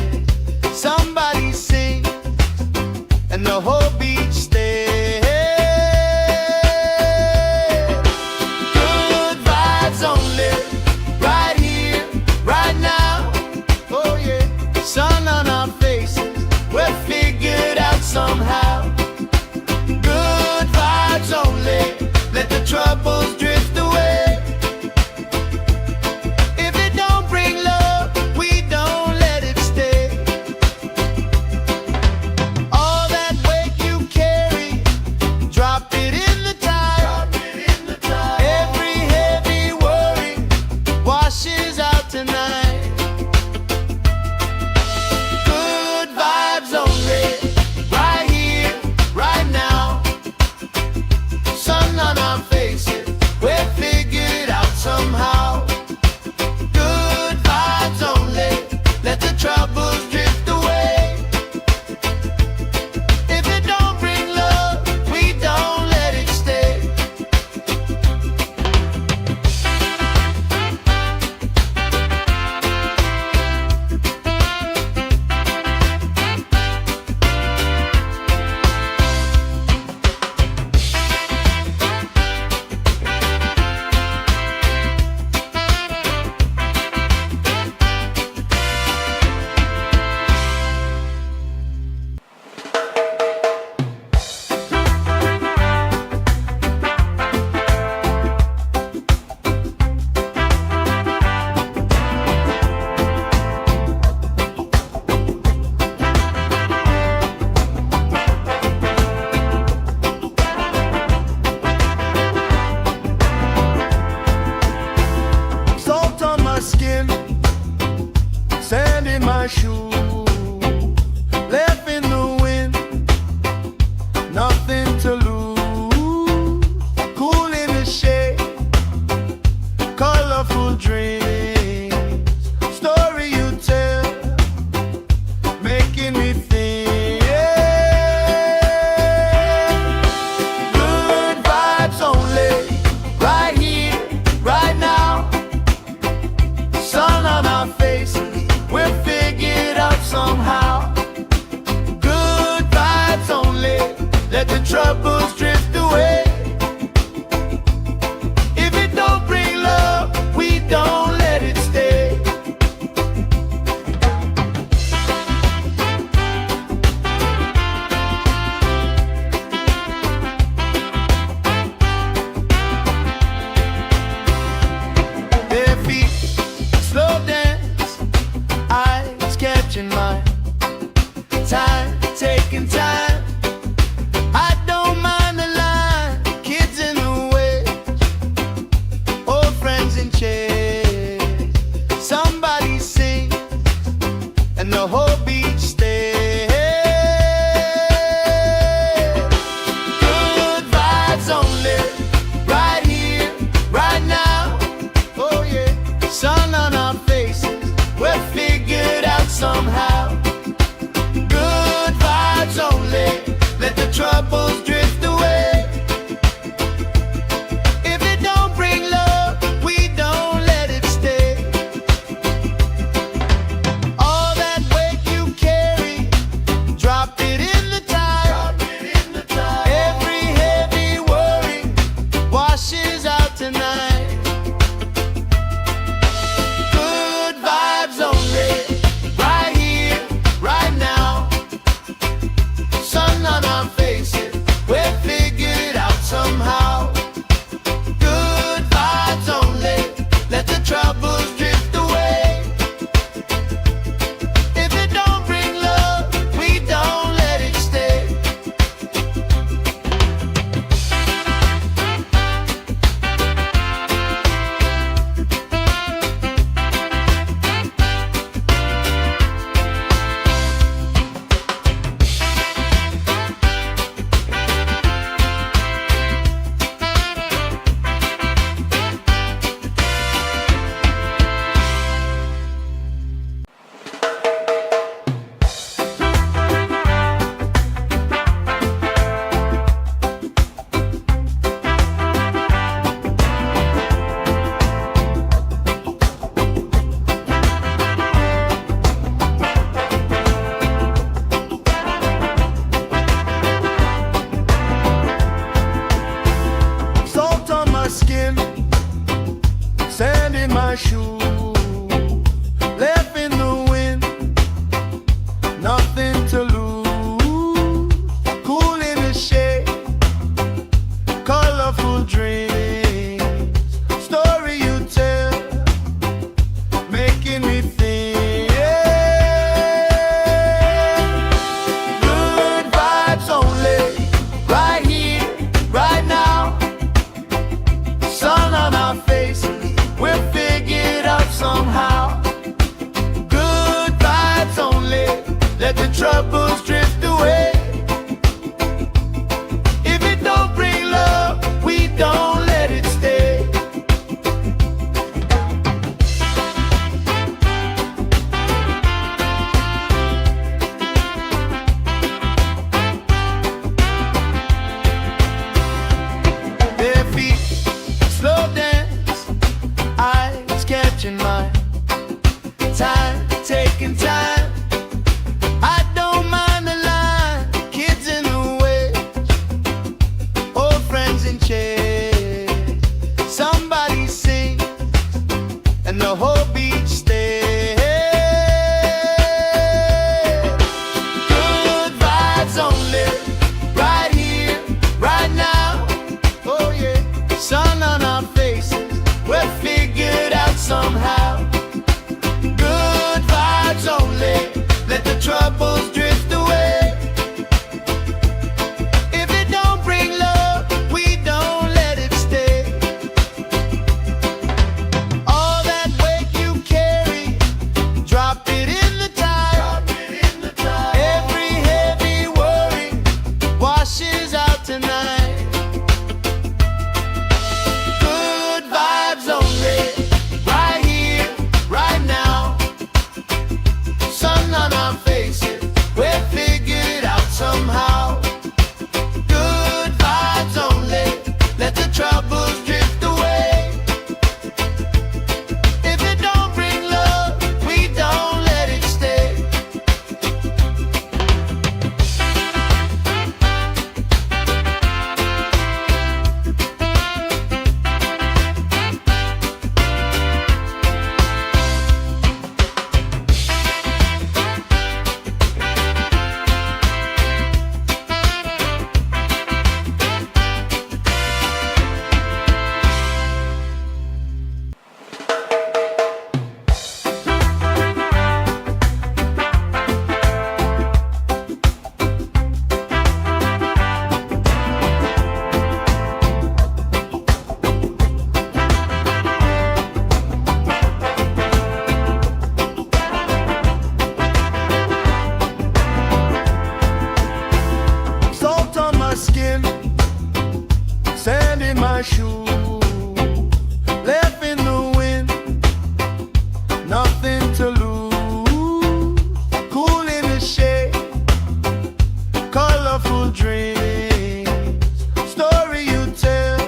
Speaker 1: Somebody sings and the whole beach stays. Good vibes only, right here, right now. Oh yeah, sun on our faces, we're figured out somehow. Good vibes only, let the troubles drift away. If it don't bring love, we don't let it stay. All that weight you carry, drop it in the tide. Every heavy worry washes out tonight. Good vibes only, right here, right now. Sun on our faces, we're figured out somehow. Good vibes only, let the troubles drift away. If it don't bring love, we don't let it stay. Salt on my skin, sand in my shoes, left in the wind, nothing to lose. Cool in the shade, colorful dreams, story you tell, making me think. Good vibes only, right here, right now. Sun on our faces, we're figured out somehow. Good vibes only, let the troubles drift away. If it don't bring love, we don't let it stay. Bare feet, slow dance, eyes catching my time, taking time. I don't mind my shoe, left in the wind, nothing to lose. Cool in the shade, colorful dreams, story you tell,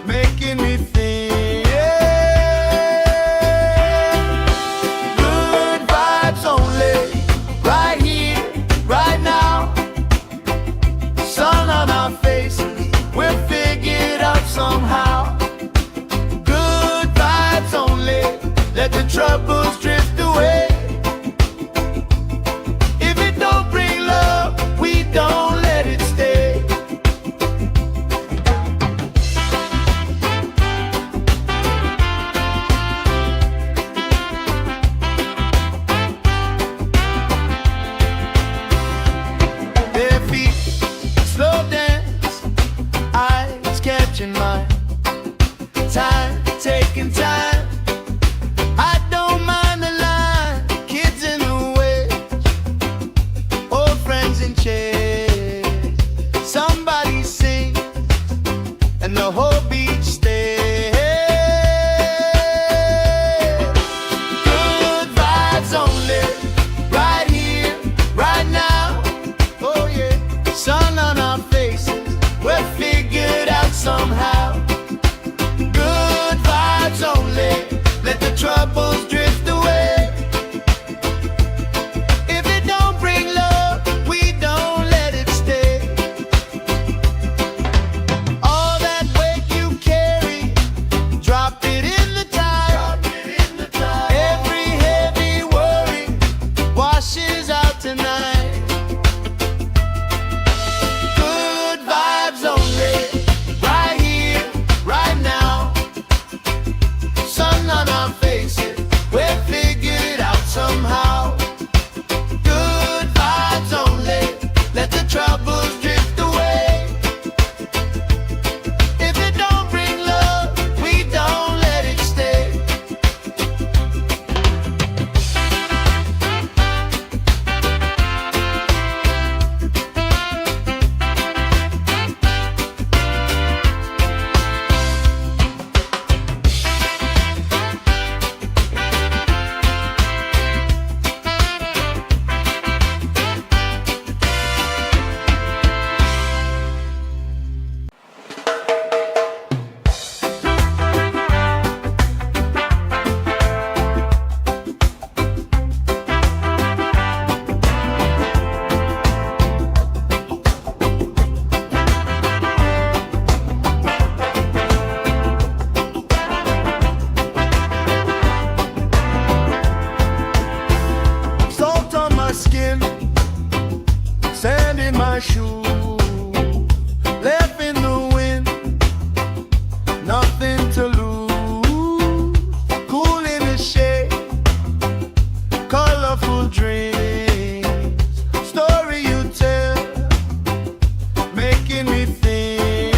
Speaker 1: making me think. Good vibes only, right here, right now. Sun on our faces, we'll figure it out somehow. Good vibes only, let the troubles drift away. If it don't bring love, we don't let it stay. Bare feet, slow dance, eyes catching mine. Time, taking time. I don't mind the line, kids in the way, old friends in chairs. Somebody sings, and the whole beach stays. Good vibes only, right here, right now. Oh yeah, sun on our faces, we'll figure it out somehow. Good vibes only, let the troubles drift away. If it don't bring love, we don't let it stay. All that weight you carry, drop it in the tide. Every heavy worry washes out tonight. Good vibes only, right here, right now. Sun on our faces, we'll figure it out somehow. Good vibes only, let the troubles drift away. If it don't bring love, we don't let it stay. Salt on my skin, sand in my shoe, left in the wind, nothing to lose. Cool in the shade, colorful dreams, story you tell, making me think.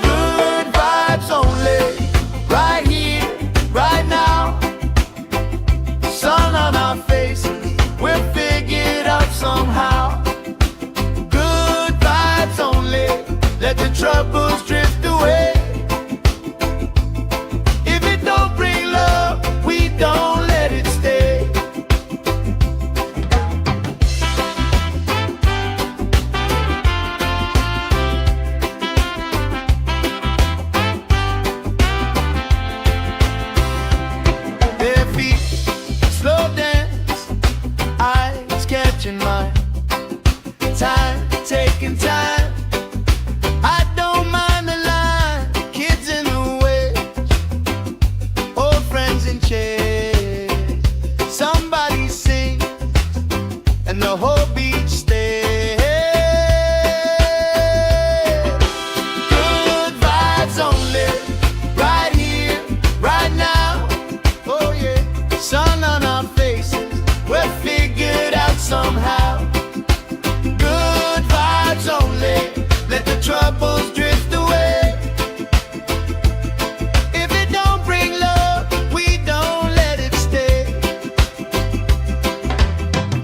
Speaker 1: Good vibes only, right here, right now. Sun on our faces, we'll figure it out somehow. Good vibes only, let the troubles drift away. If it don't bring love, we don't let it stay. Bare feet, slow dance, eyes catching mine. Time, taking time. I don't mind the line, kids in the way, old friends in chairs. Somebody sings, and the whole beach stays. Good vibes only, right here, right now. Oh yeah, sun on our faces, we'll figure it out somehow. Good vibes only, let the troubles drift away. If it don't bring love, we don't let it stay.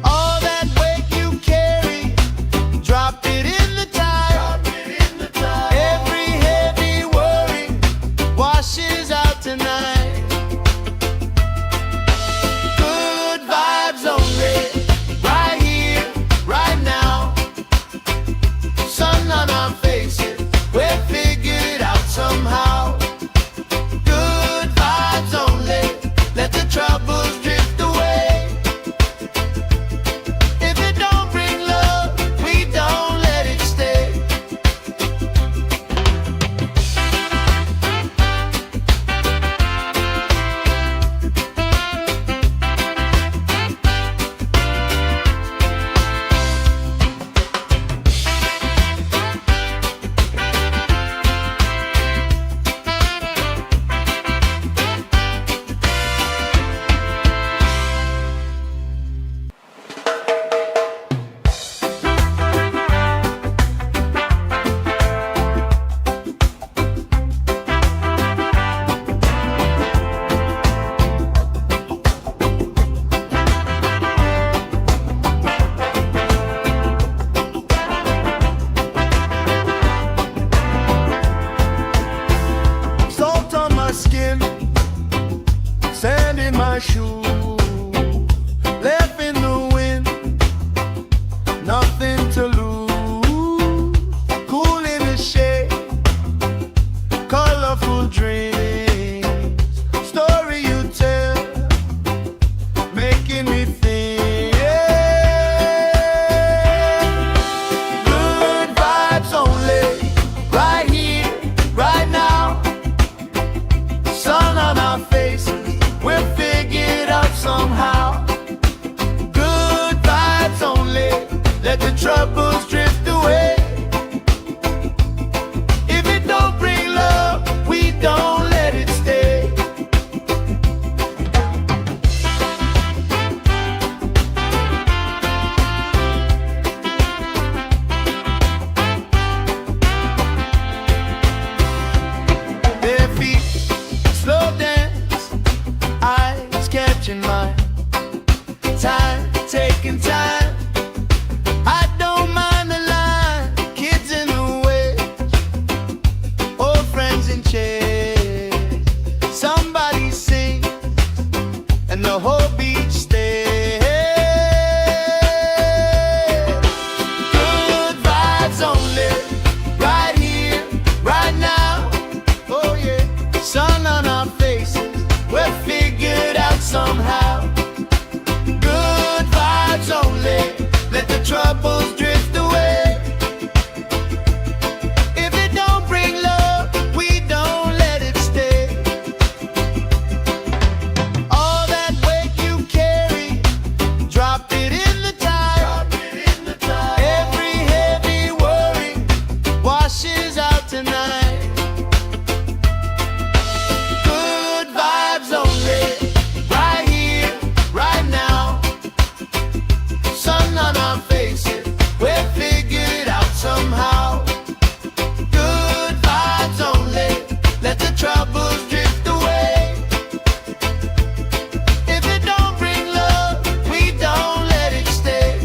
Speaker 1: All that weight you carry, troubles drift away. If it don't bring love, we don't let it stay. Bare feet, slow dance, eyes catching mine. Time, taking time. I don't mind the line. Kids in the way, old friends in chairs. Somebody sings and the whole beach stays. Good vibes only, right here, right now. Oh yeah, sun on our faces, we're figured out somehow. Good vibes only, let the troubles drift away. If it don't bring love, we don't let it stay. All that weight you carry, drop it in the tide. Every heavy worry washes out tonight. Good vibes only, right here, right now. Sun on our faces, we're figured out somehow. Good vibes only, let the troubles drift away. If it don't bring love, we don't let it stay.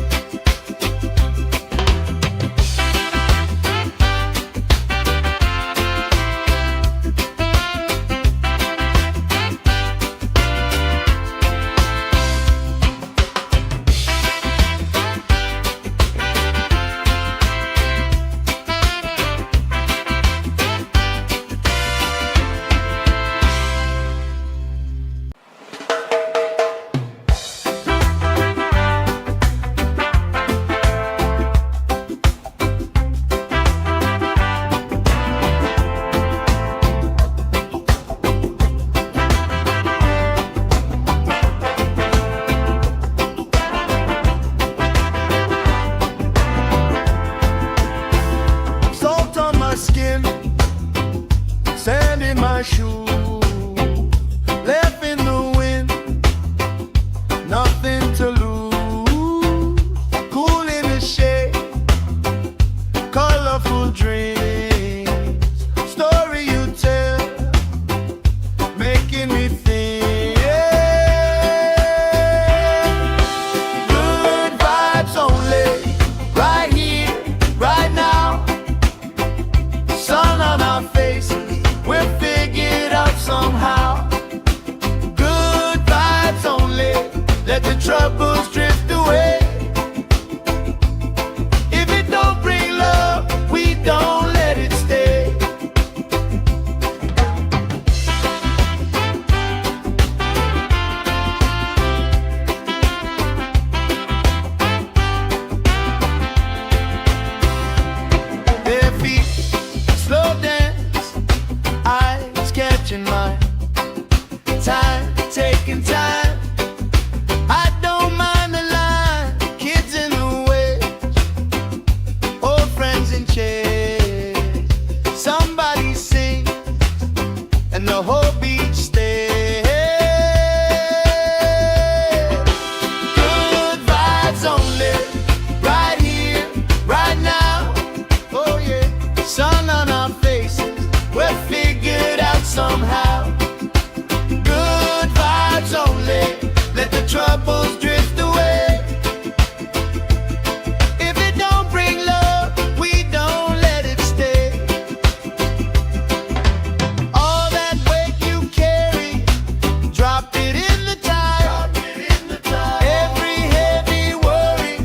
Speaker 1: Salt on my skin, sand in my shoes, left in the wind, nothing to lose. Cool in the shade, colorful dreams, story you tell, making me think. Good vibes only, right here, right now. Sun on our faces, we're figured out somehow. Good vibes only, let the troubles drift away. If it don't bring love, we don't let it stay. Bare feet, slow dance, eyes catching mine. Time, taking time. I don't mind the line. Kids in the way, old friends in chairs. Somebody sings and the whole beach stays. Good vibes only, right here, right now. Oh yeah, sun on our faces, we're figured out somehow. Good vibes only, let the troubles drift away. If it don't bring love, we don't let it stay. All that weight you carry, drop it in the tide. Every heavy worry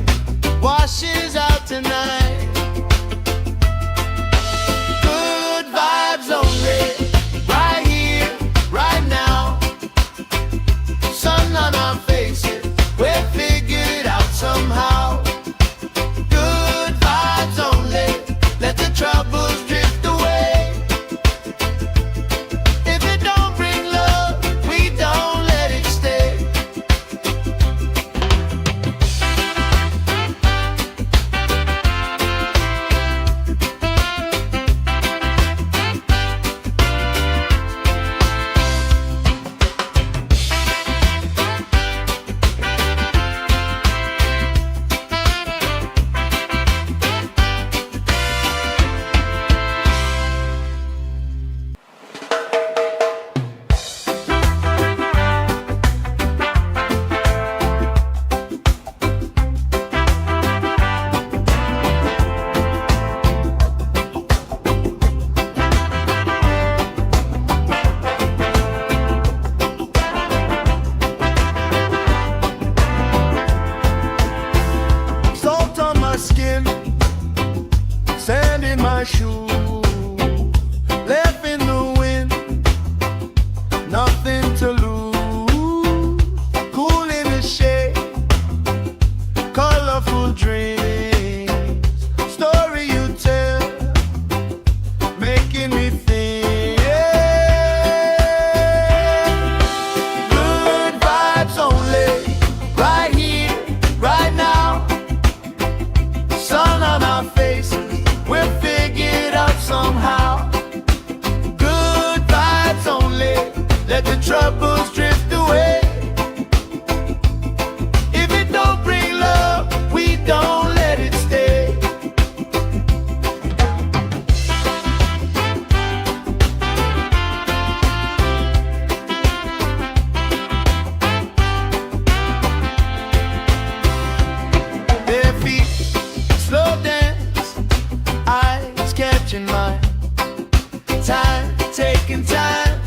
Speaker 1: washes out tonight. Good vibes only, right here, right now. Sun on our faces, my shoe, left in the wind, nothing to lose. Cool in the shade, colorful dreams, story you tell, making me think. Good vibes only, right here, right now. Sun on our faces, we're figured out somehow. Good vibes only, let the troubles drift away. If it don't bring love, we don't let it stay. Bare feet, slow dance, eyes catching mine. Time, taking time.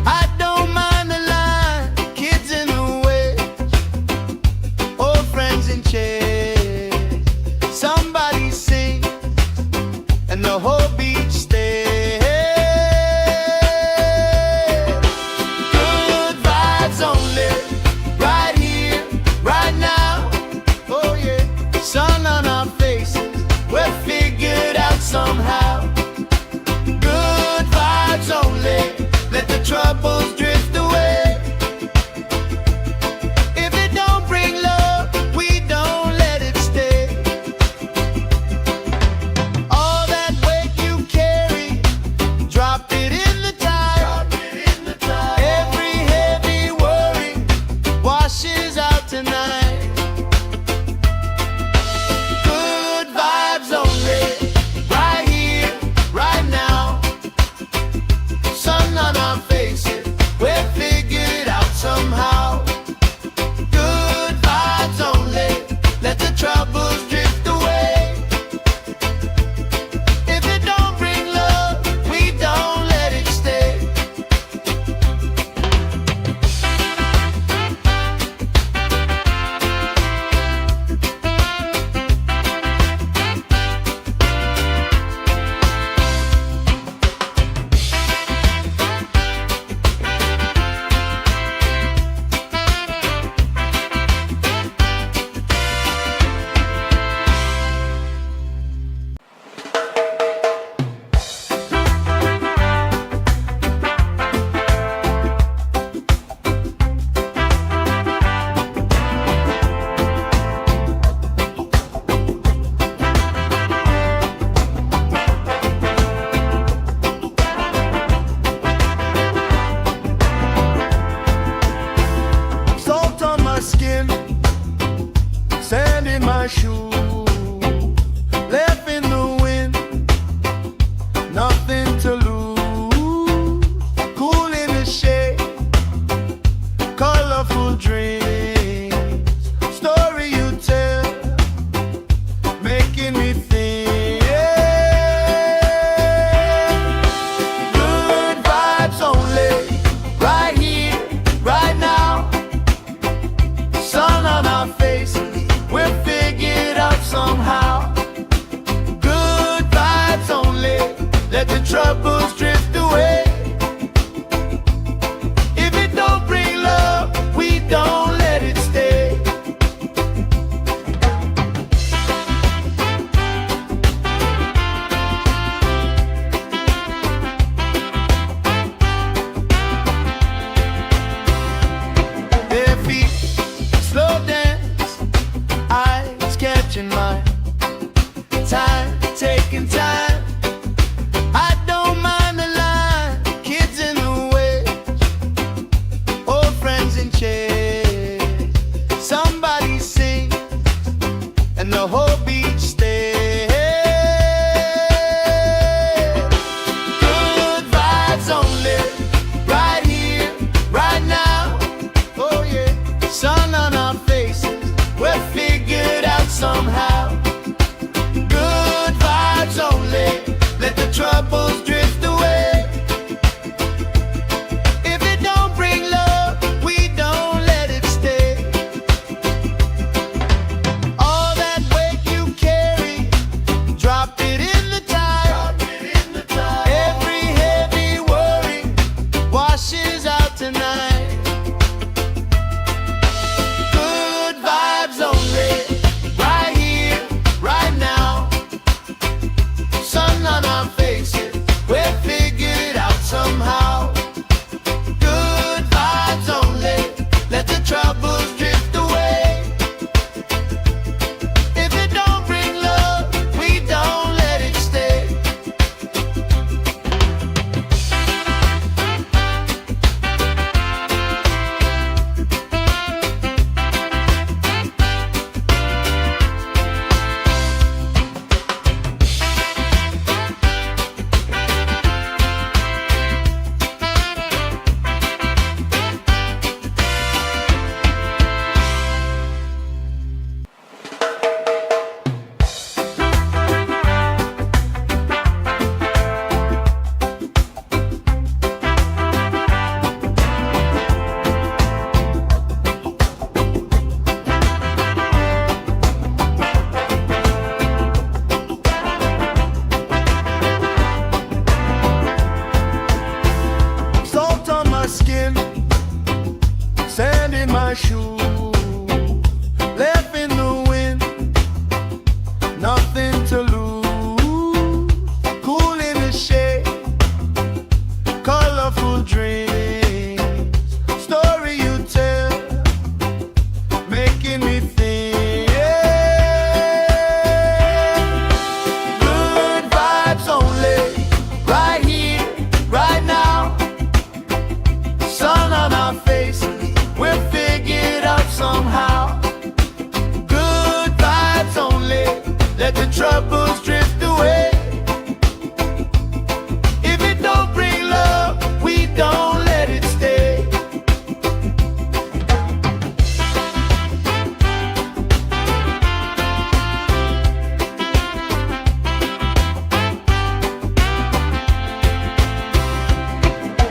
Speaker 1: I don't mind the line, kids in the way, old friends in chairs. Somebody sings, and the whole beach stays. Good vibes only, right here, right now. Oh yeah, sun on our faces, we're figured out somehow. Good vibes only, let the troubles drift away. If it don't bring love, we don't let it stay. All that weight you carry, drop it in the tide. Every heavy worry washes out tonight. Good vibes only, right here, right now. Sun on our faces, we're figured out somehow. Good vibes only, let the troubles drift away. If it don't bring love, we don't let it stay. Salt on my skin, sand in my shoe, left in the wind, nothing to lose. Cool in the shade, colorful dreams, story you tell, making me think. Good vibes only, right here, right now. Sun on our faces, we're figured out somehow. Good vibes only, let the troubles drift away. If it don't bring love, we don't let it stay. Bare feet, slow dance, eyes catching mine. Time, taking time. I don't mind the line, kids in the way, old friends in chairs. Somebody sings, and the whole beach stays. Good vibes only, right here, right now. Oh yeah, sun on our faces, we're figured out somehow. Good vibes only, let the troubles drift away. If it don't bring love, we don't let it stay. All that weight you carry, drop it in the tide. let the troubles drift away. If it don't bring love, we don't let it stay.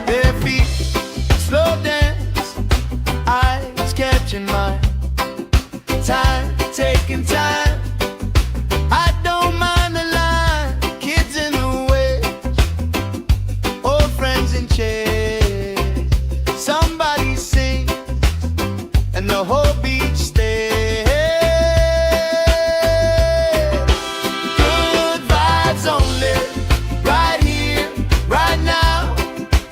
Speaker 1: Bare feet, slow dance, eyes catching mine. Time, taking time. I don't mind the line. Kids in the way, old friends in chairs. Somebody sings and the whole beach stays. Good vibes only, right here, right now.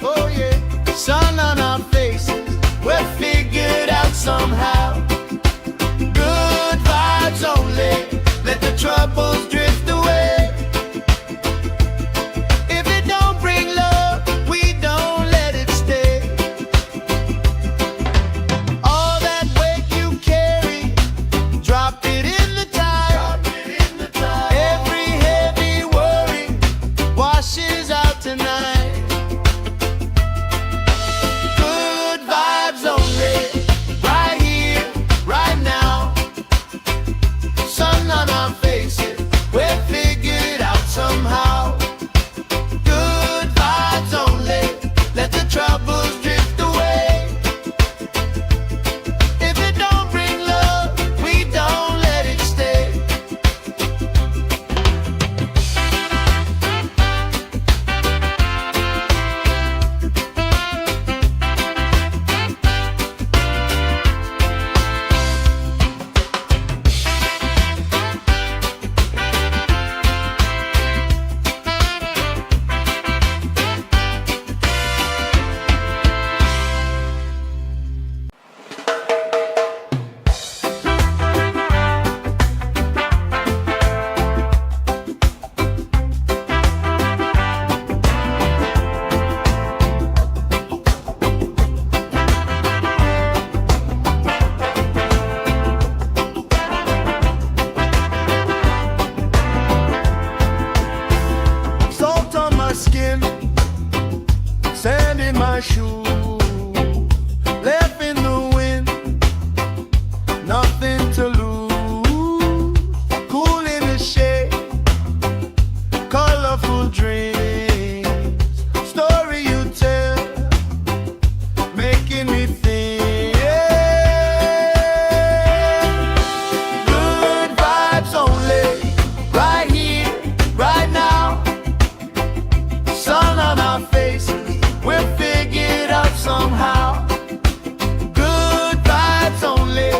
Speaker 1: Oh yeah, sun on our faces, we're figured out somehow. Only let the troubles drift away. If it don't bring love, we don't let it stay. All that weight you carry, drop it in the tide. Every heavy worry washes out tonight. Good vibes only, right here, right now. Sun on our faces, we're figured out somehow. Good vibes only, let the troubles drift away. If it don't bring love, we don't let it stay. Salt on my skin, sand in my shoes, left in the wind, nothing to lose. Cool in the shade, colorful dreams, story you tell, making me think. Good vibes only, right here, right now. Sun on our faces, we're figured out somehow. Good vibes only,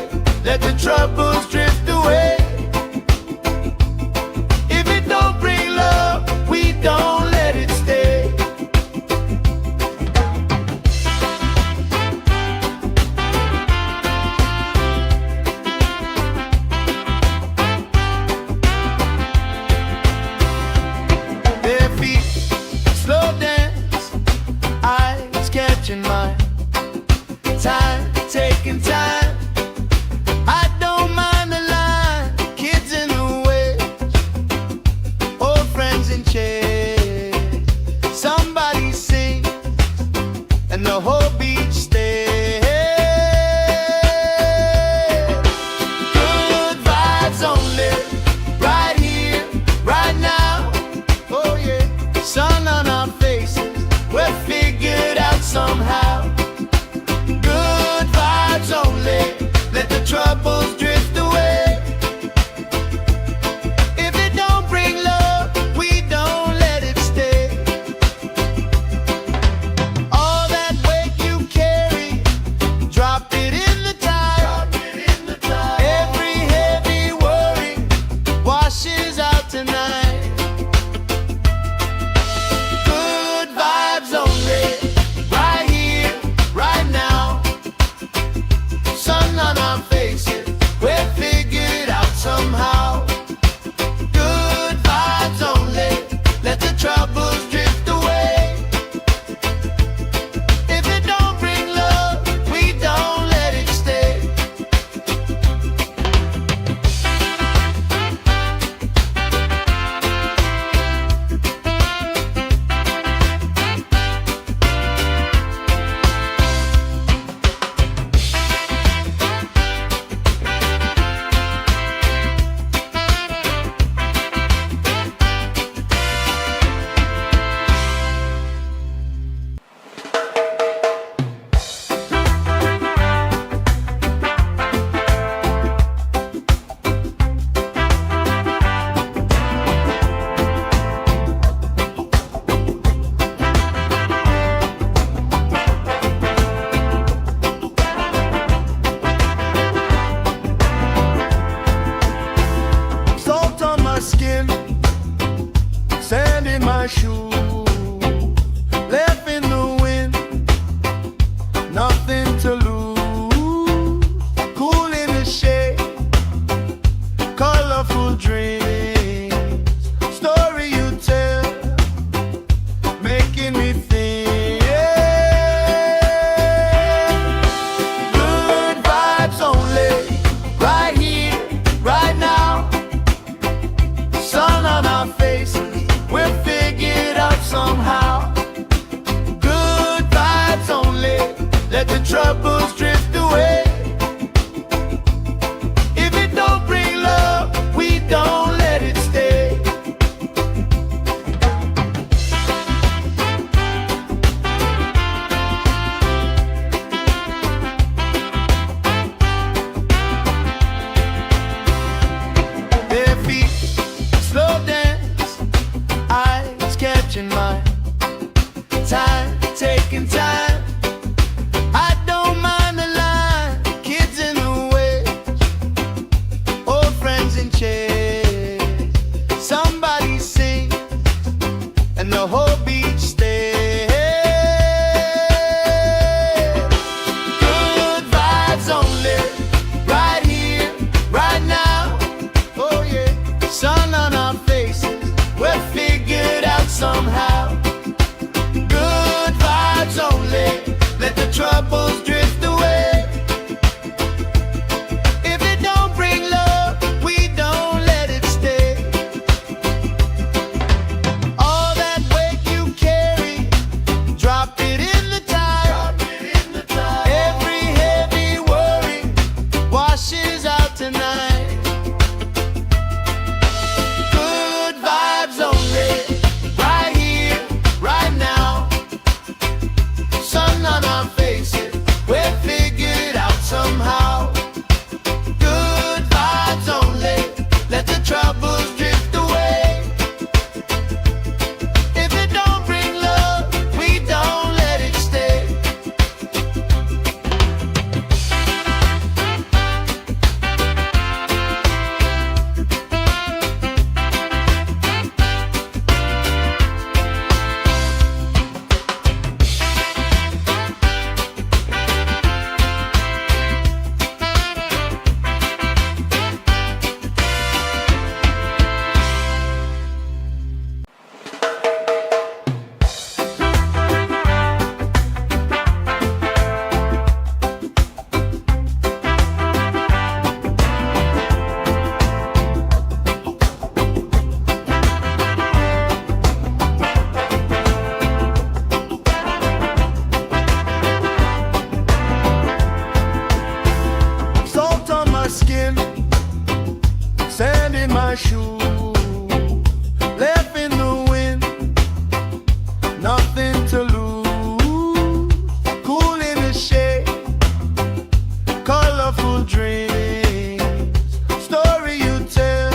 Speaker 1: let the troubles drift away. If it don't bring love, we don't let it stay. Bare feet, slow dance, eyes catching mine. Time, taking time. I don't mind the line. Kids in the way, old friends in chairs. Somebody sings and the whole beach stays. Good vibes only, right here, right now. Oh yeah, sun on our faces, we're figured out somehow. Good vibes only, let the troubles drift away. If it don't bring love, we don't let it stay. All that weight you carry, drop it in the tide. Every heavy worry washes out tonight. Good vibes only, right here, right now. Sun on our faces, we're figured out somehow. Good vibes only, let the troubles drift away. If it don't bring love, we don't let it stay. my shoe, left in the wind, nothing to lose. Cool in the shade, colorful dreams, story you tell, making me think. Good vibes only, right here, right now. Sun on our faces, we're figured out somehow. Good vibes only, let the troubles drift away. If it don't bring love, we don't let it stay. Their feet slow dance, eyes catching mine. Time, taking time. I don't mind the line. Kids in the way, old friends in chairs. Somebody sings, and the whole beach stays. Good vibes only, right here, right now. Oh yeah, sun on our faces, we're figured out somehow. Good vibes only, let the troubles drift away. If it don't bring love, we don't let it stay. All that weight you carry, drop it in the tide. Every heavy worry washes out tonight. Good vibes only, right here, right now. Sun on our faces, we're figured out somehow. Good vibes only, let the troubles drift away. If it don't bring love, we don't let it stay. Salt on my skin, sand in my shoe, left in the wind, nothing to lose. Cool in the shade, colorful dreams, story you tell,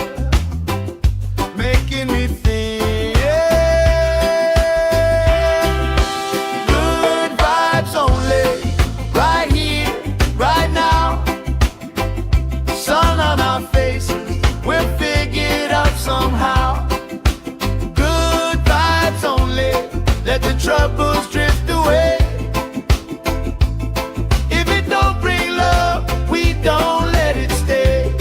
Speaker 1: making me think. Good vibes only, right here, right now. Sun on our faces, we're figured out somehow. Good vibes only, let the troubles drift away. If it don't bring love, we don't let it stay.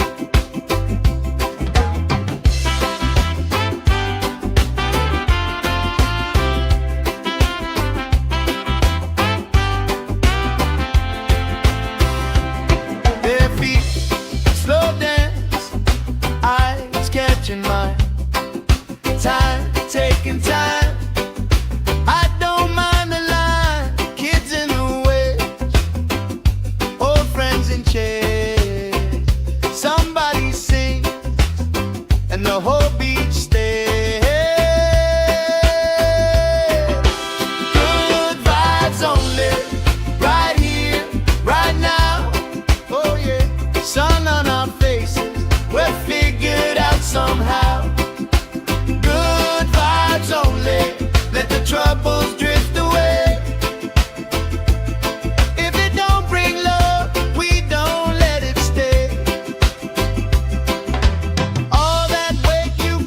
Speaker 1: Their feet slow dance, eyes catching mine. Time, taking time. I don't mind the line. Kids in the way, old friends in chairs. Somebody sings, and the whole beach stays. Good vibes only, right here, right now. Oh yeah, sun on our faces, we're figured out somehow. Good vibes only, let the troubles drift away. If it don't bring love, we don't let it stay. All that weight you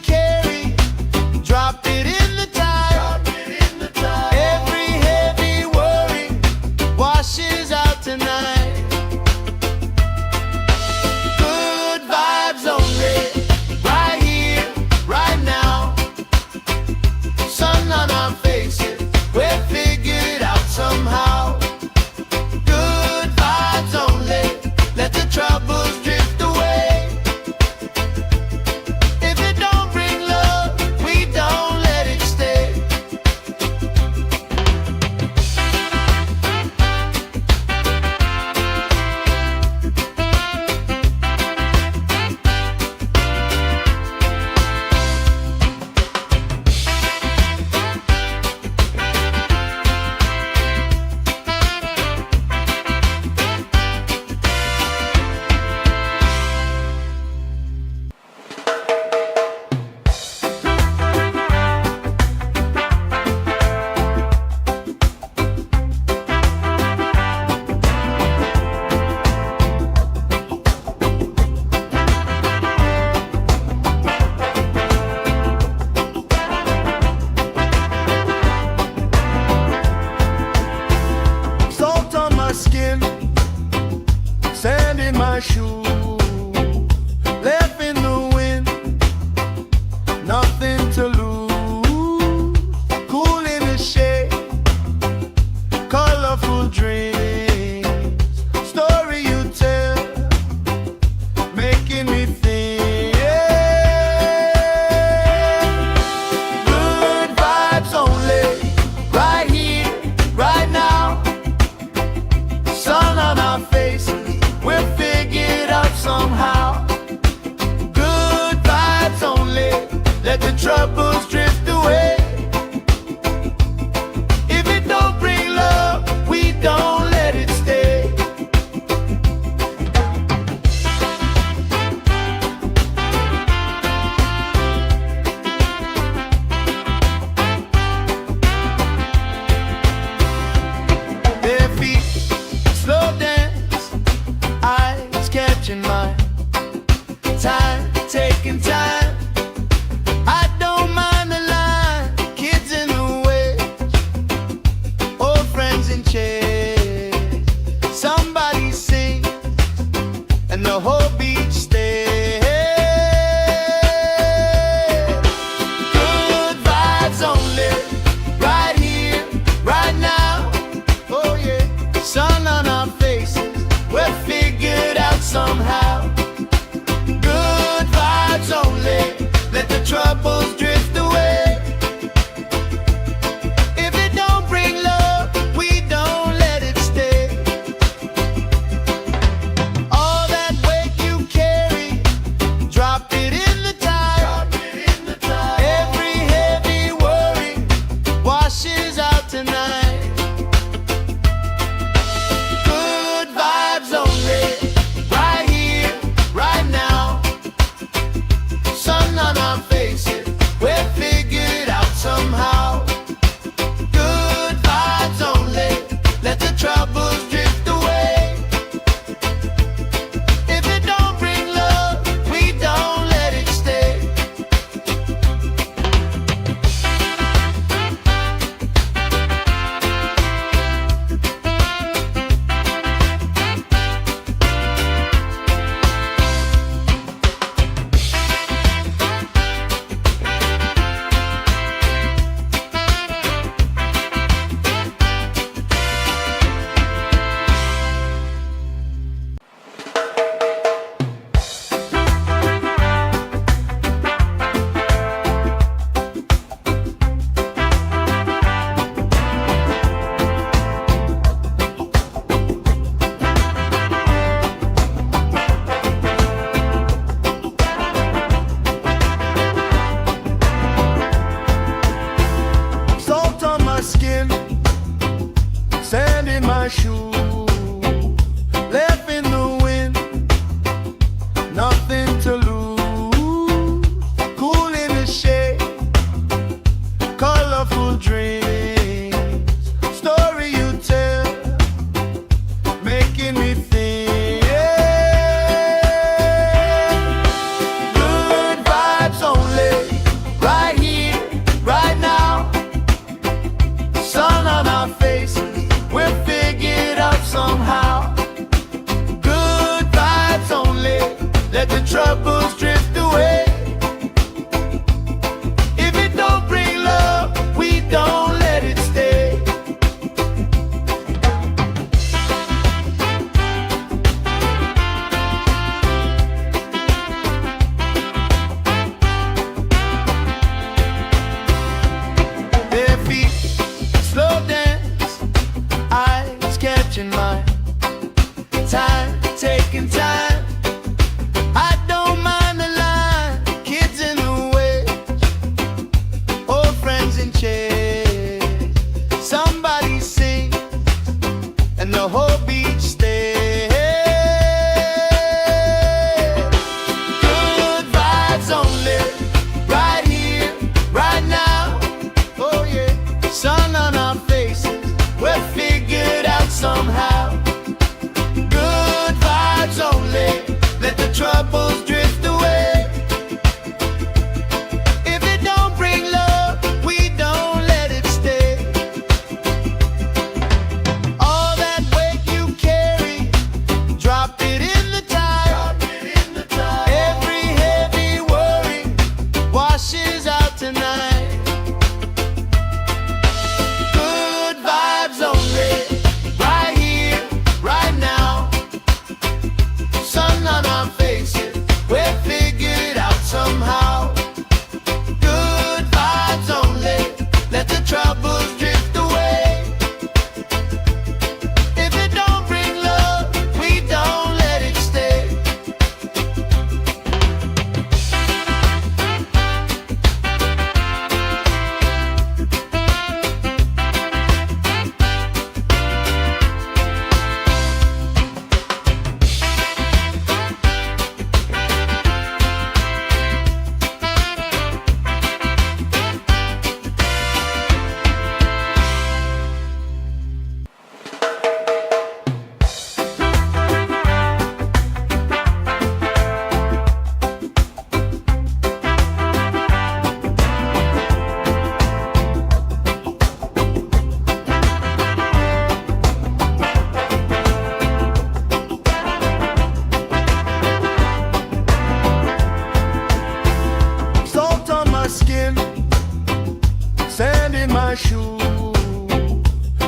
Speaker 1: my shoe,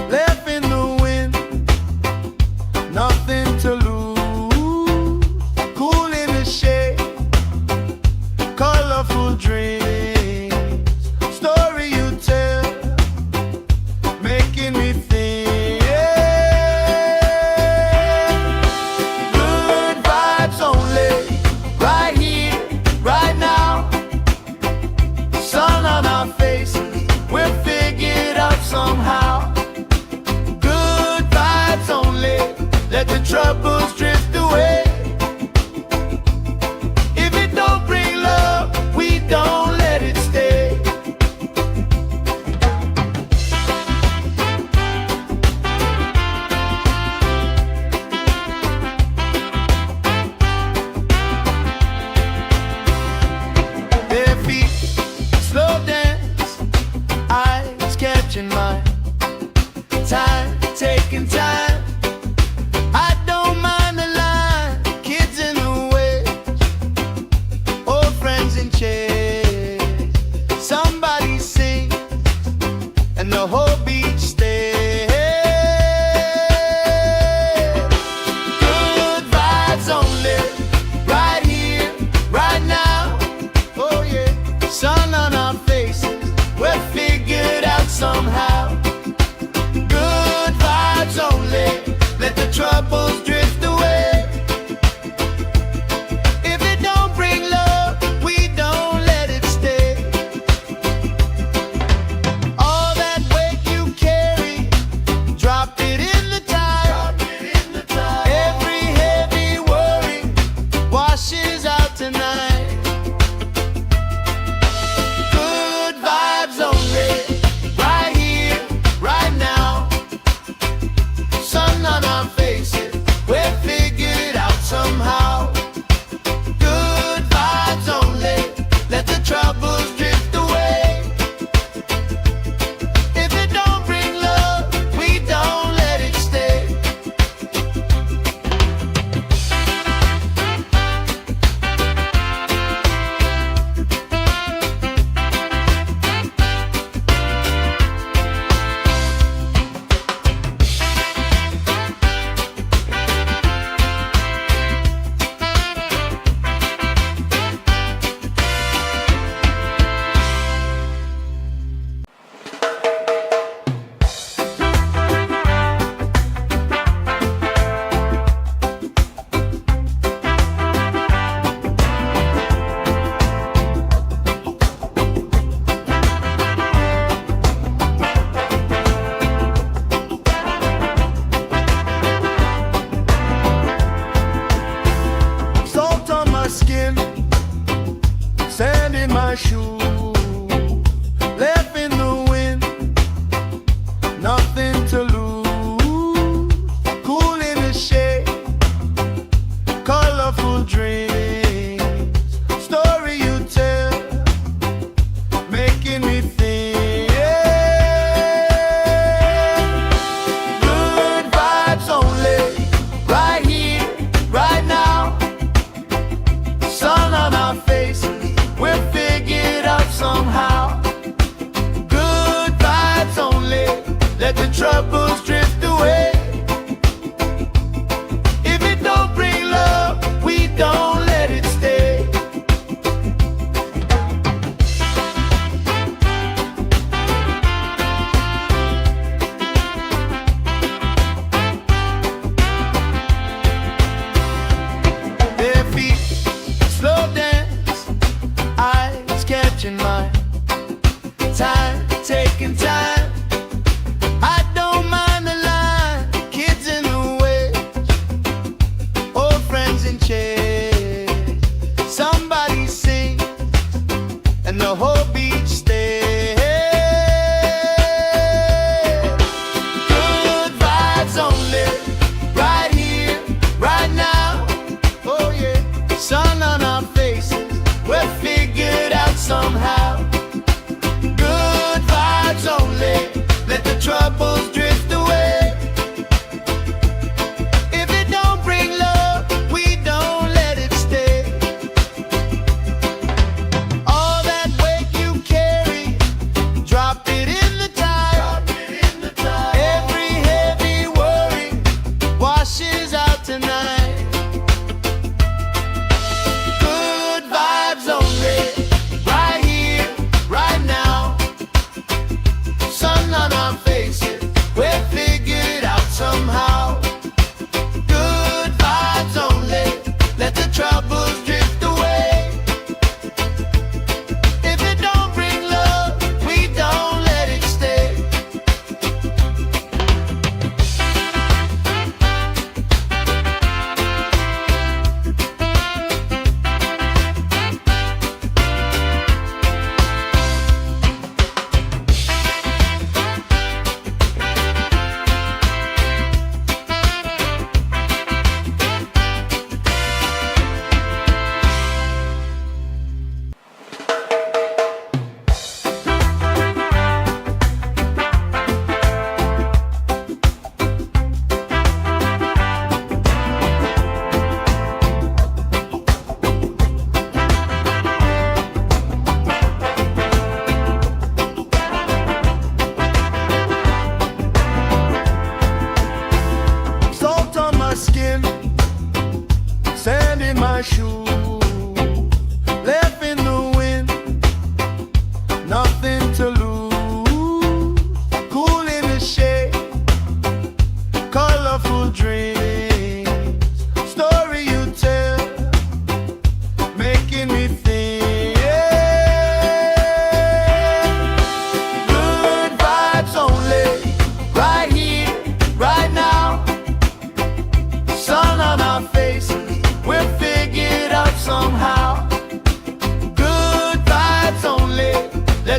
Speaker 1: left in the wind, nothing to lose. Cool in the shade, colorful dreams, story you tell, making me think. Good vibes only, right here, right now. Sun on our faces, we're figured out somehow. Good vibes only, let the troubles drift away. If it don't bring love, we don't let it stay. Their feet slow dance, eyes catching mine. Time, taking time. I don't mind the line. Kids in the way, old friends in chairs. Somebody sings, and the whole beach stays. Good vibes only, right here, right now. Oh yeah, sun on our faces, we're figured out somehow. Good vibes only, let the troubles drift away. If it don't bring love, we don't let it stay. All that weight you carry, drop it in the tide. Every heavy worry washes out tonight. Good vibes only, right here, right now. Sun on our faces, we're figured out somehow. Good vibes only, let the troubles drift away. If it don't bring love, we don't let it stay. Salt on my skin, sand in my shoe, left in the wind, nothing to lose. Cool in the shade, colorful dreams, story you tell, making me think. Good vibes only, right here, right now. Sun on our faces, we're figured out somehow. Good vibes only, let the troubles drift away. If it don't bring love, we don't let it stay. Their feet slow dance, eyes catching mine. Time, taking time. I don't mind the line. Kids in the way, old friends in chairs. Somebody sings, and the whole beach stays. Good vibes only, right here, right now. Oh yeah, sun on our faces, we're figured out somehow.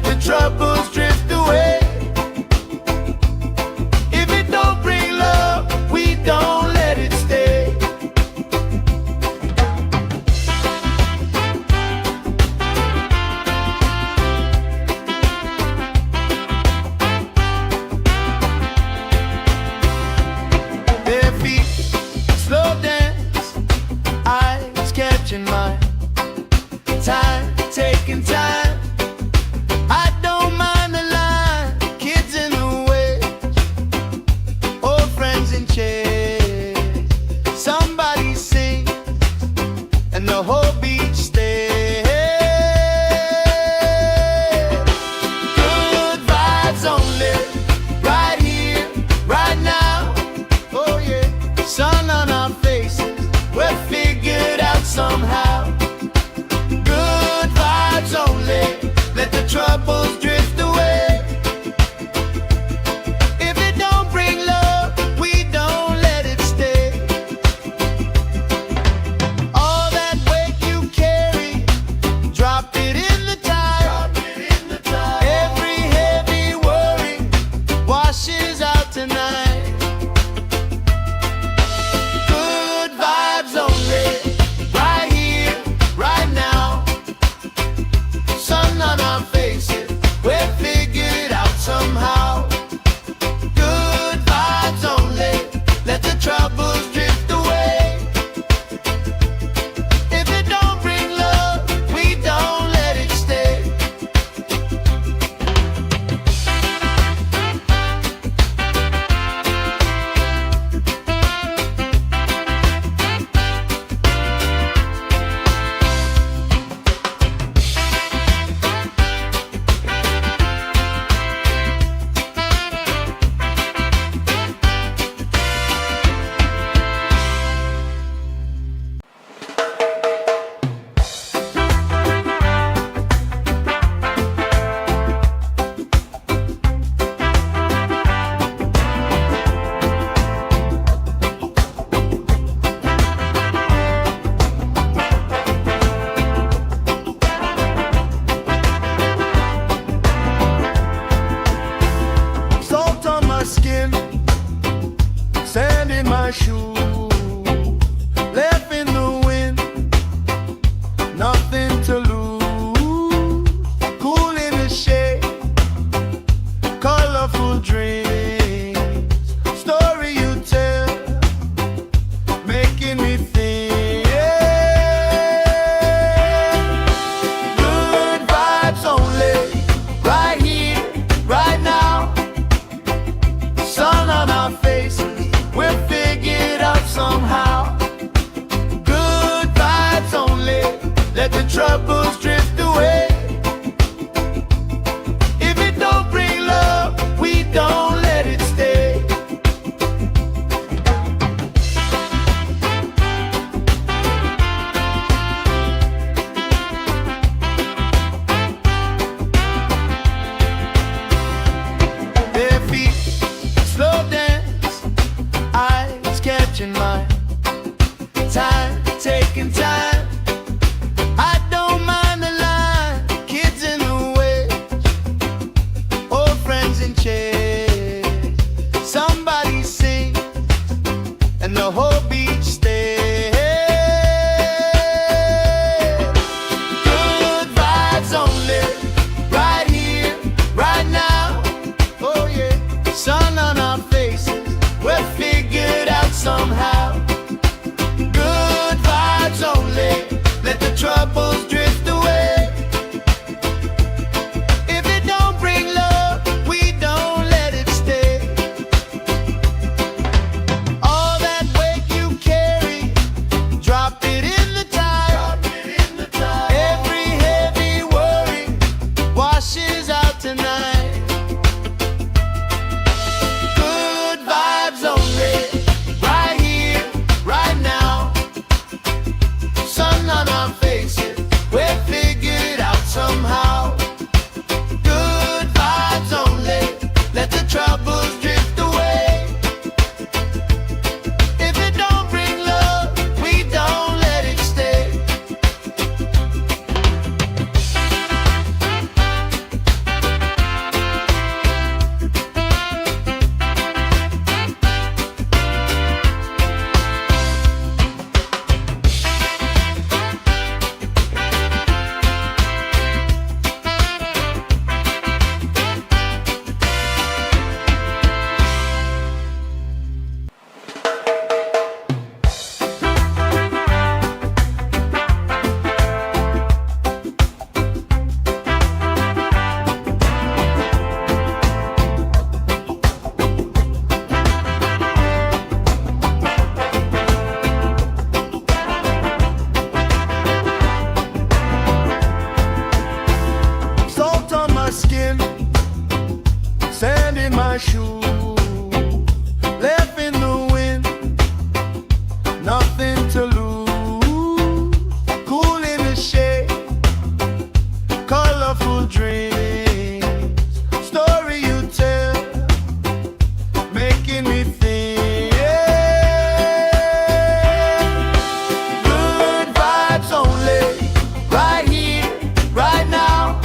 Speaker 1: let the troubles drift away. If it don't bring love, we don't let it stay. Bare feet, slow dance, eyes catching mine. Time, taking time. I don't mind the line. Kids in the way, old friends in chairs. Somebody sings and the whole beach stays. Good vibes only, right here, right now. Oh yeah, sun on our faces, we're figured out somehow. Good vibes only, let the troubles drift away. If it don't bring love, we don't let it stay. All that weight you carry, drop it in the tide. Every heavy worry washes out tonight. Good vibes only, right here, right now. Sun on our faces, we're figured out somehow. Good vibes only, let the troubles drift away. If it don't bring love, we don't let it stay. Salt on my skin, sand in my shoes, left in the wind, nothing to lose. Cool in the shade, colorful dreams, story you tell, making me think. Good vibes only, right here, right now. Sun on our faces, we're figured out somehow. Good vibes only, let the troubles drift away. If it don't bring love, we don't let it stay. Bare feet, slow dance, eyes catching mine. Time, taking time. I don't mind the line. Kids in the way, old friends in chairs. Somebody sings and the whole beach stays. Good vibes only, right here, right now. Oh yeah, sun on our faces, we're figured out somehow. Good vibes only, let the troubles drift away. If it don't bring love, we don't let it stay. All that weight you carry, drop it in the tide. Every heavy worry washes out tonight. Good vibes only, right here, right now. Sun on our faces, skin, sand in my shoe, left in the wind, nothing to lose. Cool in the shade, colorful dreams, story you tell, making me think. Good vibes only, right here, right now.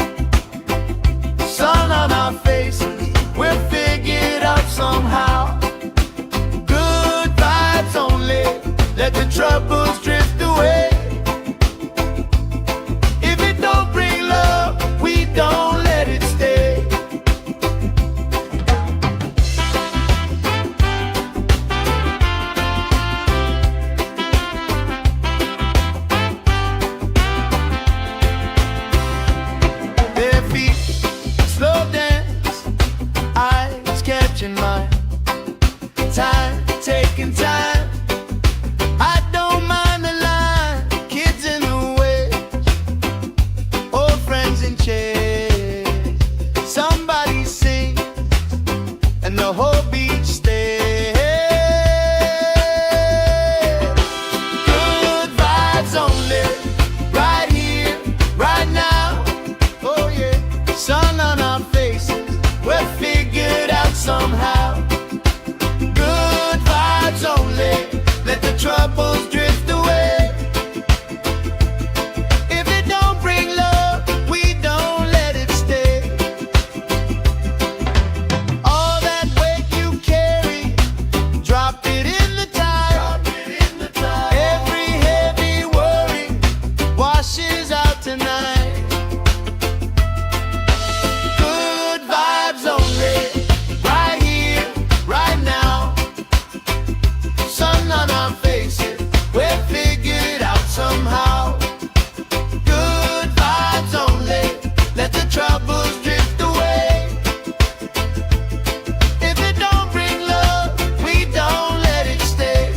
Speaker 1: Sun on our faces, we'll figure it out somehow. Good vibes only, let the troubles drift away. If it don't bring love, we don't let it stay. Their feet slow dance, eyes catching mine. Time, taking time. I don't mind the line. Kids in the way, old friends in chairs. Somebody sings, and the whole beach stays. Good vibes only, right here, right now. Oh yeah, sun on our faces, we'll figure it out somehow. Good vibes only, let the troubles drift away. If it don't bring love, we don't let it stay. All that weight you carry, drop it in the tide. Every heavy worry washes out tonight. Good vibes only, right here, right now. Sun on our faces, we'll figure it out somehow. Good vibes only, let the troubles drift away. If it don't bring love, we don't let it stay.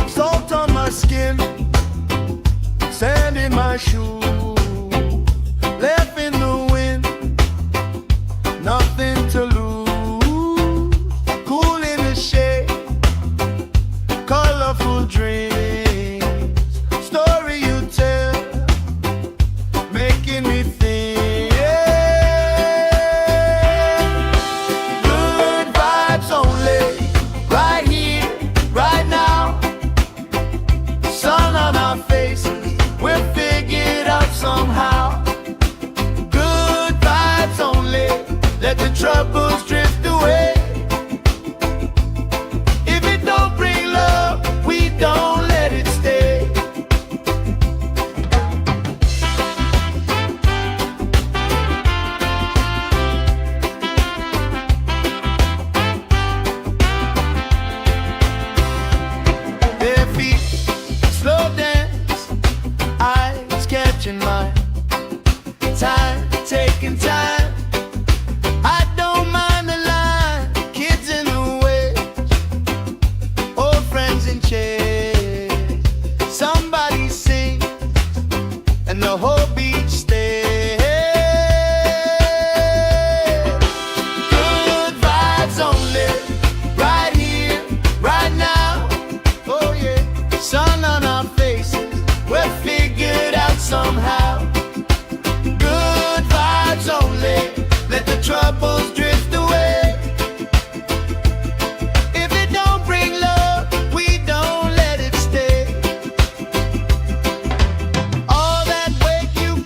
Speaker 1: Salt on my skin, sand in my shoe, left in the wind, nothing to lose. Cool in the shade, colorful dreams, story you tell, making me think. Good vibes only, right here, right now. Sun on our faces, we'll figure it out somehow. Good vibes only, let the troubles drift away. If it don't bring love, we don't let it stay. Their feet slow dance, eyes catching mine. Time, taking time. I don't mind the line. Kids in the way, old friends in chairs. Somebody sings, and the whole beach stays. Good vibes only, right here, right now. Oh yeah, sun on our faces, we'll figure it out somehow. Good vibes only, let the troubles drift away. If it don't bring love, we don't let it stay. All that weight you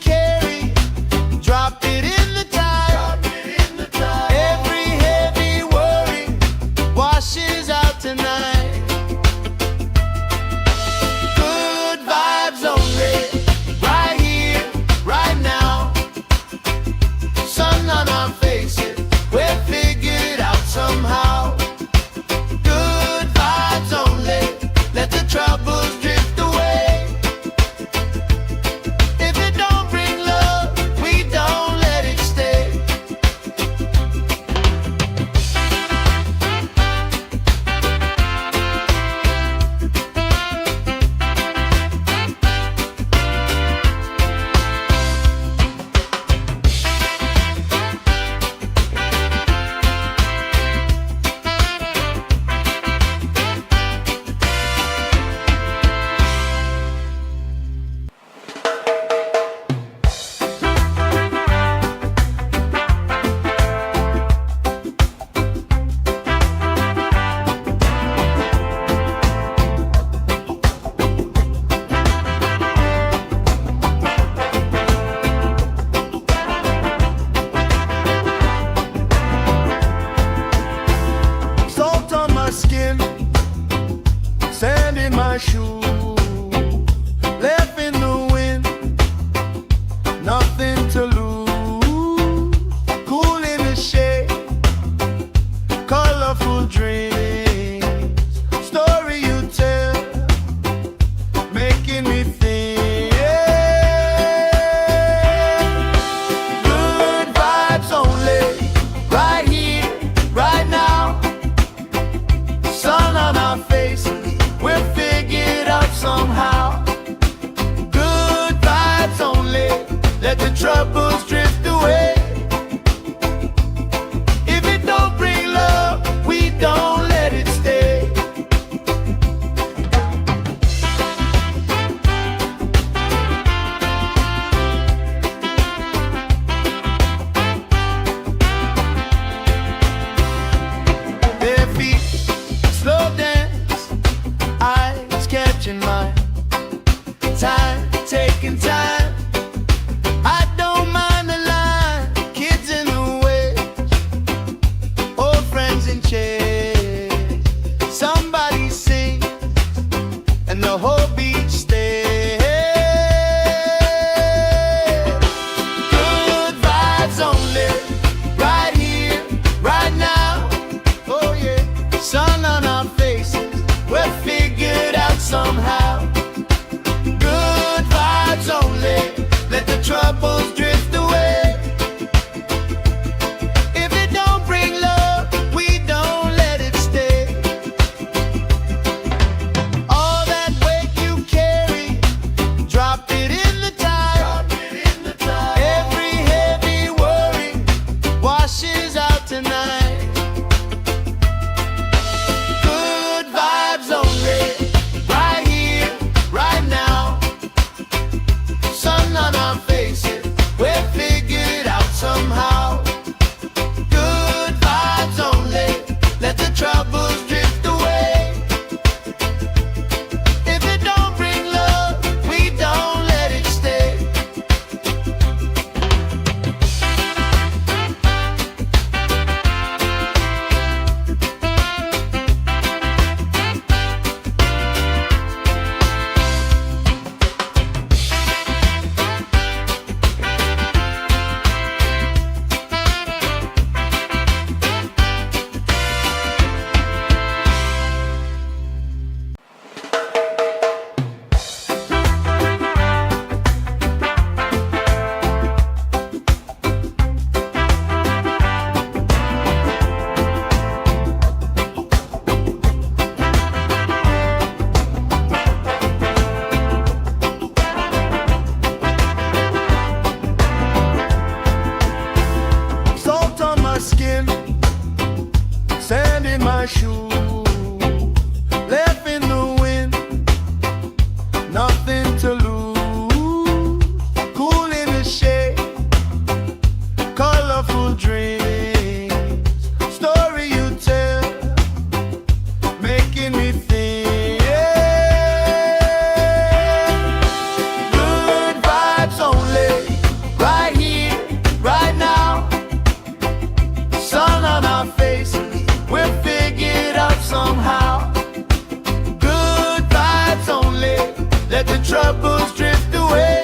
Speaker 1: troubles drift away.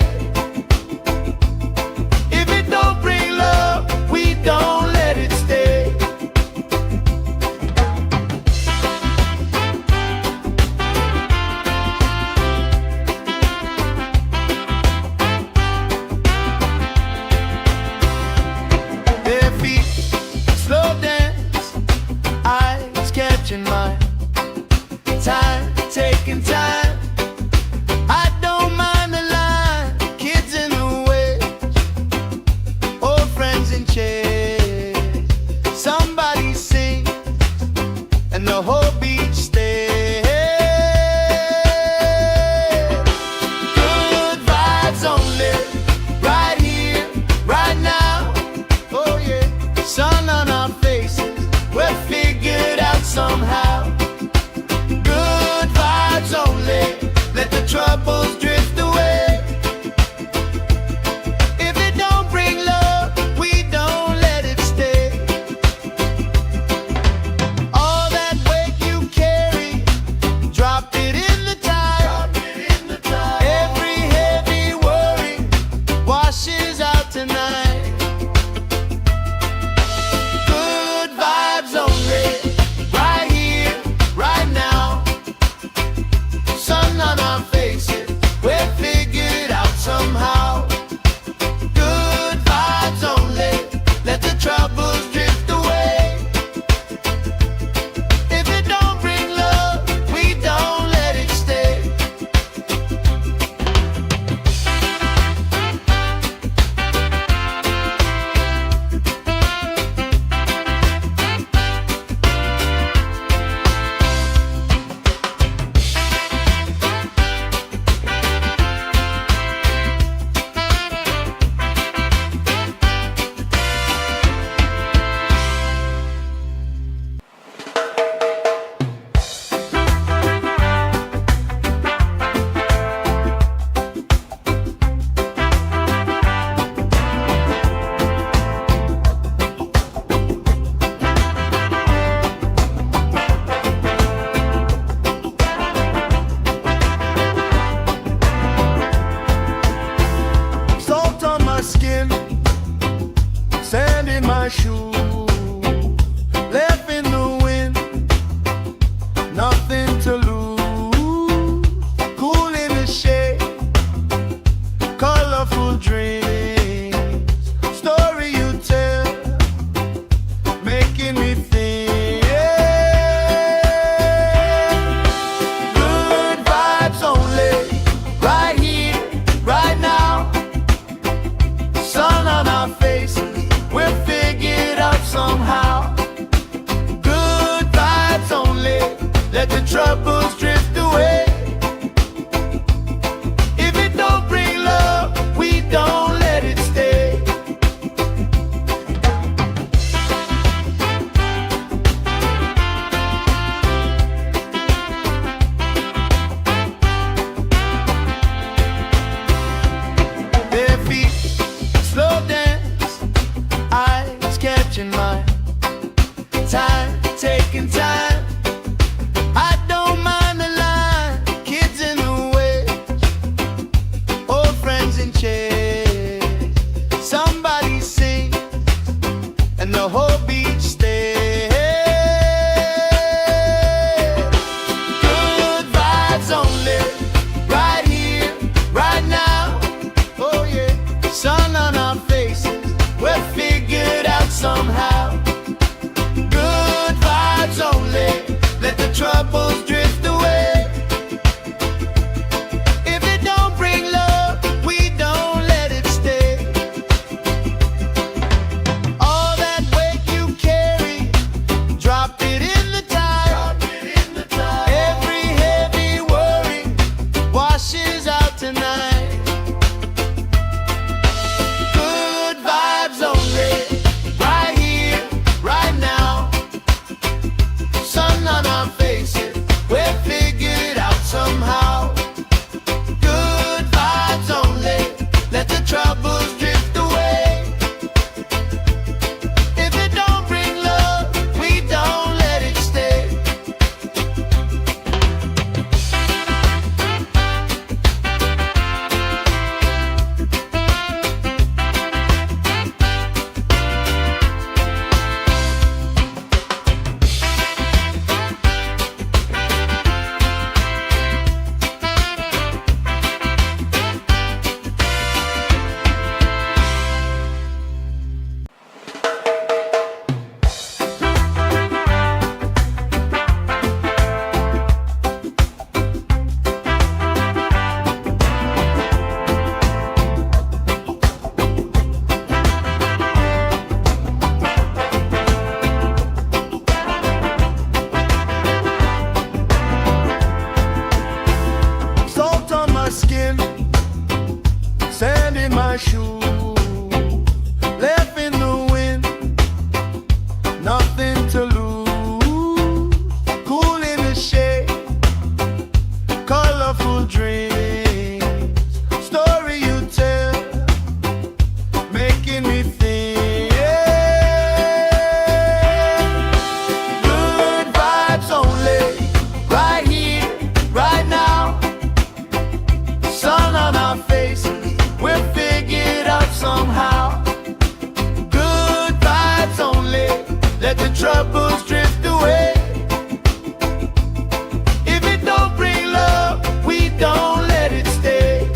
Speaker 1: If it don't bring love, we don't let it stay. Their feet slow dance, eyes catching mine. Time, taking time. I don't mind the line. Kids in the way, old friends in chairs. Somebody sing, and the whole beach stays. Good vibes only, right here, right now. Oh yeah, sun on our faces, we're figured out somehow. Good vibes only, let the troubles drift away. If it don't bring love, we don't let it stay. All that weight you carry, drop it in the tide. Every heavy worry washes out tonight. Good vibes only, right here, right now. Sun on our faces, we're figured out somehow. Good vibes only, let the troubles drift away. If it don't bring love, we don't let it stay. Salt on my skin, sand in my shoes, left in the wind, nothing to lose. Cool in the shade, colorful dreams, story you tell, making me think. Good vibes only, right here, right now. Sun on our faces, we're figured out somehow. Good vibes only, let the troubles drift away. If it don't bring love, we don't let it stay. Their feet slow dance, eyes catching mine. Time, taking time. I don't mind the line. Kids in the way, old friends in chairs. Somebody sing, and the whole beach stays. Good vibes only, right here, right now. Oh yeah, sun on our faces, we're figured out somehow. Good vibes only, let the troubles drift away. If it don't bring love, we don't let it stay. All that weight you carry, drop it in the tide. Every heavy worry washes out tonight. Good vibes only, right here, right now. Sun on our faces, we're figured out somehow. Good vibes only, let the troubles drift away. If it don't bring love, we don't let it stay. my shoe, left in the wind, nothing to lose. Cool in the shade, colorful dreams, story you tell, making me think. Good vibes only, right here, right now. Sun on our faces, we're figured out somehow. Good vibes only, let the troubles drift away. If it don't bring love, we don't let it stay.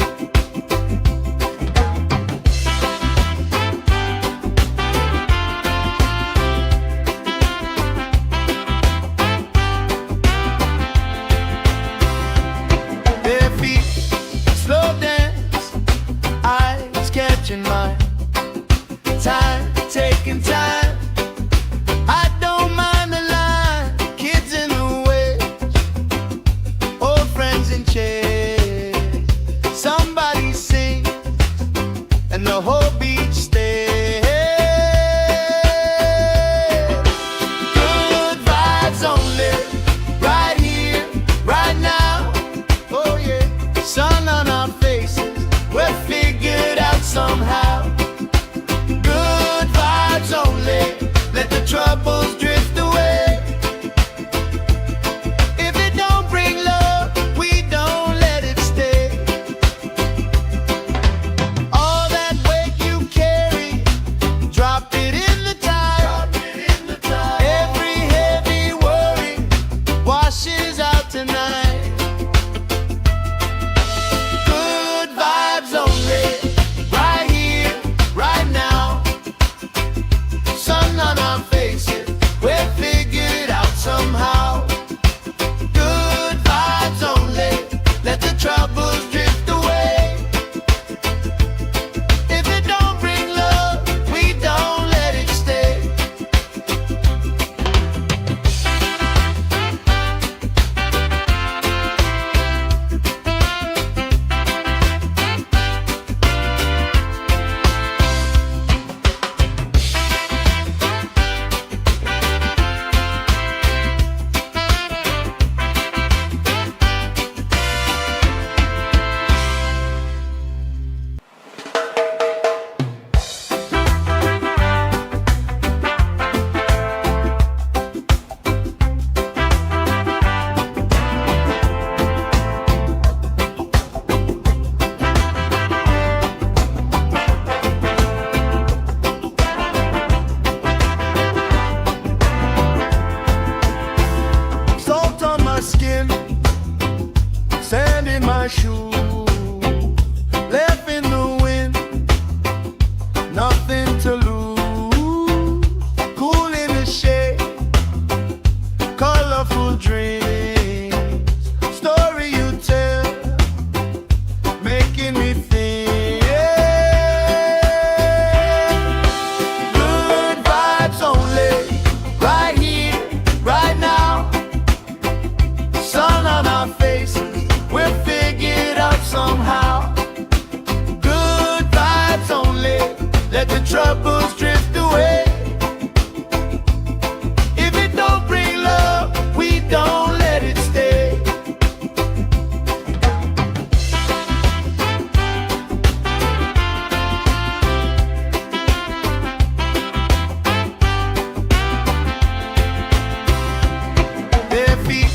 Speaker 1: Bare feet, slow dance, eyes catching mine. Time, taking time. I don't mind the line. Kids in the waves, old friends in chairs. Somebody sings and the whole beach stays. Good vibes only, right here, right now. Oh yeah, sun on our faces, we're figured out somehow. Good vibes only, let the troubles drift away. If it don't bring love, we don't let it stay. All that weight you carry, drop it in the tide. Every heavy worry washes out tonight. Good vibes only, right here, right now. Sun on our faces, we're figured out somehow. Good vibes only, let the troubles drift away. If it don't bring love, we don't let it stay. Salt on my skin, sand in my shoe, left in the wind, nothing to lose. Cool in the shade, colorful dreams, story you tell, making me think. Good vibes only, right here, right now. Sun on our faces, we're figured out somehow. Good vibes only, let the troubles drift away. If it don't bring love, we don't let it stay. Bare feet,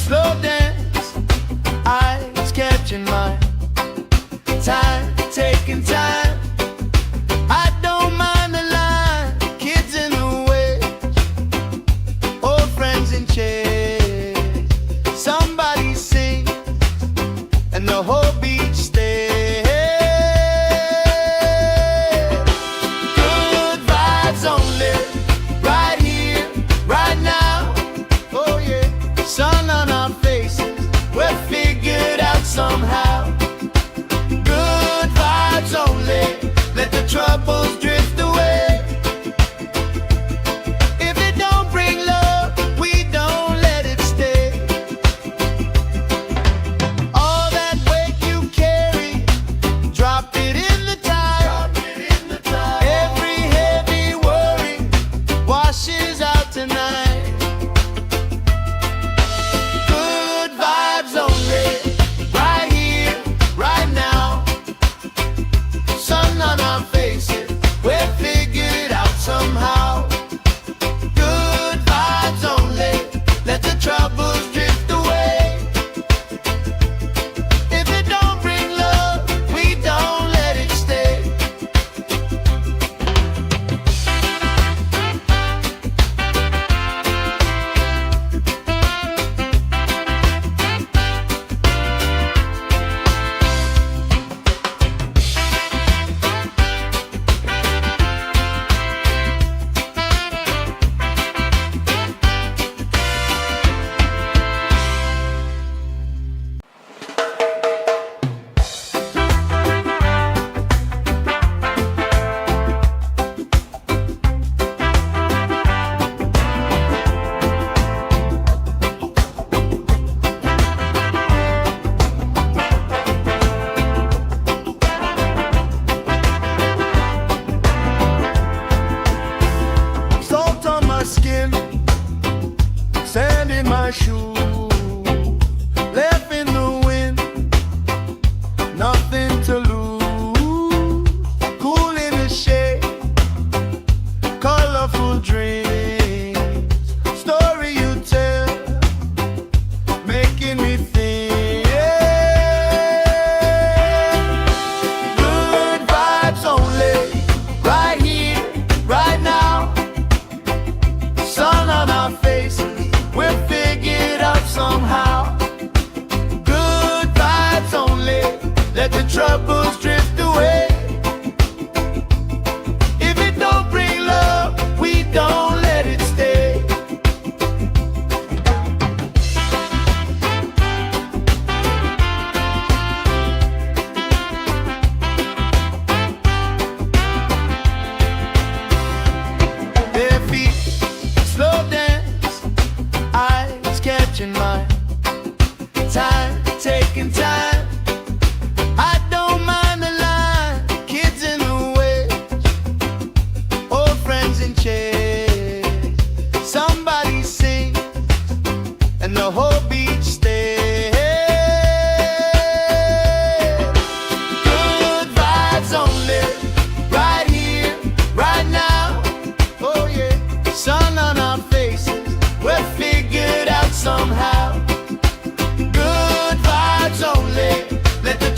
Speaker 1: slow dance, eyes catching mine. Time, taking time. I don't mind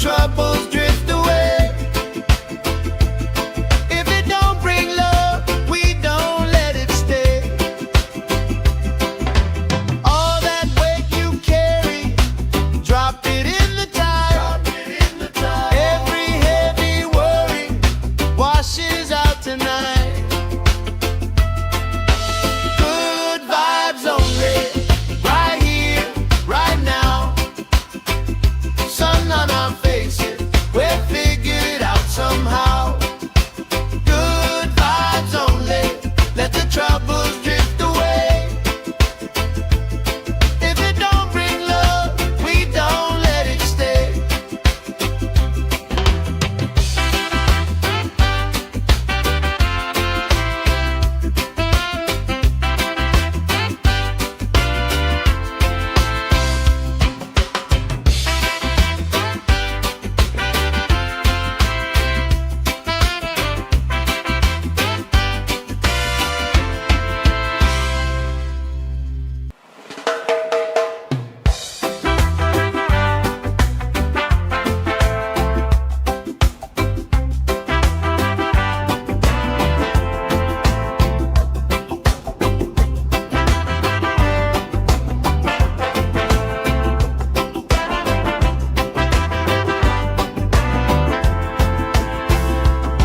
Speaker 1: troubles drift away. If it don't bring love, we don't let it stay. All that weight you carry, drop it in the tide. Every heavy worry washes out tonight. Good vibes only, right here, right now. Sun on our faces, we'll figure it out somehow. Good vibes only, let the troubles drift away. If it don't bring love, we don't let it stay.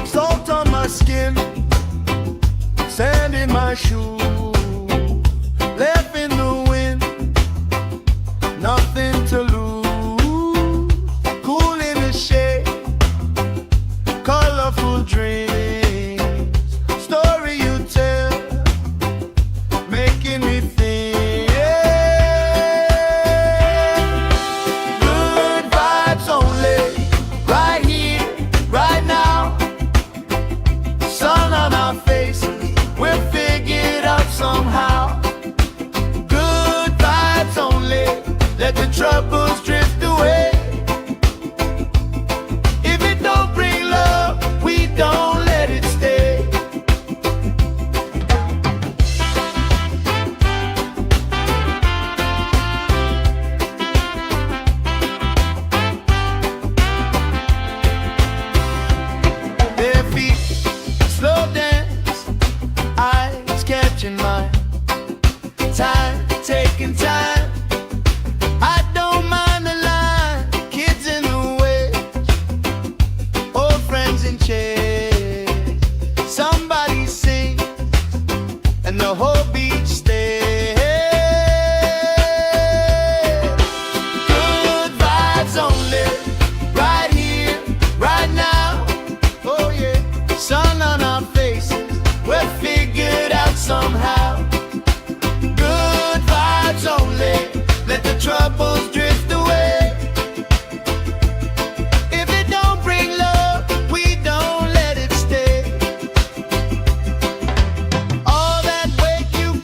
Speaker 1: Salt on my skin, sand in my shoes, left in the wind, nothing to lose. Cool in the shade, colorful dreams, story you tell, making me think. Good vibes only, right here, right now. Sun on our faces, we'll figure it out somehow. Good vibes only, let the troubles drift away. If it don't bring love, we don't let it stay. Their feet slow dance, eyes catching mine. Time, taking time. I don't mind the line. Kids in the wedge, old friends in chairs. Somebody sings, and the whole beach stays. Good vibes only, right here, right now. Oh yeah, sun on our faces, we'll figure it out somehow. Good vibes only, let the trouble